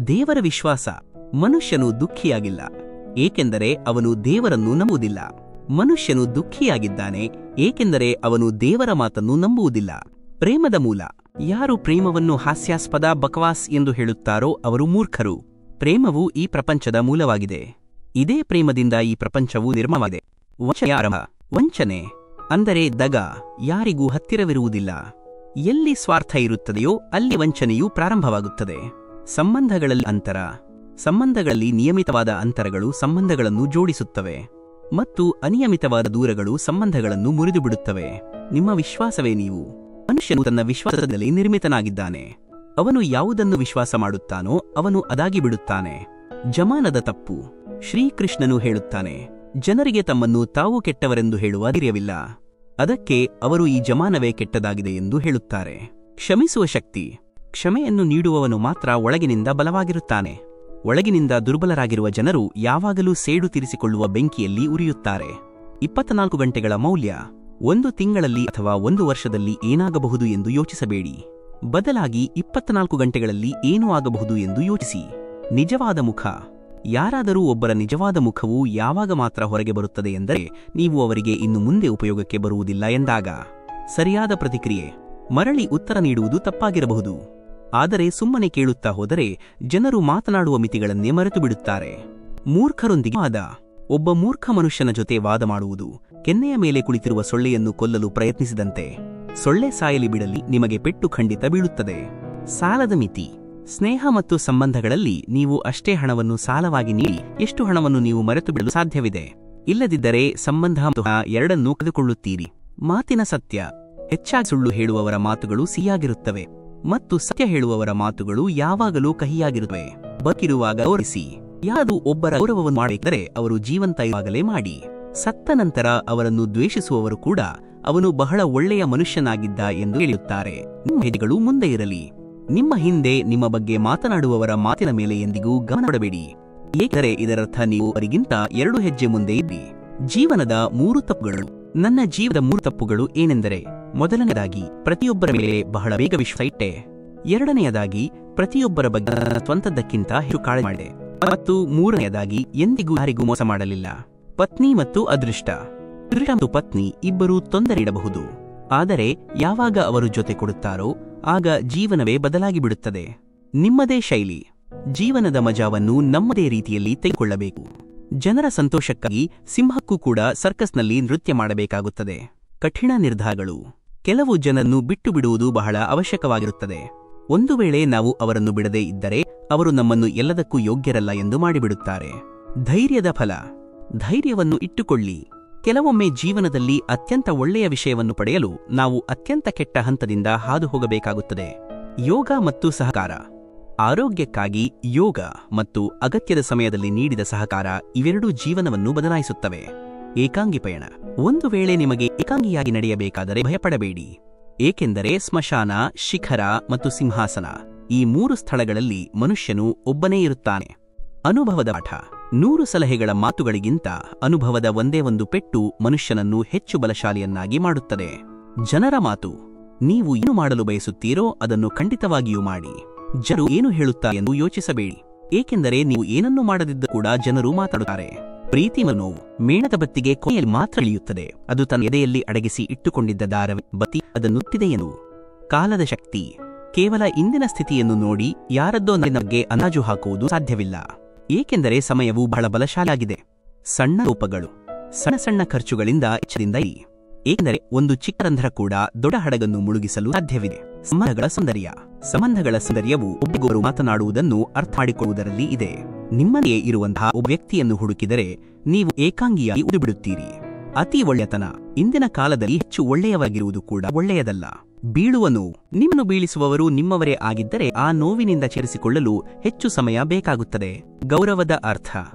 ದೇವರ ವಿಶ್ವಾಸ. ಮನುಷ್ಯನು ದುಃಖಿಯಾಗಿಲ್ಲ, ಏಕೆಂದರೆ ಅವನು ದೇವರನ್ನು ನಂಬುವುದಿಲ್ಲ. ಮನುಷ್ಯನು ದುಃಖಿಯಾಗಿದ್ದಾನೆ, ಏಕೆಂದರೆ ಅವನು ದೇವರ ಮಾತನ್ನು ನಂಬುವುದಿಲ್ಲ. ಪ್ರೇಮದ ಮೂಲ. ಯಾರು ಪ್ರೇಮವನ್ನು ಹಾಸ್ಯಾಸ್ಪದ ಬಕವಾಸ್ ಎಂದು ಹೇಳುತ್ತಾರೋ ಅವರು ಮೂರ್ಖರು. ಪ್ರೇಮವು ಈ ಪ್ರಪಂಚದ ಮೂಲವಾಗಿದೆ. ಇದೇ ಪ್ರೇಮದಿಂದ ಈ ಪ್ರಪಂಚವು ನಿರ್ಮಾಣವಾಗಿದೆ. ವಂಚನೆಯ ಆರಂಭ. ವಂಚನೆ ಅಂದರೆ ದಗ. ಯಾರಿಗೂ ಹತ್ತಿರವಿರುವುದಿಲ್ಲ. ಎಲ್ಲಿ ಸ್ವಾರ್ಥ ಇರುತ್ತದೆಯೋ ಅಲ್ಲಿ ವಂಚನೆಯು ಪ್ರಾರಂಭವಾಗುತ್ತದೆ. ಸಂಬಂಧಗಳಲ್ಲಿ ಅಂತರ. ಸಂಬಂಧಗಳಲ್ಲಿ ನಿಯಮಿತವಾದ ಅಂತರಗಳು ಸಂಬಂಧಗಳನ್ನು ಜೋಡಿಸುತ್ತವೆ ಮತ್ತು ಅನಿಯಮಿತವಾದ ದೂರಗಳು ಸಂಬಂಧಗಳನ್ನು ಮುರಿದುಬಿಡುತ್ತವೆ. ನಿಮ್ಮ ವಿಶ್ವಾಸವೇ ನೀವು. ಮನುಷ್ಯನು ತನ್ನ ವಿಶ್ವಾಸದಲ್ಲಿ ನಿರ್ಮಿತನಾಗಿದ್ದಾನೆ. ಅವನು ಯಾವುದನ್ನು ವಿಶ್ವಾಸ ಮಾಡುತ್ತಾನೋ ಅವನು ಅದಾಗಿ ಬಿಡುತ್ತಾನೆ. ಜಮಾನದ ತಪ್ಪು. ಶ್ರೀಕೃಷ್ಣನು ಹೇಳುತ್ತಾನೆ, ಜನರಿಗೆ ತಮ್ಮನ್ನು ತಾವು ಕೆಟ್ಟವರೆಂದು ಹೇಳುವ ಧೈರ್ಯವಿಲ್ಲ. ಅದಕ್ಕೆ ಅವರು ಈ ಜಮಾನವೇ ಕೆಟ್ಟದಾಗಿದೆ ಎಂದು ಹೇಳುತ್ತಾರೆ. ಕ್ಷಮಿಸುವ ಶಕ್ತಿ. ಕ್ಷಮೆಯನ್ನು ನೀಡುವವನು ಮಾತ್ರ ಒಳಗಿನಿಂದ ಬಲವಾಗಿರುತ್ತಾನೆ. ಒಳಗಿನಿಂದ ದುರ್ಬಲರಾಗಿರುವ ಜನರು ಯಾವಾಗಲೂ ಸೇಡು ತೀರಿಸಿಕೊಳ್ಳುವ ಬೆಂಕಿಯಲ್ಲಿ ಉರಿಯುತ್ತಾರೆ. 24 ಗಂಟೆಗಳ ಮೌಲ್ಯ. 1 ತಿಂಗಳಲ್ಲಿ ಅಥವಾ 1 ವರ್ಷದಲ್ಲಿ ಏನಾಗಬಹುದು ಎಂದು ಯೋಚಿಸಬೇಡಿ. ಬದಲಾಗಿ 24 ಗಂಟೆಗಳಲ್ಲಿ ಏನು ಆಗಬಹುದು ಎಂದು ಯೋಚಿಸಿ. ನಿಜವಾದ ಮುಖ. ಯಾರಾದರೂ ಒಬ್ಬರ ನಿಜವಾದ ಮುಖವು ಯಾವಾಗ ಮಾತ್ರ ಹೊರಗೆ ಬರುತ್ತದೆ ಎಂದರೆ ನೀವು ಅವರಿಗೆ ಇನ್ನು ಮುಂದೆ ಉಪಯೋಗಕ್ಕೆ ಬರುವುದಿಲ್ಲ ಎಂದಾಗ. ಸರಿಯಾದ ಪ್ರತಿಕ್ರಿಯೆ. ಮರಳಿ ಉತ್ತರ ನೀಡುವುದು ತಪ್ಪಾಗಿರಬಹುದು, ಆದರೆ ಸುಮ್ಮನೆ ಕೇಳುತ್ತಾ ಹೋದರೆ ಜನರು ಮಾತನಾಡುವ ಮಿತಿಗಳನ್ನೇ ಮರೆತು ಬಿಡುತ್ತಾರೆ. ಮೂರ್ಖರೊಂದಿಗೆ ವಾದ. ಒಬ್ಬ ಮೂರ್ಖ ಮನುಷ್ಯನ ಜೊತೆ ವಾದ ಮಾಡುವುದು ಕೆನ್ನೆಯ ಮೇಲೆ ಕುಳಿತಿರುವ ಸೊಳ್ಳೆಯನ್ನು ಕೊಲ್ಲಲು ಪ್ರಯತ್ನಿಸಿದಂತೆ. ಸೊಳ್ಳೆ ಸಾಯಲಿ ಬಿಡಲಿ, ನಿಮಗೆ ಪೆಟ್ಟು ಖಂಡಿತ ಬೀಳುತ್ತದೆ. ಸಾಲದ ಮಿತಿ. ಸ್ನೇಹ ಮತ್ತು ಸಂಬಂಧಗಳಲ್ಲಿ ನೀವು ಅಷ್ಟೇ ಹಣವನ್ನು ಸಾಲವಾಗಿ ನೀಡಿ ಎಷ್ಟು ಹಣವನ್ನು ನೀವು ಮರೆತು ಬಿಡಲು ಸಾಧ್ಯವಿದೆ. ಇಲ್ಲದಿದ್ದರೆ ಸಂಬಂಧ ಮತ್ತು ಹಣ ಎರಡನ್ನೂ ಕಳೆದುಕೊಳ್ಳುತ್ತೀರಿ. ಮಾತಿನ ಸತ್ಯ. ಹೆಚ್ಚಾಗಿ ಸುಳ್ಳು ಹೇಳುವವರ ಮಾತುಗಳು ಸಿಹಿಯಾಗಿರುತ್ತವೆ ಮತ್ತು ಸತ್ಯ ಹೇಳುವವರ ಮಾತುಗಳು ಯಾವಾಗಲೂ ಕಹಿಯಾಗಿರುತ್ತವೆ. ಬದುಕಿರುವಾಗ ಗೌರವಿಸಿ. ಯಾರು ಒಬ್ಬರ ಗೌರವವನ್ನು ಮಾಡಿದರೆ ಅವರು ಜೀವಂತ ಇರುವಾಗಲೇ ಮಾಡಿ. ಸತ್ತ ನಂತರ ಅವರನ್ನು ದ್ವೇಷಿಸುವವರು ಕೂಡ ಅವನು ಬಹಳ ಒಳ್ಳೆಯ ಮನುಷ್ಯನಾಗಿದ್ದ ಎಂದು ಹೇಳುತ್ತಾರೆ. ನಿಮ್ಮ ಹೆಜ್ಜೆಗಳು ಮುಂದೆ ಇರಲಿ. ನಿಮ್ಮ ಹಿಂದೆ ನಿಮ್ಮ ಬಗ್ಗೆ ಮಾತನಾಡುವವರ ಮಾತಿನ ಮೇಲೆ ಎಂದಿಗೂ ಗಮನ ಕೊಡಬೇಡಿ, ಏಕೆಂದರೆ ಇದರರ್ಥ ನೀವು ಅವರಿಗಿಂತ 2 ಹೆಜ್ಜೆ ಮುಂದೆ ಇದ್ದಿ. ಜೀವನದ 3 ತಪ್ಪುಗಳು. ನನ್ನ ಜೀವನದ 3 ತಪ್ಪುಗಳು ಏನೆಂದರೆ, ಮೊದಲನೆಯದಾಗಿ ಪ್ರತಿಯೊಬ್ಬರ ಮೇಲೆ ಬಹಳ ಬೇಗ ವಿಶ್ವಾಸ ಇಟ್ಟೆ. ಎರಡನೆಯದಾಗಿ ಪ್ರತಿಯೊಬ್ಬರ ಬಗ್ಗೆ ನನ್ನ ಸ್ವಂತದ್ದಕ್ಕಿಂತ ಹೆಚ್ಚು ಕಾಳಜಿ ಮಾಡಿದೆ. ಮತ್ತು ಮೂರನೆಯದಾಗಿ ಎಂದಿಗೂ ಯಾರಿಗೂ ಮೋಸ ಮಾಡಲಿಲ್ಲ. ಪತ್ನಿ ಮತ್ತು ಅದೃಷ್ಟ. ಅದೃಷ್ಟ ಮತ್ತು ಪತ್ನಿ ಇಬ್ಬರೂ ತೊಂದರೆ ಇಡಬಹುದು, ಆದರೆ ಯಾವಾಗ ಅವರು ಜೊತೆ ಕೊಡುತ್ತಾರೋ ಆಗ ಜೀವನವೇ ಬದಲಾಗಿ ಬಿಡುತ್ತದೆ. ನಿಮ್ಮದೇ ಶೈಲಿ. ಜೀವನದ ಮಜಾವನ್ನು ನಮ್ಮದೇ ರೀತಿಯಲ್ಲಿ ತೆಗೆದುಕೊಳ್ಳಬೇಕು. ಜನರ ಸಂತೋಷಕ್ಕಾಗಿ ಸಿಂಹಕ್ಕೂ ಕೂಡ ಸರ್ಕಸ್ನಲ್ಲಿ ನೃತ್ಯ ಮಾಡಬೇಕಾಗುತ್ತದೆ. ಕಠಿಣ ನಿರ್ಧಾರಗಳು. ಕೆಲವು ಜನರನ್ನು ಬಿಟ್ಟು ಬಿಡುವುದು ಬಹಳ ಅವಶ್ಯಕವಾಗಿರುತ್ತದೆ. ಒಂದು ವೇಳೆ ನಾವು ಅವರನ್ನು ಬಿಡದೇ ಇದ್ದರೆ ಅವರು ನಮ್ಮನ್ನು ಎಲ್ಲದಕ್ಕೂ ಯೋಗ್ಯರಲ್ಲ ಎಂದು ಮಾಡಿಬಿಡುತ್ತಾರೆ. ಧೈರ್ಯದ ಫಲ. ಧೈರ್ಯವನ್ನು ಇಟ್ಟುಕೊಳ್ಳಿ. ಕೆಲವೊಮ್ಮೆ ಜೀವನದಲ್ಲಿ ಅತ್ಯಂತ ಒಳ್ಳೆಯ ವಿಷಯವನ್ನು ಪಡೆಯಲು ನಾವು ಅತ್ಯಂತ ಕೆಟ್ಟ ಹಂತದಿಂದ ಹಾದು ಹೋಗಬೇಕಾಗುತ್ತದೆ. ಯೋಗ ಮತ್ತು ಸಹಕಾರ. ಆರೋಗ್ಯಕ್ಕಾಗಿ ಯೋಗ ಮತ್ತು ಅಗತ್ಯದ ಸಮಯದಲ್ಲಿ ನೀಡಿದ ಸಹಕಾರ ಇವೆರಡೂ ಜೀವನವನ್ನು ಬದಲಾಯಿಸುತ್ತವೆ. ಏಕಾಂಗಿ ಪಯಣ. ಒಂದು ವೇಳೆ ನಿಮಗೆ ಏಕಾಂಗಿಯಾಗಿ ನಡೆಯಬೇಕಾದರೆ ಭಯಪಡಬೇಡಿ, ಏಕೆಂದರೆ ಸ್ಮಶಾನ, ಶಿಖರ ಮತ್ತು ಸಿಂಹಾಸನ ಈ 3 ಸ್ಥಳಗಳಲ್ಲಿ ಮನುಷ್ಯನು ಒಬ್ಬನೇ ಇರುತ್ತಾನೆ. ಅನುಭವದ ಪಾಠ. 100 ಸಲಹೆಗಳ ಮಾತುಗಳಿಗಿಂತ ಅನುಭವದ ಒಂದೇ ಒಂದು ಪೆಟ್ಟು ಮನುಷ್ಯನನ್ನು ಹೆಚ್ಚು ಬಲಶಾಲಿಯನ್ನಾಗಿ ಮಾಡುತ್ತದೆ. ಜನರ ಮಾತು. ನೀವು ಏನು ಮಾಡಲು ಬಯಸುತ್ತೀರೋ ಅದನ್ನು ಖಂಡಿತವಾಗಿಯೂ ಮಾಡಿ. ಜನರು ಏನು ಹೇಳುತ್ತಾರೆ ಎಂದು ಯೋಚಿಸಬೇಡಿ, ಏಕೆಂದರೆ ನೀವು ಏನನ್ನೂ ಮಾಡದಿದ್ದರೂ ಕೂಡ ಜನರು ಮಾತಾಡುತ್ತಾರೆ. ಪ್ರೀತಿ ನೋವು. ಮೇಣದ ಬತ್ತಿಗೆ ಕೊನೆಯಲ್ಲಿ ಮಾತ್ರ ಇಳಿಯುತ್ತದೆ, ಅದು ತನ್ನ ಎದೆಯಲ್ಲಿ ಅಡಗಿಸಿ ಇಟ್ಟುಕೊಂಡಿದ್ದ ದಾರವೇ ಬತ್ತಿ ಅದನ್ನು ನುತ್ತಿದೆ ಎಂದು. ಕಾಲದ ಶಕ್ತಿ. ಕೇವಲ ಇಂದಿನ ಸ್ಥಿತಿಯನ್ನು ನೋಡಿ ಯಾರದ್ದೋ ಬಗ್ಗೆ ಅಂದಾಜು ಹಾಕುವುದು ಸಾಧ್ಯವಿಲ್ಲ, ಏಕೆಂದರೆ ಸಮಯವು ಬಹಳ ಬಲಶಾಲಿಯಾಗಿದೆ. ಸಣ್ಣ ಲೋಪಗಳು. ಸಣ್ಣ ಸಣ್ಣ ಖರ್ಚುಗಳಿಂದ ಎಚ್ಚರದಿಂದ ಇರಿ, ಏಕೆಂದರೆ ಒಂದು ಚಿಕ್ಕ ರಂಧ್ರ ಕೂಡ ದೊಡ್ಡ ಹಡಗನ್ನು ಮುಳುಗಿಸಲು ಸಾಧ್ಯವಿದೆ. ಸಂಬಂಧಗಳ ಸೌಂದರ್ಯವು ಒಬ್ಬೊಬ್ಬರು ಮಾತನಾಡುವುದನ್ನು ಅರ್ಥ ಮಾಡಿಕೊಳ್ಳುವುದರಲ್ಲಿ ಇದೆ. ನಿಮ್ಮದೇ ಇರುವಂತಹ ಒಬ್ಬ ವ್ಯಕ್ತಿಯನ್ನು ಹುಡುಕಿದರೆ ನೀವು ಏಕಾಂಗಿಯಾಗಿ ಉಳಿದುಬಿಡುತ್ತೀರಿ. ಅತಿ ಒಳ್ಳೆಯತನ ಇಂದಿನ ಕಾಲದಲ್ಲಿ ಹೆಚ್ಚು ಒಳ್ಳೆಯವಾಗಿರುವುದು ಕೂಡ ಒಳ್ಳೆಯದಲ್ಲ. ಬೀಳುವ ನೋವು, ನಿಮ್ಮನ್ನು ಬೀಳಿಸುವವರು ನಿಮ್ಮವರೇ ಆಗಿದ್ದರೆ ಆ ನೋವಿನಿಂದ ಚೇರಿಸಿಕೊಳ್ಳಲು ಹೆಚ್ಚು ಸಮಯ ಬೇಕಾಗುತ್ತದೆ. ಗೌರವದ ಅರ್ಥ,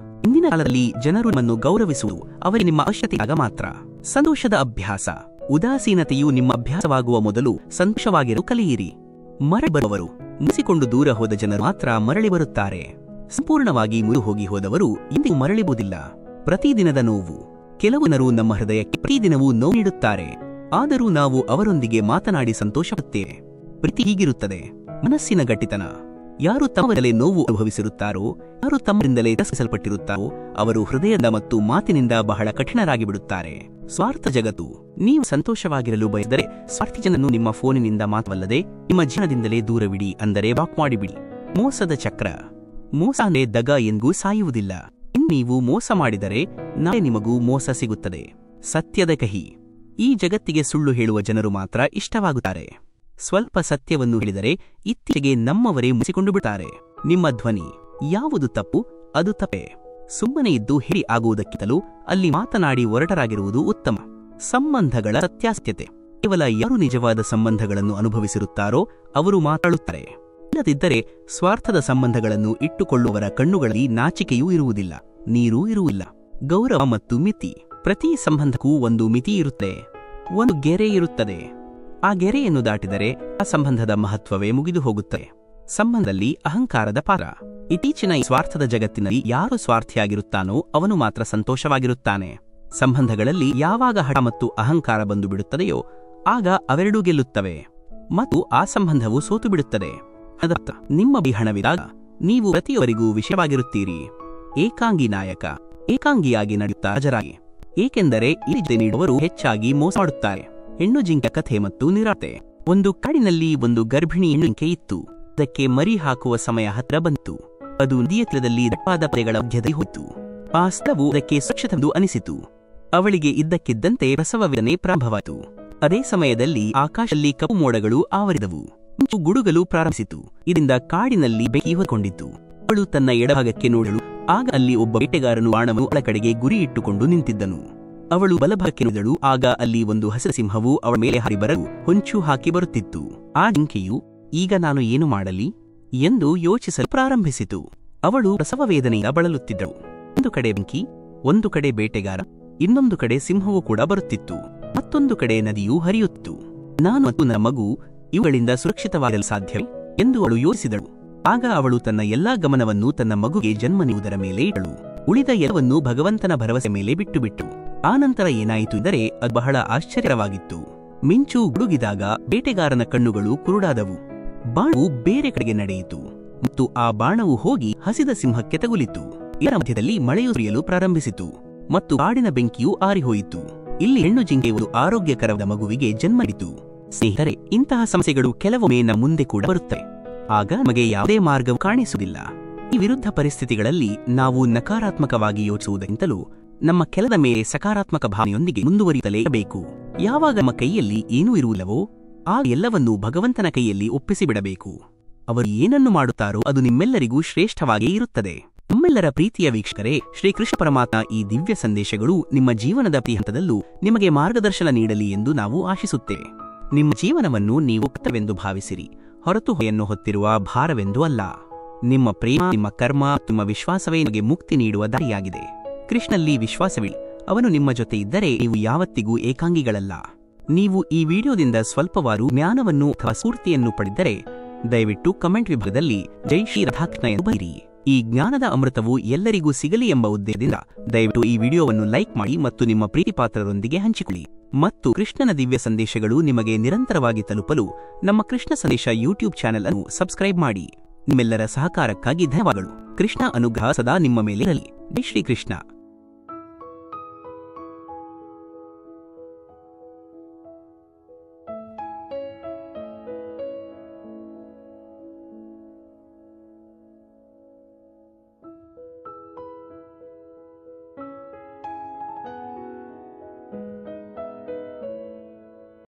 ಇಂದಿನ ಕಾಲದಲ್ಲಿ ಜನರು ನಿಮ್ಮನ್ನು ಗೌರವಿಸುವುದು ಅವರಿಗೆ ನಿಮ್ಮ ಅವಶ್ಯಕತೆಯಾಗ ಮಾತ್ರ. ಸಂತೋಷದ ಅಭ್ಯಾಸ, ಉದಾಸೀನತೆಯು ನಿಮ್ಮ ಅಭ್ಯಾಸವಾಗುವ ಮೊದಲು ಸಂತೋಷವಾಗಿರಲು ಕಲಿಯಿರಿ. ಮರಳಿ ಬರುವವರು, ಮುಗಿಸಿಕೊಂಡು ದೂರ ಹೋದ ಜನರು ಮಾತ್ರ ಮರಳಿ ಬರುತ್ತಾರೆ. ಸಂಪೂರ್ಣವಾಗಿ ಮುರಿದು ಹೋಗಿ ಹೋದವರು ಇಂದಿಗೂ ಮರಳಿಬುವುದಿಲ್ಲ. ಪ್ರತಿದಿನದ ನೋವು, ಕೆಲವು ಜನರು ನಮ್ಮ ಹೃದಯಕ್ಕೆ ಪ್ರತಿದಿನವೂ ನೋವು ನೀಡುತ್ತಾರೆ, ಆದರೂ ನಾವು ಅವರೊಂದಿಗೆ ಮಾತನಾಡಿ ಸಂತೋಷಪಡುತ್ತೇವೆ. ಪ್ರೀತಿ ಹೀಗಿರುತ್ತದೆ. ಮನಸ್ಸಿನ ಗಟ್ಟಿತನ, ಯಾರು ತಮ್ಮರಿಂದಲೇ ನೋವು ಅನುಭವಿಸಿರುತ್ತಾರೋ, ಯಾರು ತಮ್ಮರಿಂದಲೇ ತಿರಸ್ಕರಿಸಲ್ಪಟ್ಟಿರುತ್ತಾರೋ ಅವರು ಹೃದಯದ ಮತ್ತು ಮಾತಿನಿಂದ ಬಹಳ ಕಠಿಣರಾಗಿ ಬಿಡುತ್ತಾರೆ. ಸ್ವಾರ್ಥ ಜಗತ್ತು, ನೀವು ಸಂತೋಷವಾಗಿರಲು ಬಯಸಿದರೆ ಸ್ವಾರ್ಥಿ ಜನನ್ನು ನಿಮ್ಮ ಫೋನಿನಿಂದ ಮಾತ್ರವಲ್ಲದೆ ನಿಮ್ಮ ಜೀವನದಿಂದಲೇ ದೂರವಿಡಿ, ಅಂದರೆ ಬ್ಲಾಕ್ ಮಾಡಿಬಿಡಿ. ಮೋಸದ ಚಕ್ರ, ಮೋಸ ಅಂದ್ರೆ ದಗ ಎಂದೂ ಸಾಯುವುದಿಲ್ಲ. ನೀವು ಮೋಸ ಮಾಡಿದರೆ ನಾಳೆ ನಿಮಗೂ ಮೋಸ ಸಿಗುತ್ತದೆ. ಸತ್ಯದ ಕಹಿ, ಈ ಜಗತ್ತಿಗೆ ಸುಳ್ಳು ಹೇಳುವ ಜನರು ಮಾತ್ರ ಇಷ್ಟವಾಗುತ್ತಾರೆ. ಸ್ವಲ್ಪ ಸತ್ಯವನ್ನು ಹೇಳಿದರೆ ಇತ್ತೀಚೆಗೆ ನಮ್ಮವರೇ ಮುಗಿಸಿಕೊಂಡು ಬಿಡುತ್ತಾರೆ. ನಿಮ್ಮ ಧ್ವನಿ, ಯಾವುದು ತಪ್ಪು ಅದು ತಪ್ಪೇ. ಸುಮ್ಮನೆ ಇದ್ದು ಹೇಳಿ ಆಗುವುದಕ್ಕಿಂತಲೂ ಅಲ್ಲಿ ಮಾತನಾಡಿ ಒರಟರಾಗಿರುವುದು ಉತ್ತಮ. ಸಂಬಂಧಗಳ ಸತ್ಯಾಸತ್ಯತೆ, ಕೇವಲ ಯಾರು ನಿಜವಾದ ಸಂಬಂಧಗಳನ್ನು ಅನುಭವಿಸಿರುತ್ತಾರೋ ಅವರು ಮಾತಾಡುತ್ತಾರೆ. ಇಲ್ಲದಿದ್ದರೆ ಸ್ವಾರ್ಥದ ಸಂಬಂಧಗಳನ್ನು ಇಟ್ಟುಕೊಳ್ಳುವವರ ಕಣ್ಣುಗಳಲ್ಲಿ ನಾಚಿಕೆಯೂ ಇರುವುದಿಲ್ಲ, ನೀರೂ ಇರುವುದಿಲ್ಲ. ಗೌರವ ಮತ್ತು ಮಿತಿ, ಪ್ರತಿ ಸಂಬಂಧಕ್ಕೂ ಒಂದು ಮಿತಿ ಇರುತ್ತದೆ, ಒಂದು ಗೆರೆ ಇರುತ್ತದೆ. ಆ ಗೆರೆಯನ್ನು ದಾಟಿದರೆ ಆ ಸಂಬಂಧದ ಮಹತ್ವವೇ ಮುಗಿದು ಹೋಗುತ್ತದೆ. ಸಂಬಂಧದಲ್ಲಿ ಅಹಂಕಾರದ ಪಾತ್ರ, ಇತ್ತೀಚಿನ ಈ ಸ್ವಾರ್ಥದ ಜಗತ್ತಿನಲ್ಲಿ ಯಾರು ಸ್ವಾರ್ಥಿಯಾಗಿರುತ್ತಾನೋ ಅವನು ಮಾತ್ರ ಸಂತೋಷವಾಗಿರುತ್ತಾನೆ. ಸಂಬಂಧಗಳಲ್ಲಿ ಯಾವಾಗ ಹಠ ಮತ್ತು ಅಹಂಕಾರ ಬಂದು ಬಿಡುತ್ತದೆಯೋ ಆಗ ಅವೆರಡೂ ಗೆಲ್ಲುತ್ತವೆ ಮತ್ತು ಆ ಸಂಬಂಧವು ಸೋತು ಬಿಡುತ್ತದೆ. ನಿಮ್ಮ ಬಳಿ ಹಣವಿದ್ದಾಗ ನೀವು ಪ್ರತಿಯೊಬ್ಬರಿಗೂ ವಿಷಯವಾಗಿರುತ್ತೀರಿ. ಏಕಾಂಗಿ ನಾಯಕ, ಏಕಾಂಗಿಯಾಗಿ ನಡೆಯುತ್ತಾ ರಾಜರಾಗಿ, ಏಕೆಂದರೆ ಈ ಜೊತೆ ನೀಡುವವರು ಹೆಚ್ಚಾಗಿ ಮೋಸ ಮಾಡುತ್ತಾರೆ. ಹೆಣ್ಣು ಜಿಂಕೆ ಕಥೆ ಮತ್ತು ನಿರಾತೆ. ಒಂದು ಕಾಡಿನಲ್ಲಿ ಒಂದು ಗರ್ಭಿಣಿ ಹೆಣ್ಣು ಜಿಂಕೆ ಇತ್ತು. ಅದಕ್ಕೆ ಮರಿ ಹಾಕುವ ಸಮಯ ಹತ್ತಿರ ಬಂತು. ಅದು ನದಿಯ ತೀರದಲ್ಲಿ ದಟ್ಟವಾದ ಪೊದೆಗಳ ಮಧ್ಯದಲ್ಲಿ ಹೋಯಿತು. ಆ ಸ್ಥಳವು ಅದಕ್ಕೆ ಸುರಕ್ಷಿತವೆಂದು ಅನಿಸಿತು. ಅವಳಿಗೆ ಇದ್ದಕ್ಕಿದ್ದಂತೆ ಪ್ರಸವ ವೇದನೆ ಪ್ರಾರಂಭವಾಯಿತು. ಅದೇ ಸಮಯದಲ್ಲಿ ಆಕಾಶದಲ್ಲಿ ಕಪ್ಪು ಮೋಡಗಳು ಆವರಿದವು. ಮಿಂಚು ಗುಡುಗಲು ಪ್ರಾರಂಭಿಸಿತು. ಇದರಿಂದ ಕಾಡಿನಲ್ಲಿ ಬೆಂಕಿ ಹೊತ್ಕೊಂಡಿತು. ಅವಳು ತನ್ನ ಎಡಭಾಗಕ್ಕೆ ನೋಡಲು, ಆಗ ಅಲ್ಲಿ ಒಬ್ಬ ಬೇಟೆಗಾರನು ಬಾಣವನ್ನು ಅವಳ ಕಡೆಗೆ ಗುರಿ ಇಟ್ಟುಕೊಂಡು ನಿಂತಿದ್ದನು. ಅವಳು ಬಲಭಾಗಕ್ಕೆ ನೋಡಿದಳು, ಆಗ ಅಲ್ಲಿ ಒಂದು ಹಸಿರು ಸಿಂಹವು ಅವಳ ಮೇಲೆ ಹಾರಿ ಬರಲು ಹೊಂಚು ಹಾಕಿ ಬರುತ್ತಿತ್ತು. ಆ ಜಿಂಕೆಯು ಈಗ ನಾನು ಏನು ಮಾಡಲಿ ಎಂದು ಯೋಚಿಸಲು ಪ್ರಾರಂಭಿಸಿತು. ಅವಳು ಪ್ರಸವ ವೇದನೆಯಿಂದ ಬಳಲುತ್ತಿದ್ದಳು. ಒಂದು ಕಡೆ ಬೆಂಕಿ, ಒಂದು ಕಡೆ ಬೇಟೆಗಾರ, ಇನ್ನೊಂದು ಕಡೆ ಸಿಂಹವು ಕೂಡ ಬರುತ್ತಿತ್ತು, ಮತ್ತೊಂದು ಕಡೆ ನದಿಯೂ ಹರಿಯುತ್ತಿತ್ತು. ನಾನು ಮತ್ತು ನನ್ನ ಮಗು ಇವುಗಳಿಂದ ಸುರಕ್ಷಿತವಾಗಿರಲು ಸಾಧ್ಯವೇ ಎಂದು ಅವಳು ಯೋಚಿಸಿದಳು. ಆಗ ಅವಳು ತನ್ನ ಎಲ್ಲಾ ಗಮನವನ್ನು ತನ್ನ ಮಗುಗೆ ಜನ್ಮ ನೀಡುವುದರ ಮೇಲೆ ಇಟ್ಟಳು. ಉಳಿದ ಎಲ್ಲವನ್ನೂ ಭಗವಂತನ ಭರವಸೆ ಮೇಲೆ ಬಿಟ್ಟು ಆನಂತರ ಏನಾಯಿತು ಎಂದರೆ ಅದು ಬಹಳ ಆಶ್ಚರ್ಯವಾಗಿತ್ತು. ಮಿಂಚು ಗುಡುಗಿದಾಗ ಬೇಟೆಗಾರನ ಕಣ್ಣುಗಳು ಕುರುಡಾದವು. ಬಾಣವು ಬೇರೆ ಕಡೆಗೆ ನಡೆಯಿತು ಮತ್ತು ಆ ಬಾಣವು ಹೋಗಿ ಹಸಿದ ಸಿಂಹಕ್ಕೆ ತಗುಲಿತು. ಇದರ ಮಧ್ಯದಲ್ಲಿ ಮಳೆಯು ಸುರಿಯಲು ಪ್ರಾರಂಭಿಸಿತು ಮತ್ತು ಕಾಡಿನ ಬೆಂಕಿಯೂ ಆರಿಹೋಯಿತು. ಇಲ್ಲಿ ಹೆಣ್ಣು ಜಿಂಕೆ ಒಂದು ಆರೋಗ್ಯಕರವಾದ ಮಗುವಿಗೆ ಜನ್ಮ ನೀಡಿತು. ಸ್ನೇಹಿತರೆ, ಇಂತಹ ಸಮಸ್ಯೆಗಳು ಕೆಲವೊಮ್ಮೆ ನಮ್ಮ ಮುಂದೆ ಕೂಡ ಬರುತ್ತವೆ. ಆಗ ನಮಗೆ ಯಾವುದೇ ಮಾರ್ಗವು ಕಾಣಿಸುವುದಿಲ್ಲ. ಈ ವಿರುದ್ಧ ಪರಿಸ್ಥಿತಿಗಳಲ್ಲಿ ನಾವು ನಕಾರಾತ್ಮಕವಾಗಿ ಯೋಚಿಸುವುದಕ್ಕಿಂತಲೂ ನಮ್ಮ ಕೆಲದ ಮೇಲೆ ಸಕಾರಾತ್ಮಕ ಭಾವನೆಯೊಂದಿಗೆ ಮುಂದುವರಿಯುತ್ತಲೇ ಇರಬೇಕು. ಯಾವಾಗ ನಮ್ಮ ಕೈಯಲ್ಲಿ ಏನೂ ಇರುವುದಿಲ್ಲವೋ ಆಗ ಎಲ್ಲವನ್ನೂ ಭಗವಂತನ ಕೈಯಲ್ಲಿ ಒಪ್ಪಿಸಿಬಿಡಬೇಕು. ಅವರು ಏನನ್ನು ಮಾಡುತ್ತಾರೋ ಅದು ನಿಮ್ಮೆಲ್ಲರಿಗೂ ಶ್ರೇಷ್ಠವಾಗಿಯೇ ಇರುತ್ತದೆ. ನಮ್ಮೆಲ್ಲರ ಪ್ರೀತಿಯ ವೀಕ್ಷಕರೇ, ಶ್ರೀಕೃಷ್ಣ ಪರಮಾತ್ಮ ಈ ದಿವ್ಯ ಸಂದೇಶಗಳು ನಿಮ್ಮ ಜೀವನದ ಪ್ರತಿ ಹಂತದಲ್ಲೂ ನಿಮಗೆ ಮಾರ್ಗದರ್ಶನ ನೀಡಲಿ ಎಂದು ನಾವು ಆಶಿಸುತ್ತೇವೆ. ನಿಮ್ಮ ಜೀವನವನ್ನು ನೀವು ಕರ್ತವ್ಯವೆಂದು ಭಾವಿಸಿರಿ, ಹೊರತು ಹೊರೆಯನ್ನು ಹೊತ್ತಿರುವ ಭಾರವೆಂದು ಅಲ್ಲ. ನಿಮ್ಮ ಪ್ರೇಮ, ನಿಮ್ಮ ಕರ್ಮ, ನಿಮ್ಮ ವಿಶ್ವಾಸವೇ ನಿಮಗೆ ಮುಕ್ತಿ ನೀಡುವ ದಾರಿಯಾಗಿದೆ. ಕೃಷ್ಣನಲ್ಲಿ ವಿಶ್ವಾಸವಿಡಿ, ಅವನು ನಿಮ್ಮ ಜೊತೆ ಇದ್ದರೆ ನೀವು ಯಾವತ್ತಿಗೂ ಏಕಾಂಗಿಗಳಲ್ಲ. ನೀವು ಈ ವಿಡಿಯೋದಿಂದ ಸ್ವಲ್ಪವಾರು ಜ್ಞಾನವನ್ನು ಅಥವಾ ಸ್ಫೂರ್ತಿಯನ್ನು ಪಡೆದರೆ ದಯವಿಟ್ಟು ಕಮೆಂಟ್ ವಿಭಾಗದಲ್ಲಿ ಜೈ ಶ್ರೀ ರಾಧಾಕೃಷ್ಣ ಎಂದು ಬರೆಯಿರಿ. ಈ ಜ್ಞಾನದ ಅಮೃತವು ಎಲ್ಲರಿಗೂ ಸಿಗಲಿ ಎಂಬ ಉದ್ದೇಶದಿಂದ ದಯವಿಟ್ಟು ಈ ವಿಡಿಯೋವನ್ನು ಲೈಕ್ ಮಾಡಿ ಮತ್ತು ನಿಮ್ಮ ಪ್ರೀತಿ ಪಾತ್ರರೊಂದಿಗೆ ಹಂಚಿಕೊಳ್ಳಿ. ಮತ್ತು ಕೃಷ್ಣನ ದಿವ್ಯ ಸಂದೇಶಗಳು ನಿಮಗೆ ನಿರಂತರವಾಗಿ ತಲುಪಲು ನಮ್ಮ ಕೃಷ್ಣ ಸಂದೇಶ ಯೂಟ್ಯೂಬ್ ಚಾನೆಲ್ ಅನ್ನು ಸಬ್ಸ್ಕ್ರೈಬ್ ಮಾಡಿ. ನಿಮ್ಮೆಲ್ಲರ ಸಹಕಾರಕ್ಕಾಗಿ ಧನ್ಯವಾದಗಳು. ಕೃಷ್ಣ ಅನುಗ್ರಹ ಸದಾ ನಿಮ್ಮ ಮೇಲೆ ಇರಲಿ. ಜೈ ಶ್ರೀ ಕೃಷ್ಣ.